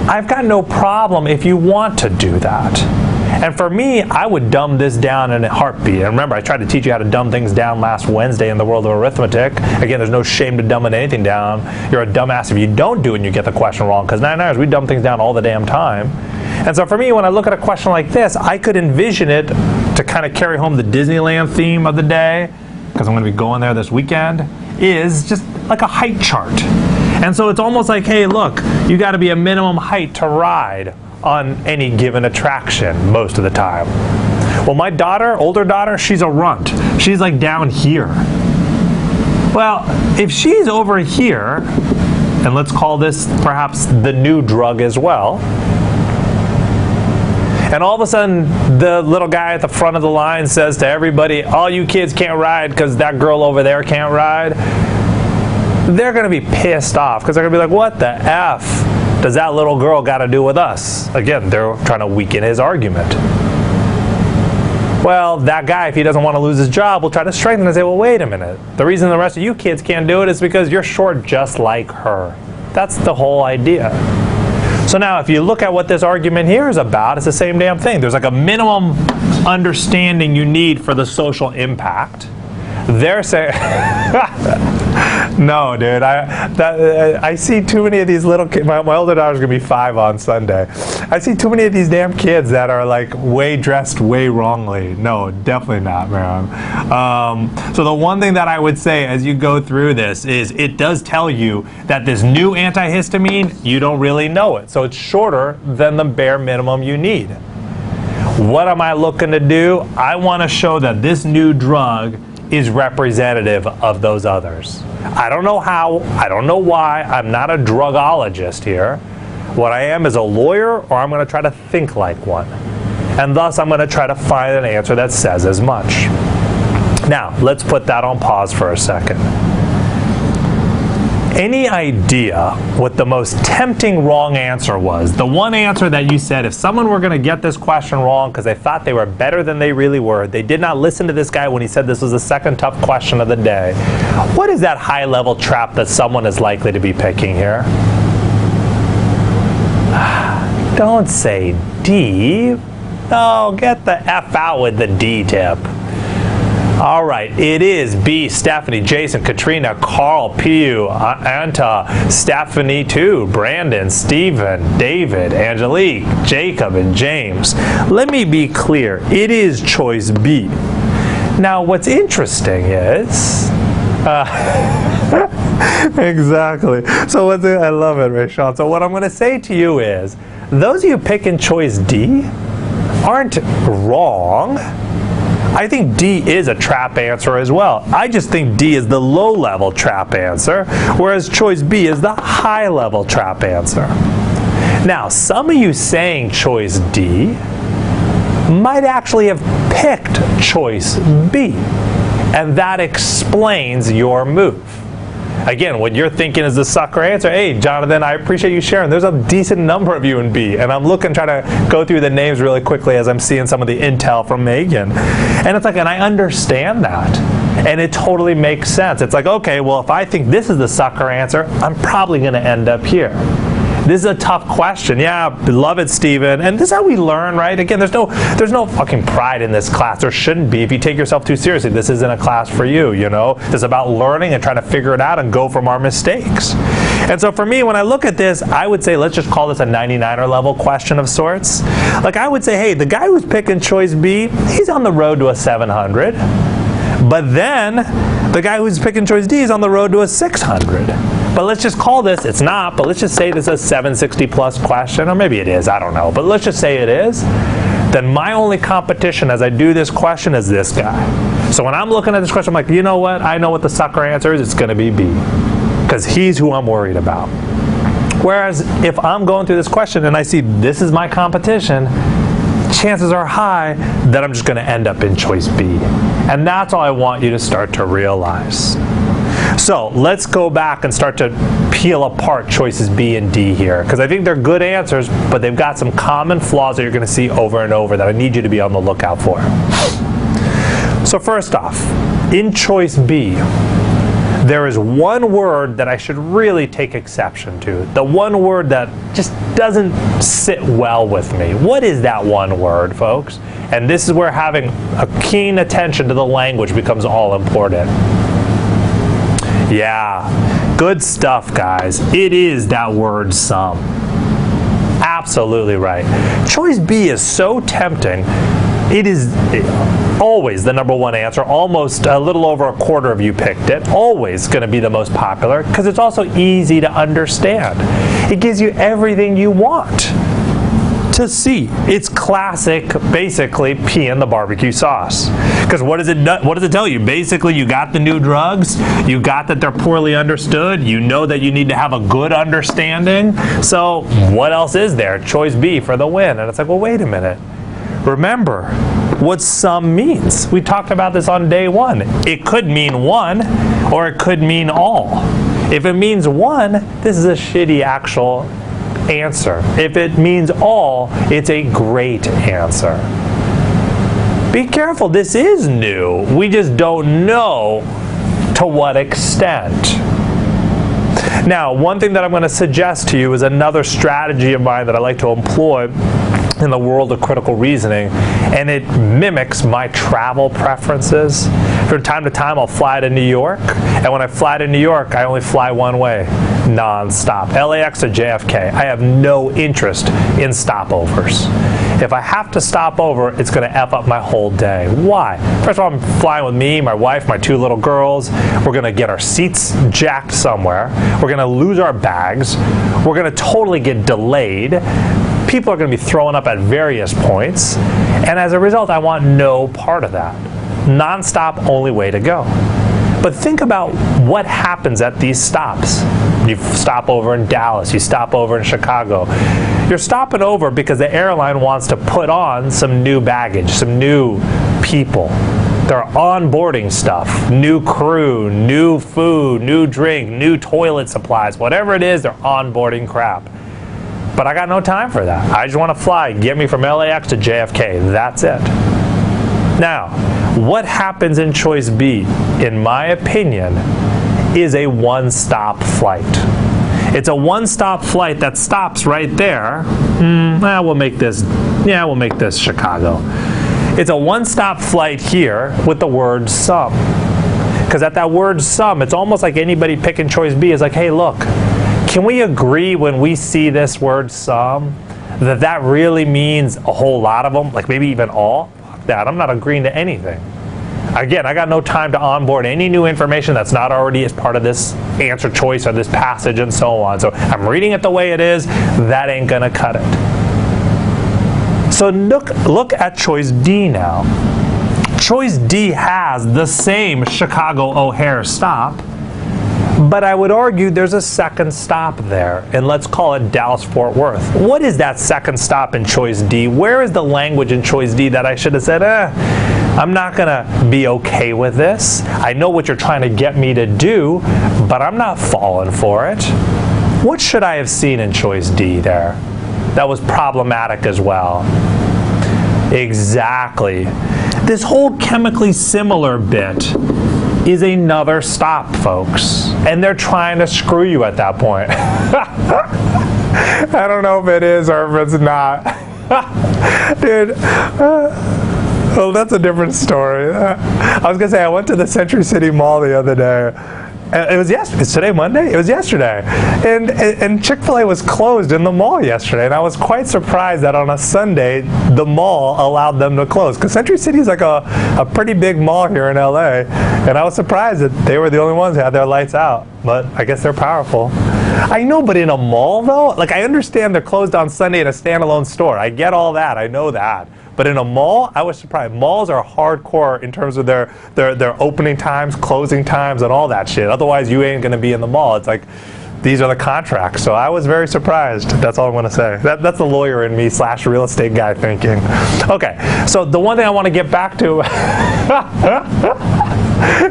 I've got no problem if you want to do that. And for me, I would dumb this down in a heartbeat. And remember, I tried to teach you how to dumb things down last Wednesday in the world of arithmetic. Again, there's no shame to dumbing anything down. You're a dumbass if you don't do it and you get the question wrong. Because 99ers, we dumb things down all the damn time. And so for me, when I look at a question like this, I could envision it to kind of carry home the Disneyland theme of the day, because I'm going to be going there this weekend, is just like a height chart. And so it's almost like, hey, look, you got to be a minimum height to ride on any given attraction most of the time. Well, my daughter, older daughter, she's a runt. She's like down here. Well, if she's over here, and let's call this perhaps the new drug as well, and all of a sudden the little guy at the front of the line says to everybody, all you kids can't ride because that girl over there can't ride, they're going to be pissed off because they're going to be like, what the F does that little girl got to do with us? Again, they're trying to weaken his argument. Well, that guy, if he doesn't want to lose his job, will try to strengthen and say, well, wait a minute. The reason the rest of you kids can't do it is because you're short just like her. That's the whole idea. So now, if you look at what this argument here is about, it's the same damn thing. There's like a minimum understanding you need for the social impact. They're saying, no, dude. I see too many of these little kids. My older daughter's gonna be 5 on Sunday. I see too many of these damn kids that are like dressed way wrongly. No, definitely not, man. So the one thing that I would say as you go through this is it does tell you that this new antihistamine, you don't really know it. So it's shorter than the bare minimum you need. What am I looking to do? I want to show that this new drug is representative of those others. I don't know how, I don't know why, I'm not a drugologist here. What I am is a lawyer, or I'm going to try to think like one. And thus I'm going to try to find an answer that says as much. Now, let's put that on pause for a second. Any idea what the most tempting wrong answer was? The one answer that you said, if someone were going to get this question wrong because they thought they were better than they really were, they did not listen to this guy when he said this was the second tough question of the day. What is that high-level trap that someone is likely to be picking here? Don't say D. No, get the F out with the D tip. All right, it is B, Stephanie, Jason, Katrina, Carl, Piu, Anta, Stephanie 2, Brandon, Stephen, David, Angelique, Jacob, and James. Let me be clear, it is choice B. Now, what's interesting is... exactly. So I love it, Rayshon. So what I'm going to say to you is, those of you picking choice D aren't wrong. I think D is a trap answer as well. I just think D is the low-level trap answer, whereas choice B is the high-level trap answer. Now, some of you saying choice D might actually have picked choice B, and that explains your move. Again, what you're thinking is the sucker answer. Hey, Jonathan, I appreciate you sharing. There's a decent number of you in B, and I'm trying to go through the names really quickly as I'm seeing some of the intel from Megan. And it's like, and I understand that, and it totally makes sense. It's like, okay, well, if I think this is the sucker answer, I'm probably going to end up here. This is a tough question. Yeah, love it, Stephen. And this is how we learn, right? Again, there's no fucking pride in this class. There shouldn't be. If you take yourself too seriously, this isn't a class for you, you know? It's about learning and trying to figure it out and go from our mistakes. And so for me, when I look at this, I would say, let's just call this a 99er level question of sorts. Like I would say, hey, the guy who's picking choice B, he's on the road to a 700. But then the guy who's picking choice D is on the road to a 600. But let's just call this, it's not, but let's just say this is a 760 plus question, or maybe it is, I don't know, but let's just say it is. Then my only competition as I do this question is this guy. So when I'm looking at this question, I'm like, you know what? I know what the sucker answer is. It's going to be B, because he's who I'm worried about. Whereas if I'm going through this question and I see this is my competition, chances are high that I'm just going to end up in choice B. And that's all I want you to start to realize. So let's go back and start to peel apart choices B and D here, because I think they're good answers, but they've got some common flaws that you're going to see over and over that I need you to be on the lookout for. So first off, in choice B, there is one word that I should really take exception to. The one word that just doesn't sit well with me. What is that one word, folks? And this is where having a keen attention to the language becomes all important. Yeah, good stuff, guys. It is that word some. Absolutely right. Choice B is so tempting. It is always the number one answer. Almost a little over a quarter of you picked it. Always going to be the most popular because it's also easy to understand. It gives you everything you want to see. It's classic, basically, pea in the barbecue sauce. Because what does it tell you? Basically, you got the new drugs, you got that they're poorly understood, you know that you need to have a good understanding. So what else is there? Choice B for the win. And it's like, well, wait a minute. Remember what some means. We talked about this on day one. It could mean one, or it could mean all. If it means one, this is a shitty actual answer. If it means all, it's a great answer. Be careful, this is new. We just don't know to what extent. Now, one thing that I'm going to suggest to you is another strategy of mine that I like to employ in the world of critical reasoning, and it mimics my travel preferences. From time to time, I'll fly to New York, and when I fly to New York, I only fly one way, non-stop. LAX to JFK. I have no interest in stopovers. If I have to stop over, it's going to F up my whole day. Why? First of all, I'm flying with me, my wife, my two little girls. We're going to get our seats jacked somewhere. We're going to lose our bags. We're going to totally get delayed. People are going to be throwing up at various points. And as a result, I want no part of that. Non-stop, only way to go. But think about what happens at these stops. You stop over in Dallas, you stop over in Chicago. You're stopping over because the airline wants to put on some new baggage, some new people. They're onboarding stuff, new crew, new food, new drink, new toilet supplies, whatever it is, they're onboarding crap. But I got no time for that. I just want to fly, get me from LAX to JFK, that's it. Now, what happens in choice B, in my opinion, is a one-stop flight. It's a one-stop flight that stops right there. We'll make this Chicago. It's a one-stop flight here with the word some. Because at that word some, it's almost like anybody picking choice B is like, hey, look, can we agree when we see this word some that really means a whole lot of them, like maybe even all? Fuck that, I'm not agreeing to anything. Again, I got no time to onboard any new information that's not already as part of this answer choice or this passage and so on. So I'm reading it the way it is, that ain't gonna cut it. So look at choice D now. Choice D has the same Chicago O'Hare stop, but I would argue there's a second stop there, and let's call it Dallas-Fort Worth. What is that second stop in choice D? Where is the language in choice D that I should have said, I'm not gonna be okay with this. I know what you're trying to get me to do, but I'm not falling for it. What should I have seen in choice D there that was problematic as well? Exactly. This whole chemically similar bit is another stop, folks. And they're trying to screw you at that point. I don't know if it is or if it's not. Dude. Well, that's a different story. I was going to say, I went to the Century City Mall the other day. It was yesterday. Is today Monday? It was yesterday. And Chick-fil-A was closed in the mall yesterday. And I was quite surprised that on a Sunday, the mall allowed them to close. Because Century City is like a pretty big mall here in LA. And I was surprised that they were the only ones who had their lights out. But I guess they're powerful. I know, but in a mall, though, like I understand they're closed on Sunday in a standalone store. I get all that. I know that. But in a mall, I was surprised. Malls are hardcore in terms of their opening times, closing times, and all that shit. Otherwise, you ain't going to be in the mall. It's like, these are the contracts. So I was very surprised. That's all I'm going to say. That's the lawyer in me / real estate guy thinking. Okay, so the one thing I want to get back to.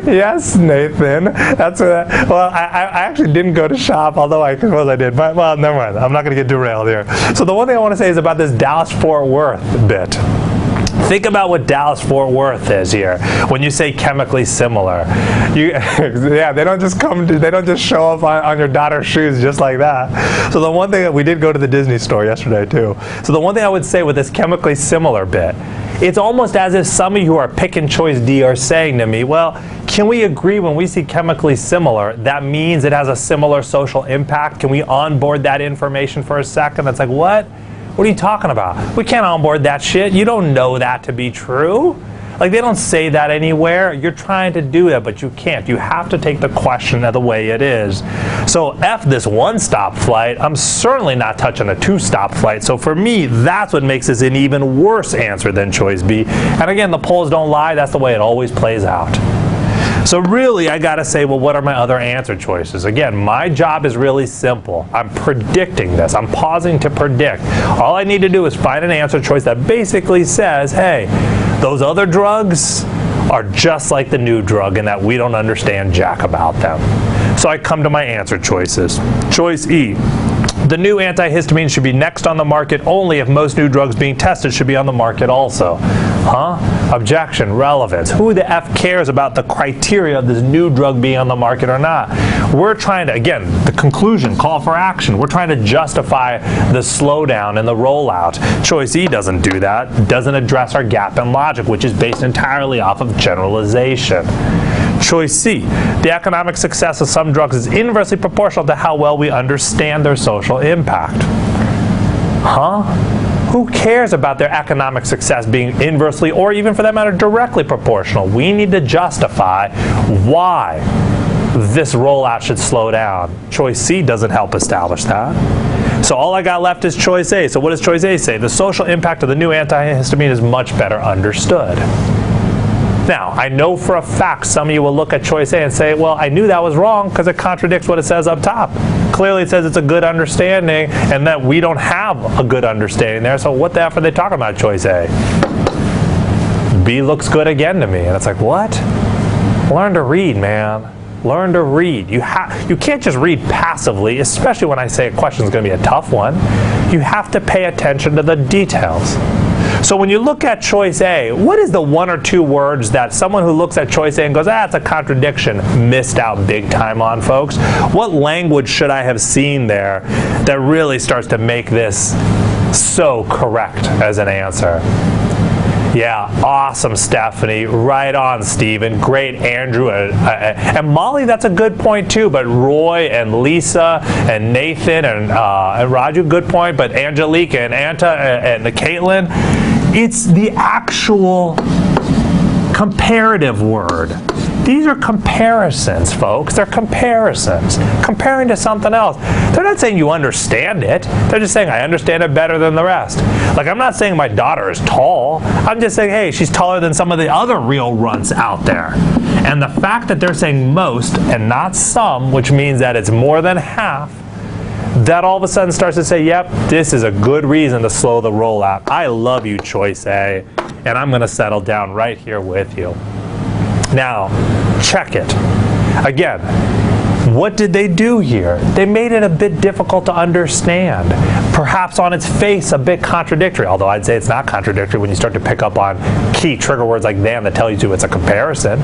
Yes, Nathan. That's what. Well, I actually didn't go to shop, although I suppose I did. But, well, never mind. I'm not going to get derailed here. So the one thing I want to say is about this Dallas-Fort Worth bit. Think about what Dallas-Fort Worth is here. When you say chemically similar, yeah, they don't just show up on your daughter's shoes just like that. So the one thing that we did go to the Disney store yesterday too. So the one thing I would say with this chemically similar bit, it's almost as if some of you who are picking choice D are saying to me, well, can we agree when we see chemically similar, that means it has a similar social impact? Can we onboard that information for a second? That's like, what? What are you talking about? We can't onboard that shit. You don't know that to be true. Like, they don't say that anywhere. You're trying to do that, but you can't. You have to take the question the way it is. So F this one-stop flight. I'm certainly not touching a two-stop flight. So for me, that's what makes this an even worse answer than choice B. And again, the polls don't lie. That's the way it always plays out. So really, I gotta say, well, what are my other answer choices? Again, my job is really simple. I'm predicting this. I'm pausing to predict. All I need to do is find an answer choice that basically says, hey, those other drugs are just like the new drug in that we don't understand jack about them. So I come to my answer choices. Choice E. The new antihistamine should be next on the market only if most new drugs being tested should be on the market also. Huh? Objection, relevance. Who the F cares about the criteria of this new drug being on the market or not? We're trying to, again, the conclusion, call for action. We're trying to justify the slowdown and the rollout. Choice E doesn't do that. Doesn't address our gap in logic, which is based entirely off of generalization. Choice C, the economic success of some drugs is inversely proportional to how well we understand their social impact. Huh? Who cares about their economic success being inversely or even for that matter directly proportional? We need to justify why this rollout should slow down. Choice C doesn't help establish that. So all I got left is choice A. So what does choice A say? The social impact of the new antihistamine is much better understood. Now, I know for a fact some of you will look at choice A and say, well, I knew that was wrong because it contradicts what it says up top. Clearly it says it's a good understanding and that we don't have a good understanding there, so what the F are they talking about choice A? B looks good again to me. And it's like, what? Learn to read, man. Learn to read. You can't just read passively, especially when I say a question is going to be a tough one. You have to pay attention to the details. So when you look at choice A, what is the one or two words that someone who looks at choice A and goes, it's a contradiction, missed out big time on, folks? What language should I have seen there that really starts to make this so correct as an answer? Yeah, awesome, Stephanie. Right on, Stephen. Great, Andrew. And Molly, that's a good point, too. But Roy and Lisa and Nathan and Raju, good point. But Angelica and Anta and Caitlin, it's the actual comparative word. These are comparisons, folks. They're comparisons. Comparing to something else. They're not saying you understand it. They're just saying, I understand it better than the rest. Like, I'm not saying my daughter is tall. I'm just saying, hey, she's taller than some of the other real runts out there. And the fact that they're saying most and not some, which means that it's more than half, that all of a sudden starts to say, yep, this is a good reason to slow the rollout. I love you, choice A, and I'm going to settle down right here with you. Now, check it. Again, what did they do here? They made it a bit difficult to understand. Perhaps on its face, a bit contradictory, although I'd say it's not contradictory when you start to pick up on key trigger words like than that tell you it's a comparison.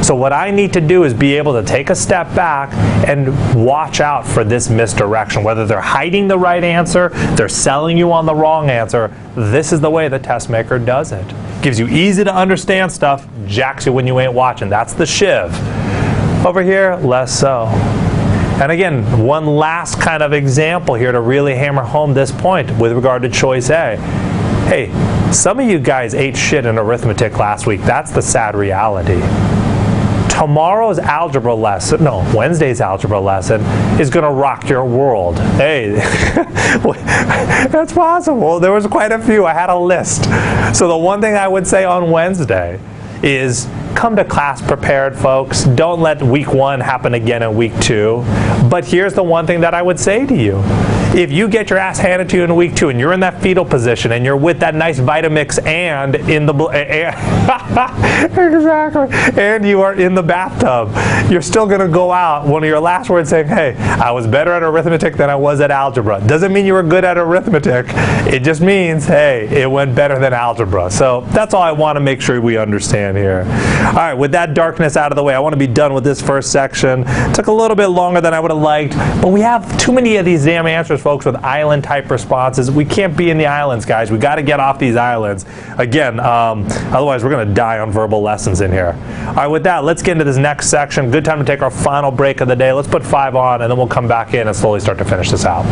So what I need to do is be able to take a step back and watch out for this misdirection. Whether they're hiding the right answer, they're selling you on the wrong answer, this is the way the test maker does it. Gives you easy to understand stuff, jacks you when you ain't watching. That's the shiv. Over here, less so. And again, one last kind of example here to really hammer home this point with regard to choice A. Hey, some of you guys ate shit in arithmetic last week. That's the sad reality. Tomorrow's algebra lesson, no, Wednesday's algebra lesson is going to rock your world. Hey, that's possible. There was quite a few. I had a list. So the one thing I would say on Wednesday is come to class prepared, folks. Don't let week 1 happen again in week 2. But here's the one thing that I would say to you. If you get your ass handed to you in week 2 and you're in that fetal position and you're with that nice Vitamix and in the exactly, and you are in the bathtub, you're still going to go out one of your last words saying, hey, I was better at arithmetic than I was at algebra. Doesn't mean you were good at arithmetic. It just means, hey, it went better than algebra. So that's all I want to make sure we understand here. All right, with that darkness out of the way, I want to be done with this first section. It took a little bit longer than I would have liked, but we have too many of these damn answers, folks, with island-type responses. We can't be in the islands, guys. We got to get off these islands. Again, otherwise we're going to die on verbal lessons in here. All right, with that, let's get into this next section. Good time to take our final break of the day. Let's put 5 on, and then we'll come back in and slowly start to finish this out.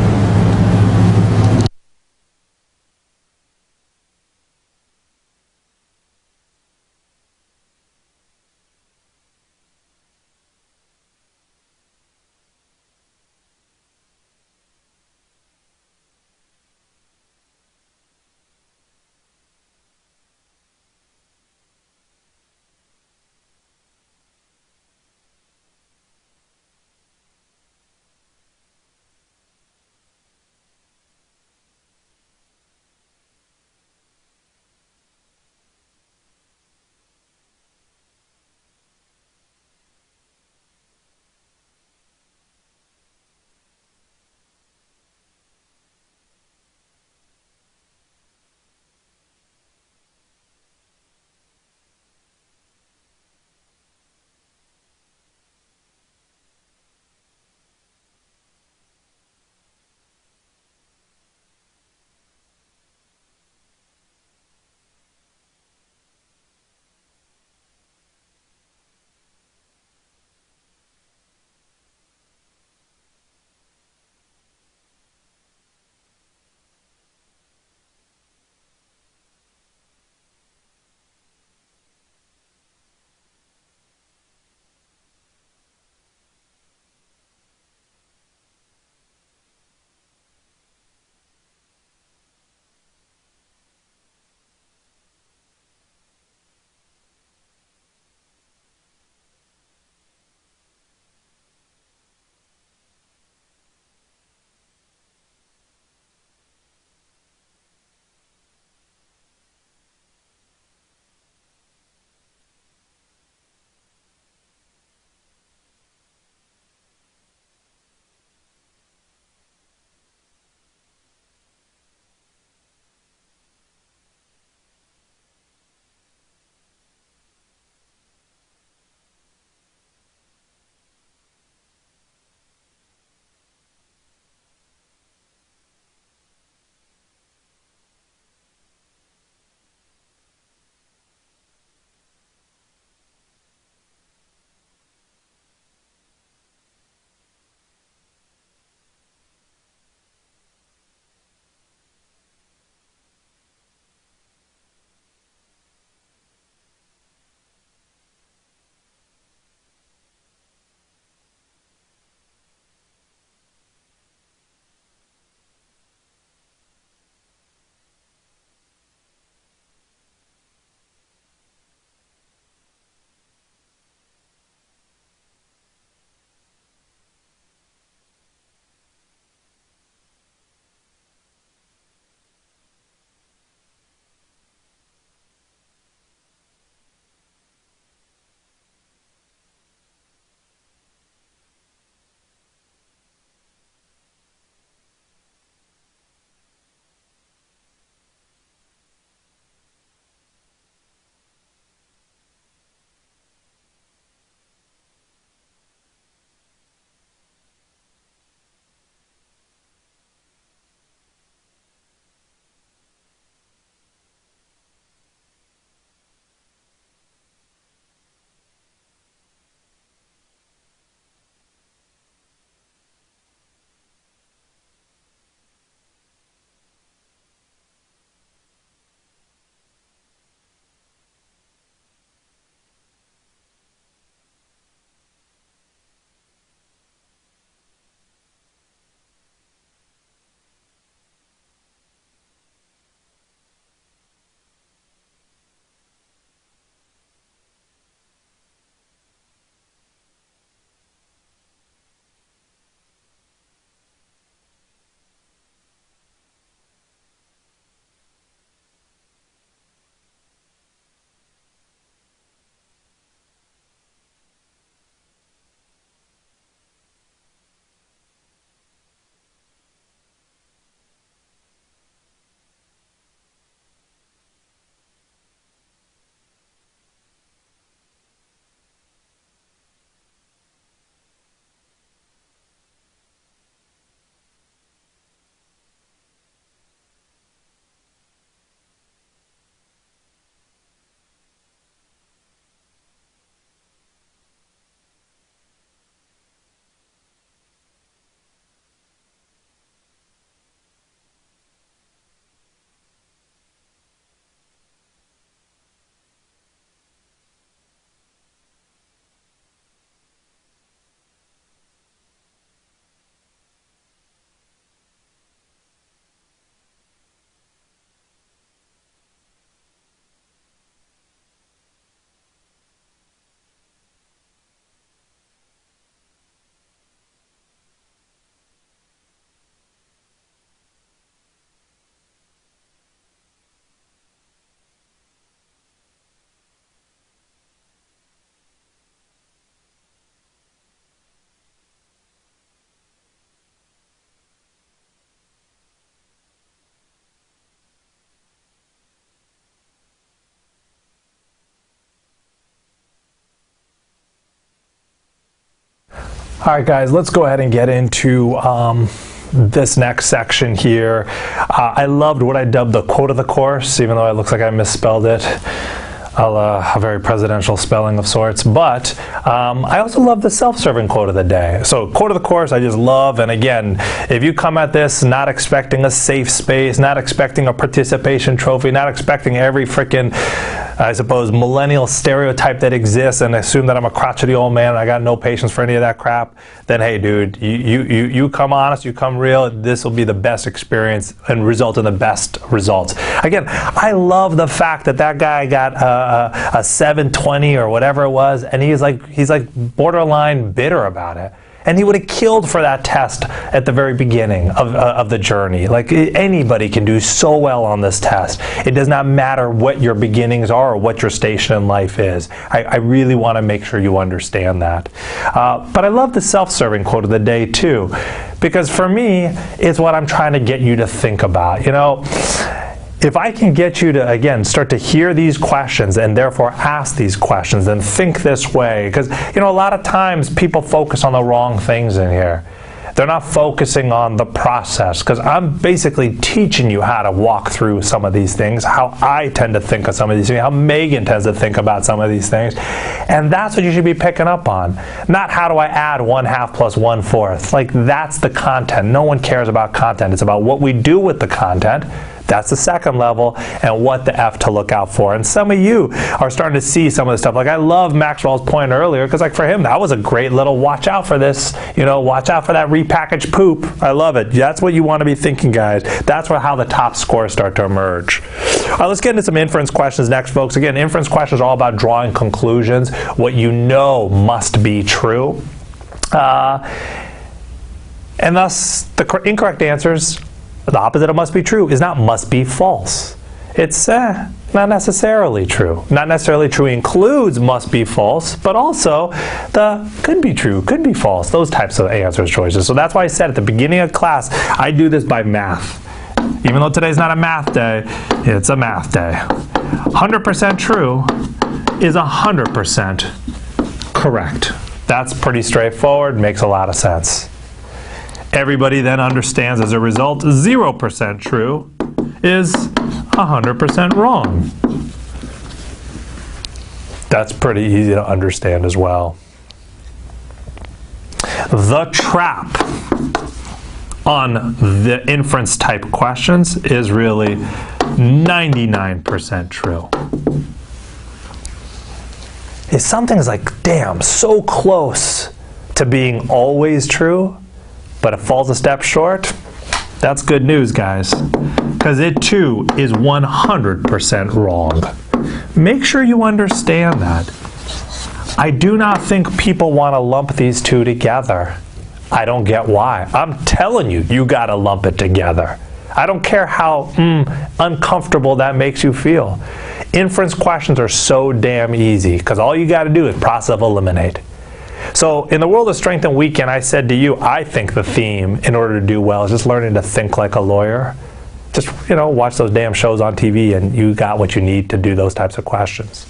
All right, guys, let's go ahead and get into this next section here. I loved what I dubbed the quote of the course, even though it looks like I misspelled it. A very presidential spelling of sorts, but I also love the self-serving quote of the day. So quote of the course I just love, and again, if you come at this not expecting a safe space, not expecting a participation trophy, not expecting every freaking, I suppose, millennial stereotype that exists and assume that I'm a crotchety old man and I got no patience for any of that crap, then hey dude, you come honest, you come real, this will be the best experience and result in the best results. Again, I love the fact that that guy got a 720 or whatever it was, and he's like borderline bitter about it. And he would have killed for that test at the very beginning of the journey. Like, anybody can do so well on this test. It does not matter what your beginnings are or what your station in life is. I really want to make sure you understand that. But I love the self-serving quote of the day too, because for me, it's what I'm trying to get you to think about. You know, if I can get you to, again, start to hear these questions and therefore ask these questions and think this way, because, you know, a lot of times people focus on the wrong things in here. They're not focusing on the process, because I'm basically teaching you how to walk through some of these things, how I tend to think of some of these things, how Megan tends to think about some of these things. And that's what you should be picking up on. Not how do I add 1/2 plus 1/4. Like, that's the content. No one cares about content. It's about what we do with the content. That's the second level, and what the F to look out for. And some of you are starting to see some of the stuff. Like, I love Maxwell's point earlier, because like for him, that was a great little watch out for this, you know, watch out for that repackaged poop. I love it. That's what you want to be thinking, guys. That's how the top scores start to emerge. All right, let's get into some inference questions next, folks. Again, inference questions are all about drawing conclusions, what you know must be true. And thus, the incorrect answers, the opposite of must be true, is not must be false. It's not necessarily true. Not necessarily true includes must be false, but also the could be true, could be false, those types of answer choices. So that's why I said at the beginning of class, I do this by math. Even though today's not a math day, it's a math day. 100% true is 100% correct. That's pretty straightforward, makes a lot of sense. Everybody then understands as a result 0% true is 100% wrong. That's pretty easy to understand as well. The trap on the inference type questions is really 99% true. If something's like, damn, so close to being always true, but it falls a step short, that's good news, guys, because it too is 100% wrong. Make sure you understand that. I do not think people want to lump these two together. I don't get why. I'm telling you, you got to lump it together. I don't care how uncomfortable that makes you feel. Inference questions are so damn easy, because all you got to do is process of eliminate. So in the world of strength and weekend, I said to you, I think the theme in order to do well is just learning to think like a lawyer. Just, you know, watch those damn shows on TV and you got what you need to do those types of questions.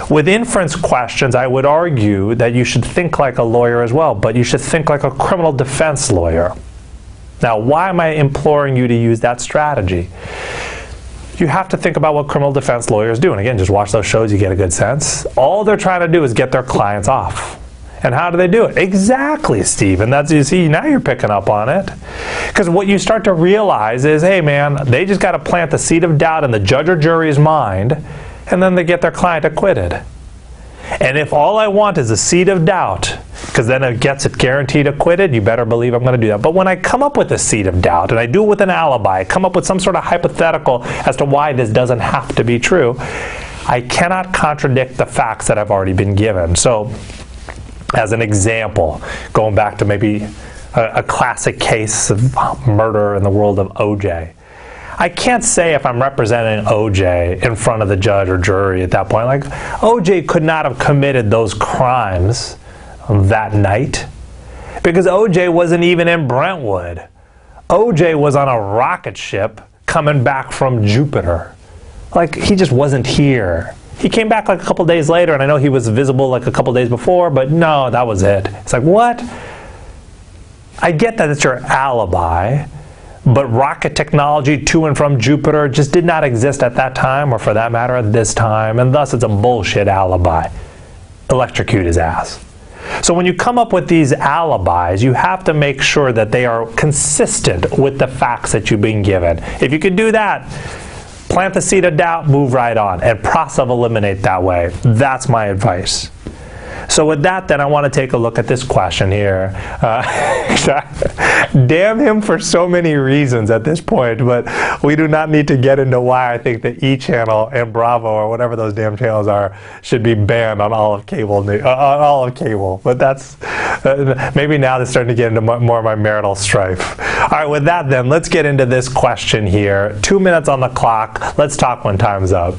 With inference questions, I would argue that you should think like a lawyer as well, but you should think like a criminal defense lawyer. Now, why am I imploring you to use that strategy? You have to think about what criminal defense lawyers do. And again, just watch those shows, you get a good sense. All they're trying to do is get their clients off. And how do they do it? Exactly, Steve. And that's, you see, now you're picking up on it. Because what you start to realize is, hey man, they just got to plant the seed of doubt in the judge or jury's mind, and then they get their client acquitted. And if all I want is a seed of doubt, because then it gets it guaranteed acquitted, you better believe I'm going to do that. But when I come up with a seed of doubt, and I do it with an alibi, I come up with some sort of hypothetical as to why this doesn't have to be true, I cannot contradict the facts that I've already been given. So, as an example, going back to maybe a classic case of murder in the world of O.J., I can't say if I'm representing O.J. in front of the judge or jury at that point, like, O.J. could not have committed those crimes that night, because O.J. wasn't even in Brentwood. O.J. was on a rocket ship coming back from Jupiter. Like, he just wasn't here. He came back like a couple days later, and I know he was visible like a couple days before, but no, that was it. It's like, what? I get that it's your alibi, but rocket technology to and from Jupiter just did not exist at that time, or for that matter at this time, and thus it's a bullshit alibi. Electrocute his ass. So when you come up with these alibis, you have to make sure that they are consistent with the facts that you've been given. If you can do that, plant the seed of doubt, move right on, and process eliminate that way. That's my advice. So with that, then, I want to take a look at this question here. Damn him for so many reasons at this point, but we do not need to get into why I think that E! Channel and Bravo, or whatever those damn channels are, should be banned on all of cable. But that's maybe now they're starting to get into more of my marital strife. All right, with that, then, let's get into this question here. 2 minutes on the clock. Let's talk when time's up.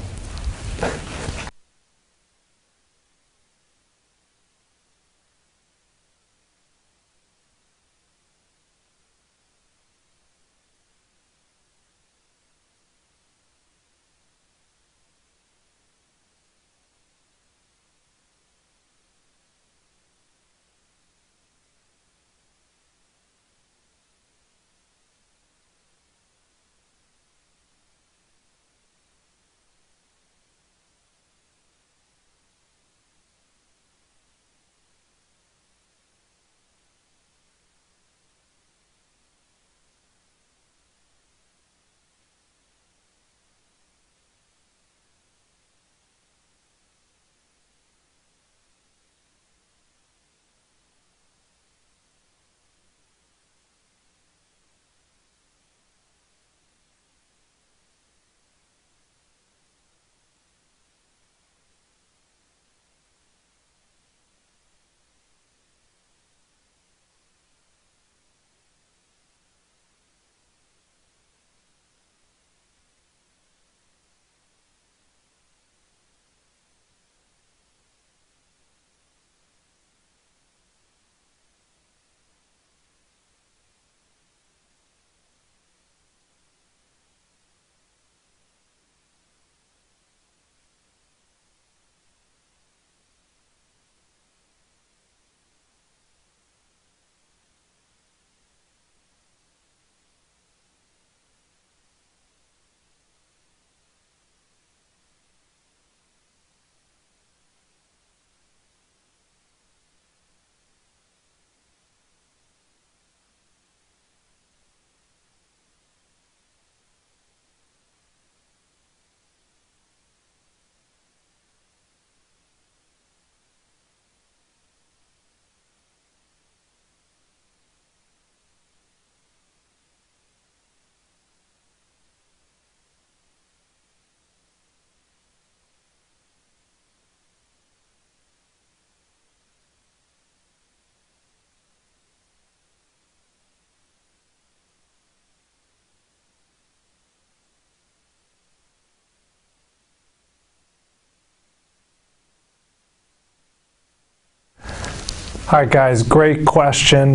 All right, guys, great question.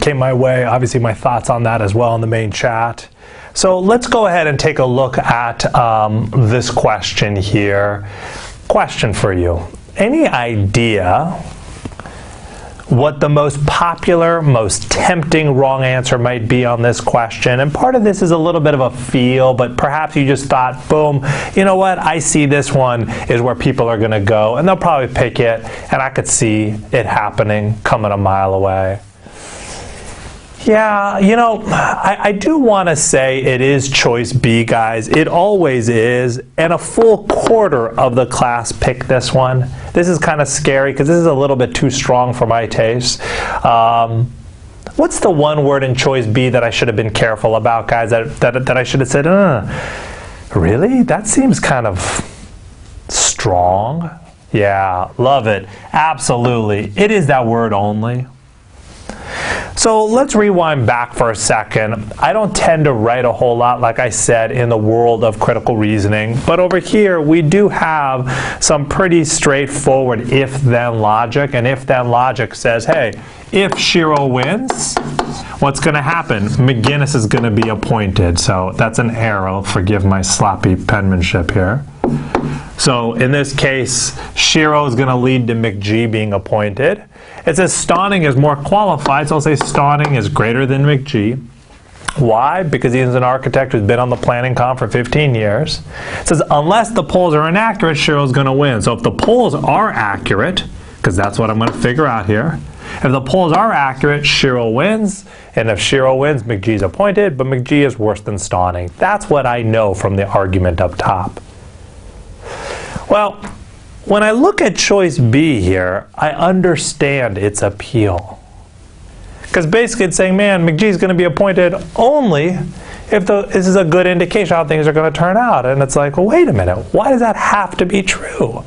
Came my way. Obviously, my thoughts on that as well in the main chat. So let's go ahead and take a look at this question here. Question for you. Any idea what the most popular, most tempting wrong answer might be on this question? And part of this is a little bit of a feel, but perhaps you just thought, boom, you know what, I see this one is where people are going to go, and they'll probably pick it, and I could see it happening coming a mile away. Yeah, you know, I do want to say it is choice B, guys. It always is. And a full quarter of the class picked this one. This is kind of scary because this is a little bit too strong for my taste. What's the one word in choice B that I should have been careful about, guys? That I should have said, really? That seems kind of strong. Yeah, love it. Absolutely. It is that word only. So let's rewind back for a second. I don't tend to write a whole lot, like I said, in the world of critical reasoning. But over here, we do have some pretty straightforward if-then logic. And if-then logic says, hey, if Shiro wins, what's going to happen? McGinnis is going to be appointed. So that's an arrow. Forgive my sloppy penmanship here. So in this case, Shiro is going to lead to McG being appointed. It says Stauning is more qualified, so I'll say Stauning is greater than McG. Why? Because he's an architect who's been on the planning com for 15 years. It says unless the polls are inaccurate, Shiro's going to win. So if the polls are accurate, because that's what I'm going to figure out here, if the polls are accurate, Shiro wins. And if Shiro wins, McG's appointed, but McG is worse than Stauning. That's what I know from the argument up top. Well, when I look at choice B here, I understand its appeal. Because basically it's saying, man, McG is going to be appointed only if this is a good indication how things are going to turn out. And it's like, well, wait a minute. Why does that have to be true?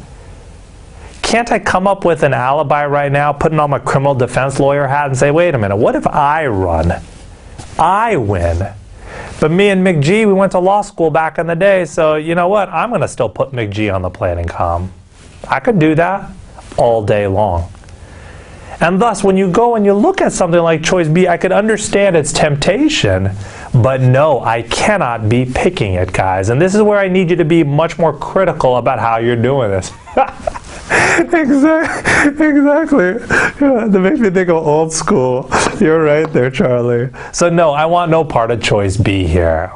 Can't I come up with an alibi right now, putting on my criminal defense lawyer hat and say, wait a minute, what if I run? I win. But me and McG, we went to law school back in the day, so you know what? I'm going to still put McG on the planning com. I could do that all day long. And thus, when you go and you look at something like choice B, I could understand its temptation, but no, I cannot be picking it, guys. And this is where I need you to be much more critical about how you're doing this. Exactly. Yeah, that makes me think of old school. You're right there, Charlie. So no, I want no part of choice B here.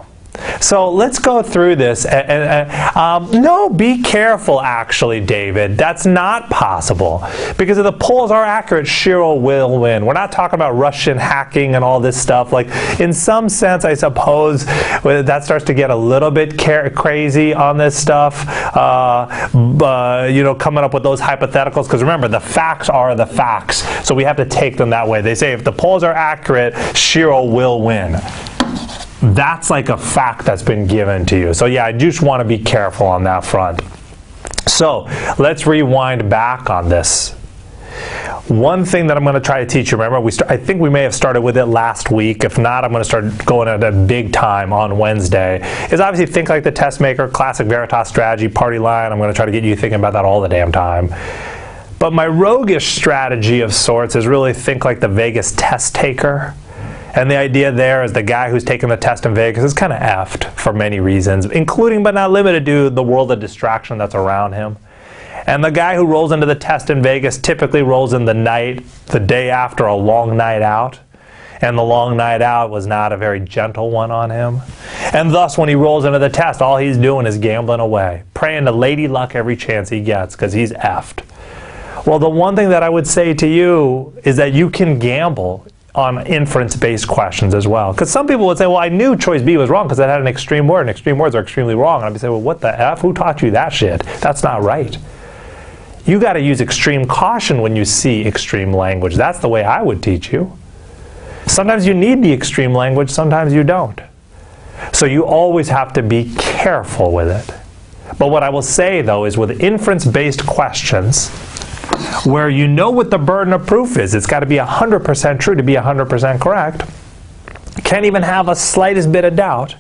So let's go through this. No, be careful, actually, David. That's not possible. Because if the polls are accurate, Shiro will win. We're not talking about Russian hacking and all this stuff. Like, in some sense, I suppose that starts to get a little bit crazy on this stuff. You know, coming up with those hypotheticals. Because remember, the facts are the facts. So we have to take them that way. They say if the polls are accurate, Shiro will win. That's like a fact that's been given to you. So yeah, I just want to be careful on that front. So let's rewind back on this. One thing that I'm going to try to teach you, remember, I think we may have started with it last week. If not, I'm going to start going at it big time on Wednesday. Is obviously think like the test maker, classic Veritas strategy, party line. I'm going to try to get you thinking about that all the damn time. But my roguish strategy of sorts is really think like the Vegas test taker. And the idea there is the guy who's taking the test in Vegas is kind of effed for many reasons, including but not limited to the world of distraction that's around him. And the guy who rolls into the test in Vegas typically rolls in the day after a long night out. And the long night out was not a very gentle one on him. And thus, when he rolls into the test, all he's doing is gambling away, praying to Lady Luck every chance he gets because he's effed. Well, the one thing that I would say to you is that you can gamble on inference-based questions as well. Because some people would say, well, I knew choice B was wrong because it had an extreme word, and extreme words are extremely wrong. And I'd be saying, well, what the F? Who taught you that shit? That's not right. You got to use extreme caution when you see extreme language. That's the way I would teach you. Sometimes you need the extreme language, sometimes you don't. So you always have to be careful with it. But what I will say, though, is with inference-based questions, where you know what the burden of proof is, it's got to be 100% true to be 100% correct, can't even have a slightest bit of doubt,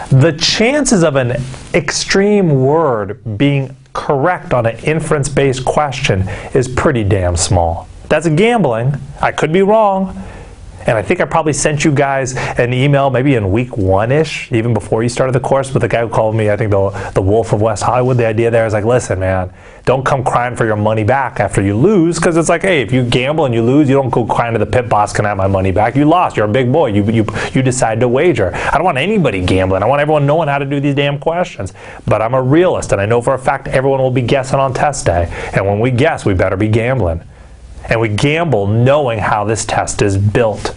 the chances of an extreme word being correct on an inference-based question is pretty damn small. That's gambling. I could be wrong. And I think I probably sent you guys an email maybe in week 1-ish, even before you started the course, but the guy who called me, I think the Wolf of West Hollywood, the idea there is like, listen, man, don't come crying for your money back after you lose, because it's like, hey, if you gamble and you lose, you don't go crying to the pit boss, can I have my money back? You lost. You're a big boy. You decide to wager. I don't want anybody gambling. I want everyone knowing how to do these damn questions. But I'm a realist, and I know for a fact everyone will be guessing on test day. And when we guess, we better be gambling. And we gamble knowing how this test is built.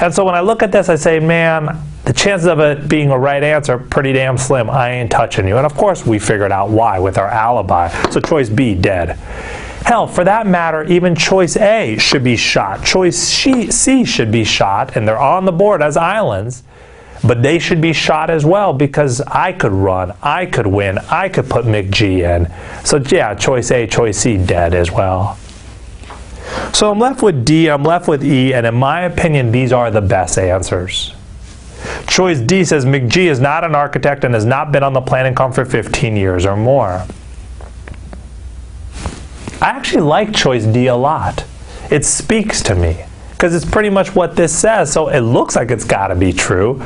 And so when I look at this, I say, man, the chances of it being a right answer are pretty damn slim. I ain't touching you. And of course, we figured out why with our alibi. So choice B, dead. Hell, for that matter, even choice A should be shot. Choice C should be shot, and they're on the board as islands. But they should be shot as well because I could run, I could win, I could put McG in. So yeah, choice A, choice C, dead as well. So I'm left with D, I'm left with E, and in my opinion, these are the best answers. Choice D says McG is not an architect and has not been on the planning com for 15 years or more. I actually like choice D a lot. It speaks to me because it's pretty much what this says, so it looks like it's got to be true,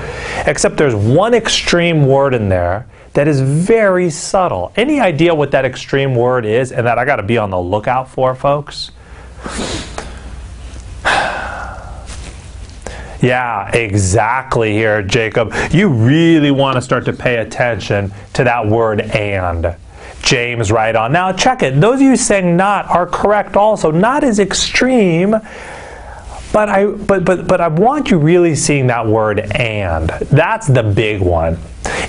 except there's one extreme word in there that is very subtle. Any idea what that extreme word is and that I got to be on the lookout for, folks? Yeah, exactly here, Jacob. You really want to start to pay attention to that word "and." James, right on. Now check it. Those of you saying "not" are correct also. Not as extreme, but I want you really seeing that word "and." That's the big one.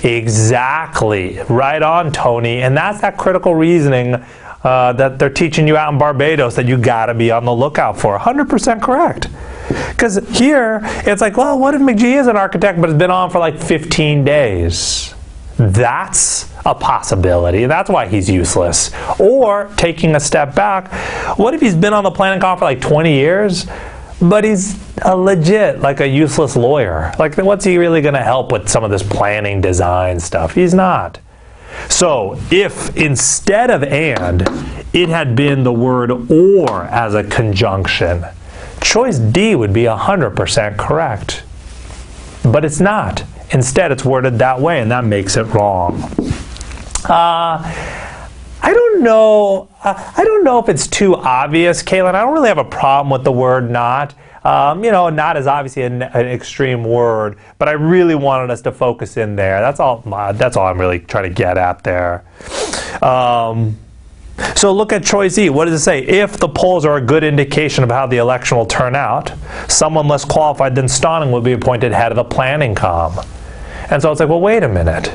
Exactly. Right on, Tony. And that's that critical reasoning that they're teaching you out in Barbados that you got to be on the lookout for. 100% correct. Because here, it's like, well, what if McGee is an architect but has been on for like 15 days? That's a possibility. That's why he's useless. Or, taking a step back, what if he's been on the planning call for like 20 years, but he's a legit, like a useless lawyer? Like, what's he really going to help with some of this planning design stuff? He's not. So, if instead of "and," it had been the word "or" as a conjunction, choice D would be 100% correct. But it's not. Instead, it's worded that way, and that makes it wrong. I don't know. I don't know if it's too obvious, Caitlin. I don't really have a problem with the word "not." Not is obviously an extreme word, but I really wanted us to focus in there. That's all I'm really trying to get at there. So look at choice E. What does it say? If the polls are a good indication of how the election will turn out, someone less qualified than Stauning will be appointed head of the planning comm. And so it's like, well, wait a minute.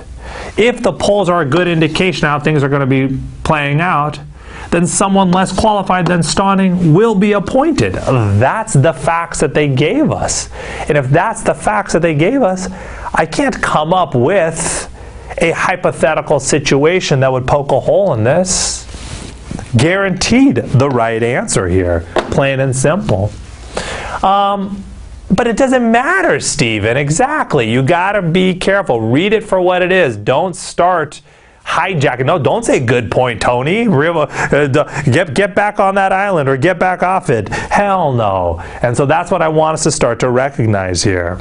If the polls are a good indication of how things are going to be playing out, then someone less qualified than Stauning will be appointed. That's the facts that they gave us. And if that's the facts that they gave us, I can't come up with a hypothetical situation that would poke a hole in this. Guaranteed the right answer here, plain and simple. But it doesn't matter, Stephen. Exactly. You got to be careful. Read it for what it is. Don't start hijacking. No, don't say "good point, Tony." Get back on that island or get back off it. Hell no. And so that's what I want us to start to recognize here.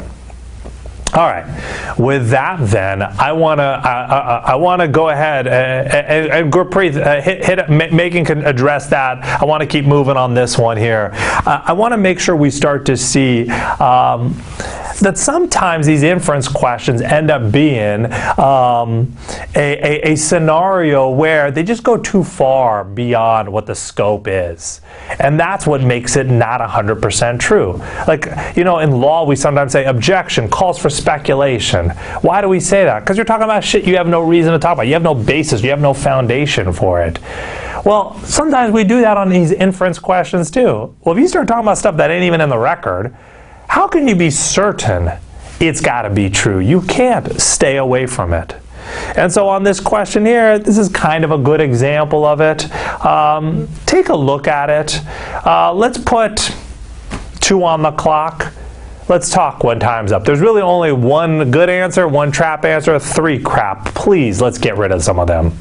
All right. With that, then, I want to go ahead and Gurpreet, Megan can address that. I want to keep moving on this one here. I want to make sure we start to see that sometimes these inference questions end up being a scenario where they just go too far beyond what the scope is. And that's what makes it not 100% true. Like, in law, we sometimes say objection calls for speculation. Why do we say that? Because you're talking about shit you have no reason to talk about. You have no basis. You have no foundation for it. Well, sometimes we do that on these inference questions too. Well, if you start talking about stuff that ain't even in the record, how can you be certain it's got to be true? You can't stay away from it. And so on this question here, this is kind of a good example of it. Take a look at it. Let's put 2 on the clock. Let's talk when time's up. There's really only one good answer, one trap answer, 3 crap. Please, let's get rid of some of them.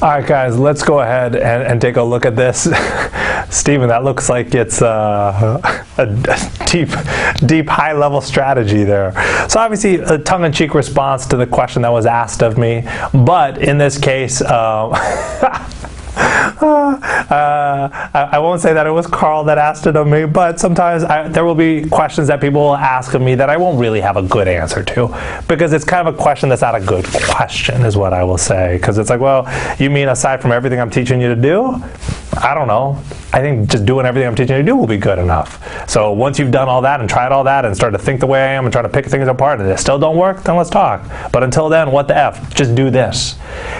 All right, guys, let's go ahead and take a look at this. Stephen, that looks like it's a deep, high-level strategy there. So obviously, a tongue-in-cheek response to the question that was asked of me. But in this case, I won't say that it was Carl that asked it of me, but sometimes there will be questions that people will ask of me that I won't really have a good answer to, because it's kind of a question that's not a good question, is what I will say. Because it's like, well, you mean aside from everything I'm teaching you to do? I don't know. I think just doing everything I'm teaching you to do will be good enough. So once you've done all that and tried all that and started to think the way I am and try to pick things apart and it still don't work, then let's talk. But until then, what the F? Just do this.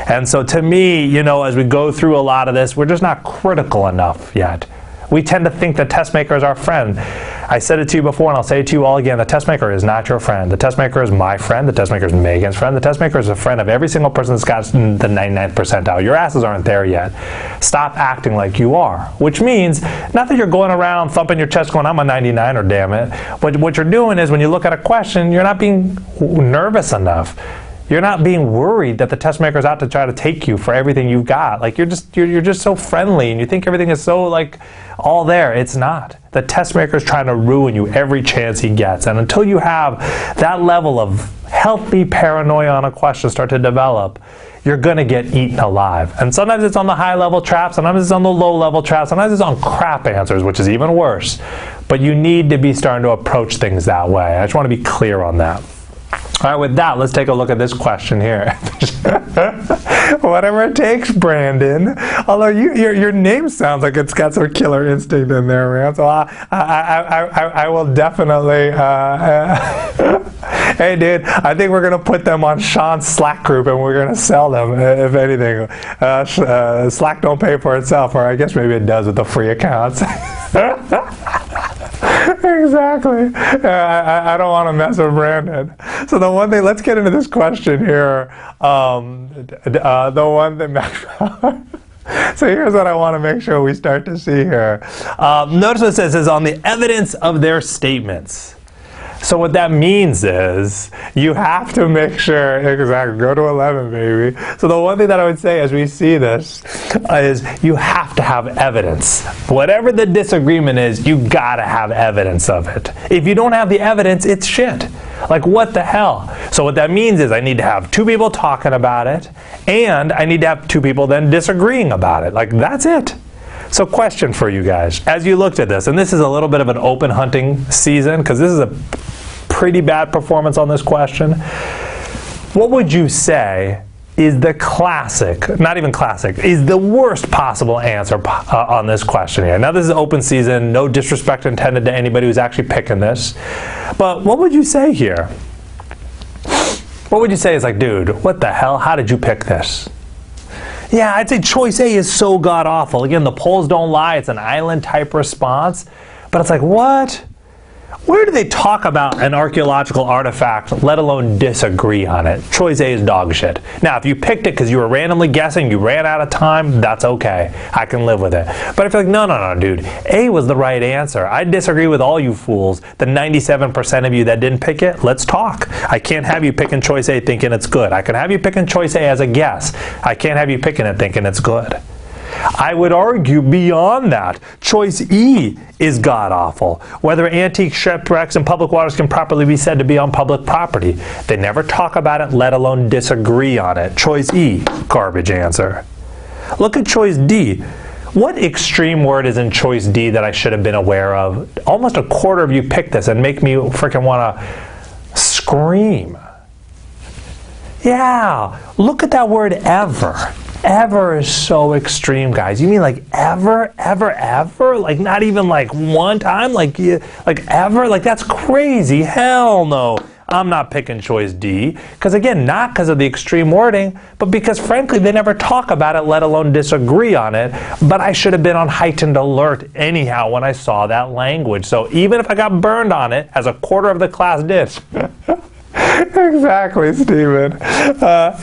And so to me, you know, as we go through a lot of this, we're just not critical enough yet. We tend to think the test maker is our friend. I said it to you before, and I'll say it to you all again. The test maker is not your friend. The test maker is my friend. The test maker is Megan's friend. The test maker is a friend of every single person that's got the 99th percentile. Your asses aren't there yet. Stop acting like you are. Which means, not that you're going around thumping your chest going, I'm a 99er, damn it. But what you're doing is when you look at a question, you're not being nervous enough. You're not being worried that the test maker's out to try to take you for everything you've got. Like you're just so friendly and you think everything is so like all there. It's not. The test maker's trying to ruin you every chance he gets. And until you have that level of healthy paranoia on a question start to develop, you're going to get eaten alive. And sometimes it's on the high level trap, sometimes it's on the low level trap, sometimes it's on crap answers, which is even worse. But you need to be starting to approach things that way. I just want to be clear on that. All right, with that, let's take a look at this question here. Whatever it takes, Brandon. Although your name sounds like it's got some killer instinct in there, man. So I will definitely. Hey, dude, I think we're gonna put them on Sean's Slack group and we're gonna sell them. If anything, Slack don't pay for itself, or I guess maybe it does with the free accounts. Exactly. I don't want to mess with Brandon. So the one thing, let's get into this question here. The one thing, so here's what I want to make sure we start to see here. Notice what it says is on the evidence of their statements. So what that means is you have to make sure, exactly, go to 11, baby. So the one thing that I would say as we see this is you have to have evidence. Whatever the disagreement is, you gotta have evidence of it. If you don't have the evidence, it's shit. Like, what the hell? So what that means is I need to have two people talking about it, and I need to have two people then disagreeing about it. Like, that's it. So question for you guys, as you looked at this, and this is a little bit of an open hunting season, because this is a pretty bad performance on this question. What would you say is the classic, not even classic, is the worst possible answer on this question here? Now this is open season, no disrespect intended to anybody who's actually picking this, but what would you say here? What would you say is like, dude, what the hell, how did you pick this? Yeah, I'd say choice A is so god-awful. Again, the polls don't lie. It's an island-type response. But it's like, what? Where do they talk about an archaeological artifact, let alone disagree on it? Choice A is dog shit. Now, if you picked it because you were randomly guessing, you ran out of time, that's okay. I can live with it. But if you're like, no, dude, A was the right answer. I disagree with all you fools. The 97% of you that didn't pick it, let's talk. I can't have you picking choice A thinking it's good. I can have you picking choice A as a guess. I can't have you picking it thinking it's good. I would argue beyond that, choice E is god-awful. Whether antique shipwrecks and public waters can properly be said to be on public property. They never talk about it, let alone disagree on it. Choice E, garbage answer. Look at choice D. What extreme word is in choice D that I should have been aware of? Almost a quarter of you picked this and make me freaking want to scream. Yeah, look at that word ever. Ever is so extreme, guys. You mean like ever? Like not even like one time? Like ever? Like that's crazy. Hell no. I'm not picking choice D. Because again, not because of the extreme wording, but because frankly they never talk about it, let alone disagree on it. But I should have been on heightened alert anyhow when I saw that language. So even if I got burned on it, as a quarter of the class did, exactly, Stephen.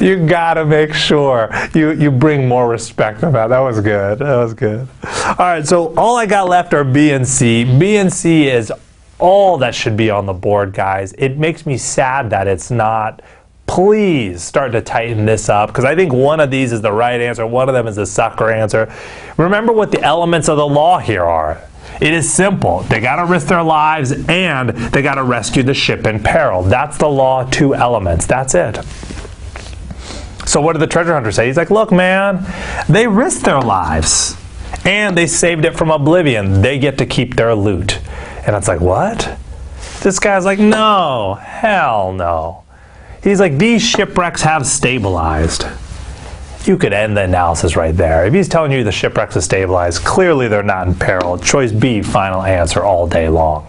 You gotta make sure you bring more respect about that. That was good. That was good. All right, so all I got left are B and C. B and C is all that should be on the board, guys. It makes me sad that it's not please start to tighten this up, because I think one of these is the right answer, one of them is the sucker answer. Remember what the elements of the law here are. It is simple. They got to risk their lives and they got to rescue the ship in peril. That's the law, 2 elements. That's it. So what did the treasure hunter say? He's like, look, man, they risked their lives and they saved it from oblivion. They get to keep their loot. And it's like, what? This guy's like, no, hell no. He's like, these shipwrecks have stabilized. You could end the analysis right there. If he's telling you the shipwrecks have stabilized, clearly they're not in peril. Choice B, final answer all day long.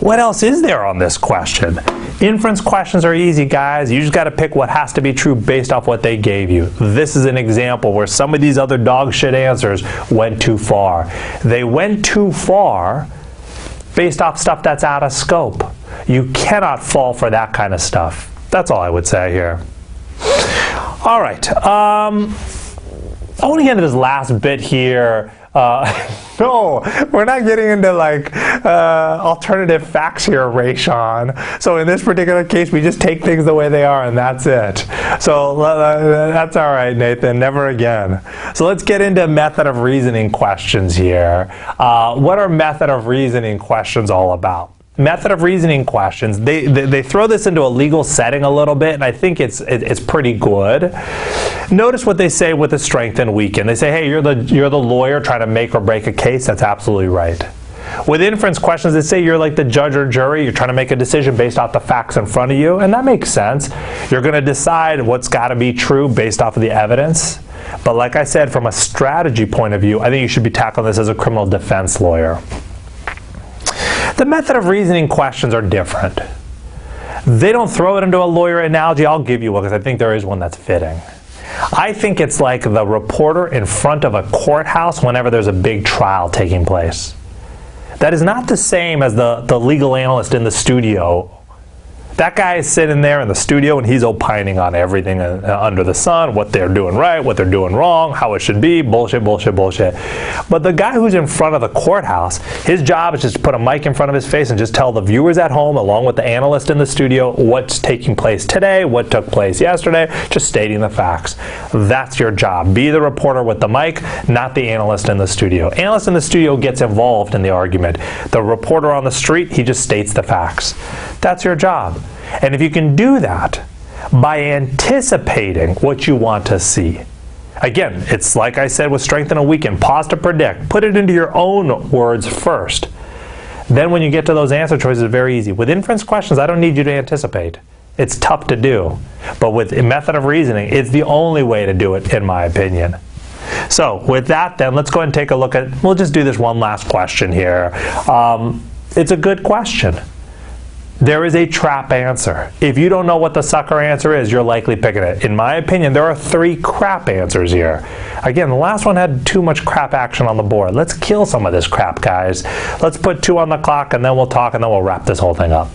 What else is there on this question? Inference questions are easy, guys. You just got to pick what has to be true based off what they gave you. This is an example where some of these other dog shit answers went too far. They went too far based off stuff that's out of scope. You cannot fall for that kind of stuff. That's all I would say here. All right. I want to get into this last bit here. No, we're not getting into like alternative facts here, Rayshawn. So in this particular case, we just take things the way they are, and that's it. So that's all right, Nathan. Never again. So let's get into method of reasoning questions here. What are method of reasoning questions all about? Method of reasoning questions, they throw this into a legal setting a little bit, and I think it's pretty good. Notice what they say with the strength and weaken. They say, hey, you're the lawyer trying to make or break a case. That's absolutely right. With inference questions, they say you're like the judge or jury. You're trying to make a decision based off the facts in front of you, and that makes sense. You're going to decide what's got to be true based off of the evidence. But like I said, from a strategy point of view, I think you should be tackling this as a criminal defense lawyer. The method of reasoning questions are different. They don't throw it into a lawyer analogy. I'll give you one because I think there is one that's fitting. I think it's like the reporter in front of a courthouse whenever there's a big trial taking place. That is not the same as the legal analyst in the studio. That guy is sitting there in the studio and he's opining on everything under the sun, what they're doing right, what they're doing wrong, how it should be, bullshit, bullshit, bullshit. But the guy who's in front of the courthouse, his job is just to put a mic in front of his face and just tell the viewers at home, along with the analyst in the studio, what's taking place today, what took place yesterday, just stating the facts. That's your job. Be the reporter with the mic, not the analyst in the studio. Analyst in the studio gets involved in the argument. The reporter on the street, he just states the facts. That's your job. And if you can do that by anticipating what you want to see, again, it's like I said with strength and a weaken, pause to predict, put it into your own words first. Then when you get to those answer choices, it's very easy. With inference questions, I don't need you to anticipate. It's tough to do. But with a method of reasoning, it's the only way to do it, in my opinion. So with that, then, let's go ahead and take a look at, we'll just do this one last question here. It's a good question. There is a trap answer. If you don't know what the sucker answer is, you're likely picking it. In my opinion, there are 3 crap answers here. Again, the last one had too much crap action on the board. Let's kill some of this crap, guys. Let's put 2 on the clock, and then we'll talk, and then we'll wrap this whole thing up.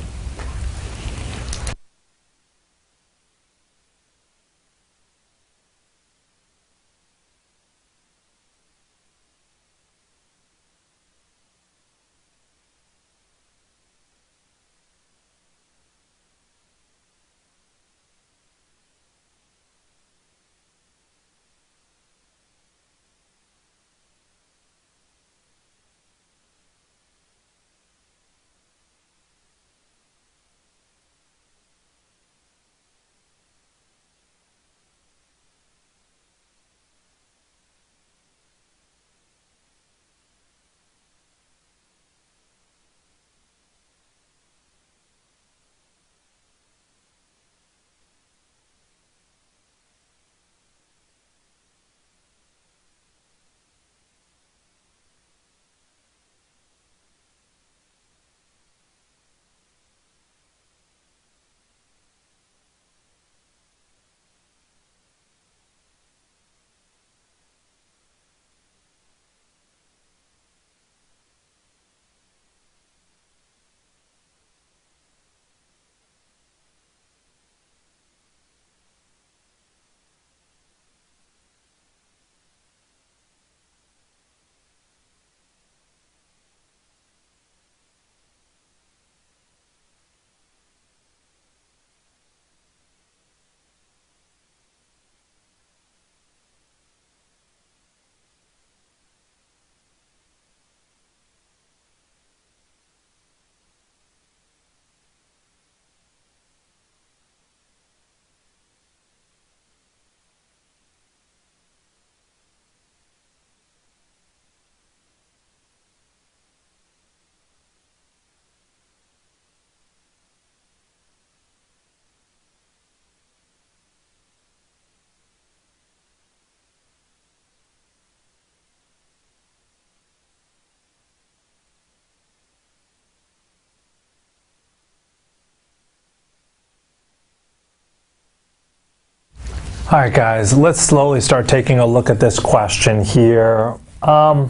All right, guys, let's slowly start taking a look at this question here. Not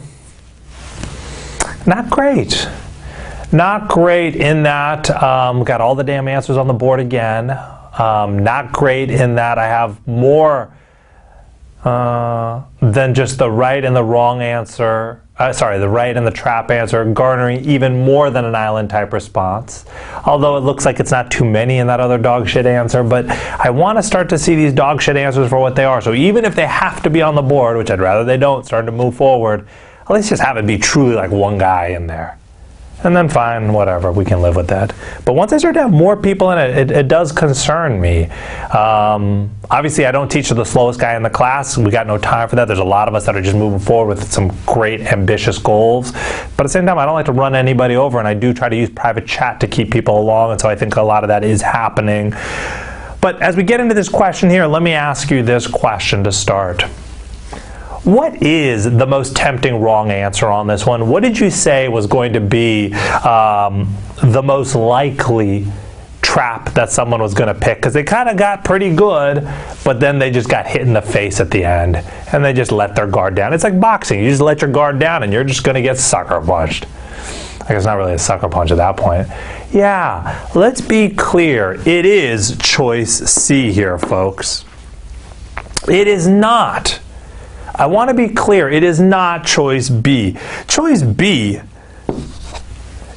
great. Not great in that got all the damn answers on the board again. Not great in that I have more than just the right and the wrong answer. The right and the trap answer, garnering even more than an island type response. Although it looks like it's not too many in that other dog shit answer, but I want to start to see these dog shit answers for what they are. So even if they have to be on the board, which I'd rather they don't, starting to move forward, at least just have it be truly like one guy in there. And then fine, whatever, we can live with that. But once I start to have more people in it, it does concern me. Obviously, I don't teach to the slowest guy in the class. We got no time for that. There's a lot of us that are just moving forward with some great, ambitious goals. But at the same time, I don't like to run anybody over, and I do try to use private chat to keep people along, and so I think a lot of that is happening. But as we get into this question here, let me ask you this question to start. What is the most tempting wrong answer on this one? What did you say was going to be the most likely trap that someone was going to pick? Because they kind of got pretty good, but then they just got hit in the face at the end, and they just let their guard down. It's like boxing. You just let your guard down, and you're just going to get sucker punched. I guess not really a sucker punch at that point. Yeah, let's be clear. It is choice C here, folks. It is not. I want to be clear, it is not choice B. Choice B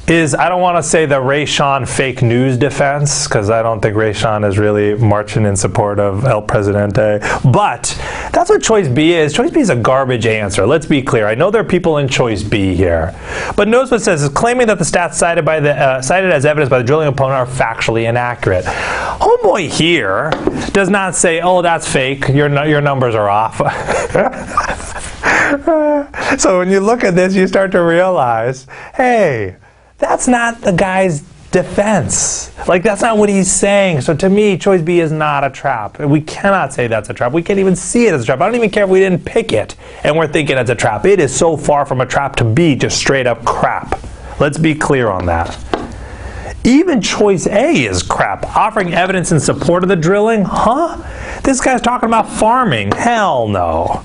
is, I don't want to say the Rayshawn fake news defense, because I don't think Rayshawn is really marching in support of El Presidente, but that's what choice B is. Choice B is a garbage answer. Let's be clear. I know there are people in choice B here, but notice what it says, is claiming that the stats cited as evidence by the drilling opponent are factually inaccurate. Homeboy here does not say, oh, that's fake, your numbers are off. So when you look at this, you start to realize, hey, that's not the guy's defense. Like, that's not what he's saying. So to me, choice B is not a trap. We cannot say that's a trap. We can't even see it as a trap. I don't even care if we didn't pick it and we're thinking it's a trap. It is so far from a trap to be just straight up crap. Let's be clear on that. Even choice A is crap. Offering evidence in support of the drilling? Huh? This guy's talking about farming. Hell no.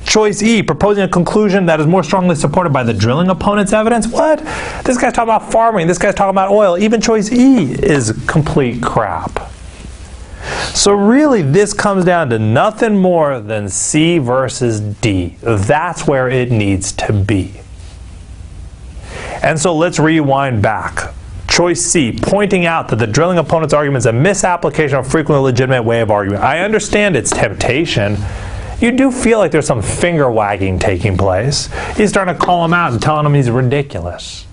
Choice E, proposing a conclusion that is more strongly supported by the drilling opponent's evidence? What? This guy's talking about farming. This guy's talking about oil. Even choice E is complete crap. So really, this comes down to nothing more than C versus D. That's where it needs to be. And so let's rewind back. Choice C, pointing out that the drilling opponent's argument is a misapplication of a frequently legitimate way of arguing. I understand its temptation. You do feel like there's some finger wagging taking place. He's starting to call him out and telling him he's ridiculous.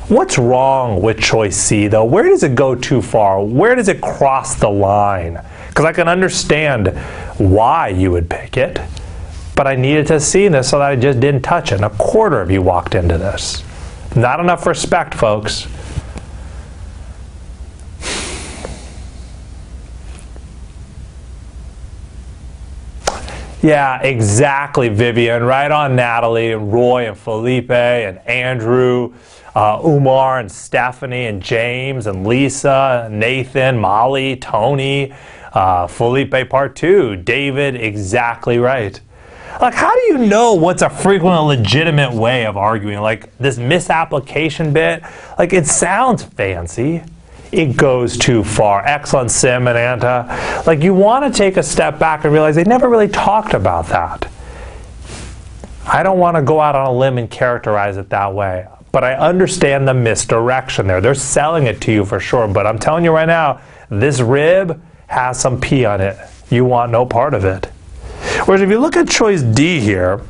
What's wrong with choice C, though? Where does it go too far? Where does it cross the line? Because I can understand why you would pick it, but I needed to see this so that I just didn't touch it. And a quarter of you walked into this. Not enough respect, folks. Yeah, exactly, Vivian. Right on Natalie and Roy and Felipe and Andrew, Umar and Stephanie and James and Lisa, Nathan, Molly, Tony, Felipe part 2, David, exactly right. Like, how do you know what's a frequent legitimate way of arguing? Like, this misapplication bit, like, it sounds fancy. It goes too far. Excellent, Sim and Anta. Like, you want to take a step back and realize they never really talked about that. I don't want to go out on a limb and characterize it that way, but I understand the misdirection there. They're selling it to you for sure, but I'm telling you right now, this rib has some P on it. You want no part of it. Whereas if you look at choice D here,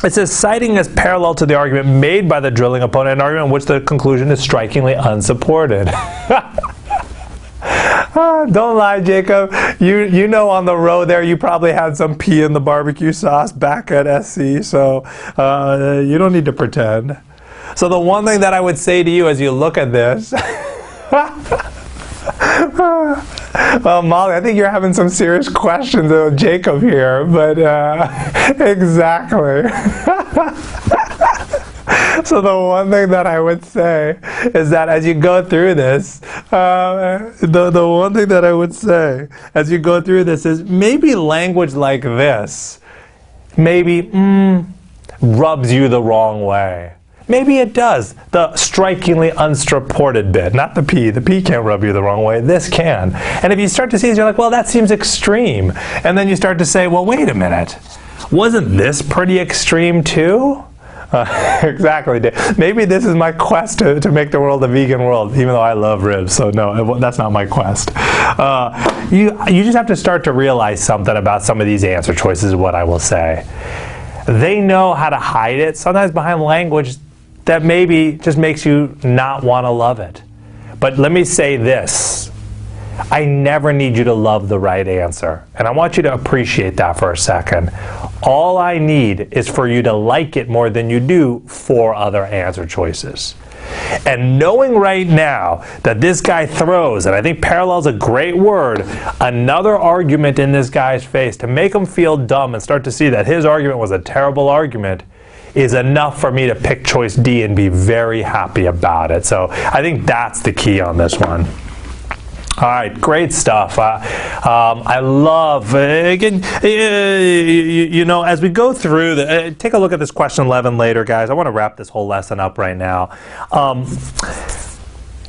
it says, citing as parallel to the argument made by the drilling opponent, an argument in which the conclusion is strikingly unsupported. Don't lie, Jacob. You know on the road there you probably had some pea in the barbecue sauce back at SC, so you don't need to pretend. So the one thing that I would say to you as you look at this, well, Molly, I think you're having some serious questions of Jacob here, but exactly. So the one thing that I would say is that as you go through this, the one thing that I would say as you go through this is maybe language like this, maybe rubs you the wrong way. Maybe it does. The strikingly unsupported bit, not the P. The P can't rub you the wrong way. This can. And if you start to see it, you're like, well, that seems extreme. And then you start to say, well, wait a minute. Wasn't this pretty extreme too? Exactly. Maybe this is my quest to make the world a vegan world, even though I love ribs. So no, that's not my quest. You just have to start to realize something about some of these answer choices, is what I will say. They know how to hide it, sometimes behind language that maybe just makes you not want to love it. But let me say this. I never need you to love the right answer. And I want you to appreciate that for a second. All I need is for you to like it more than you do 4 other answer choices. And knowing right now that this guy throws, and I think parallel is a great word, another argument in this guy's face to make him feel dumb and start to see that his argument was a terrible argument is enough for me to pick choice D and be very happy about it. So I think that's the key on this one. All right, great stuff. I love, again, you know, as we go through, take a look at this question 11 later, guys. I want to wrap this whole lesson up right now.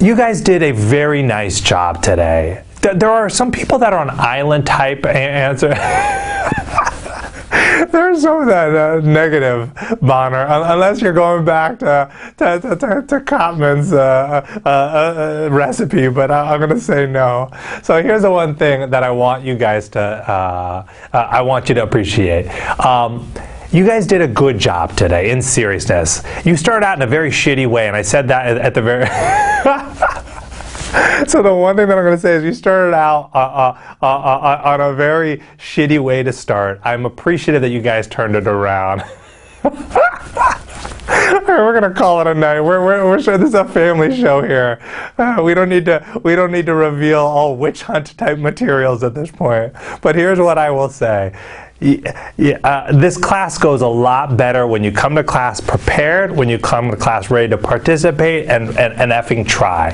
You guys did a very nice job today. There are some people that are on island type answer. There's some of that negative, Bonner, unless you're going back to Kottman's recipe, but I'm going to say no. So here's the one thing that I want you guys to, I want you to appreciate. You guys did a good job today, in seriousness. You started out in a very shitty way, and I said that at the very... So the one thing that I'm going to say is you started out on a very shitty way to start. I'm appreciative that you guys turned it around. We're going to call it a night. We're sure this is a family show here. We don't need to reveal all witch hunt type materials at this point. But here's what I will say. This class goes a lot better when you come to class prepared, when you come to class ready to participate and effing try.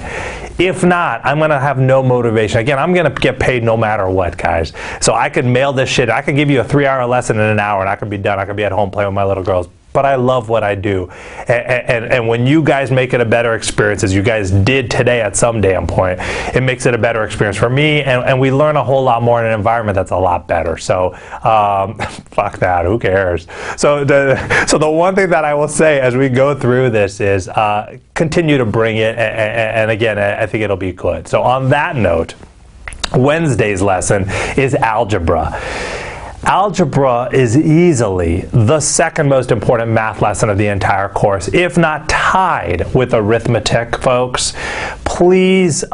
If not, I'm going to have no motivation. Again, I'm going to get paid no matter what, guys. So I could mail this shit. I could give you a 3-hour lesson in an hour and I could be done. I could be at home playing with my little girls. But I love what I do. And when you guys make it a better experience, as you guys did today at some damn point, it makes it a better experience for me, and we learn a whole lot more in an environment that's a lot better. So, fuck that, who cares? So the one thing that I will say as we go through this is continue to bring it, and again, I think it'll be good. So on that note, Wednesday's lesson is algebra. Algebra is easily the second most important math lesson of the entire course, if not tied with arithmetic, folks. Please,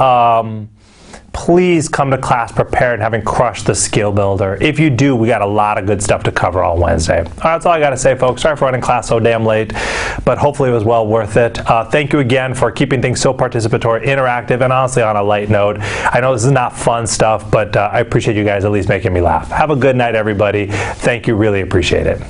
please come to class prepared and having crushed the skill builder. If you do, we got a lot of good stuff to cover on Wednesday. All right, that's all I got to say, folks. Sorry for running class so damn late, but hopefully it was well worth it. Thank you again for keeping things so participatory, interactive, and honestly on a light note. I know this is not fun stuff, but I appreciate you guys at least making me laugh. Have a good night, everybody. Thank you. Really appreciate it.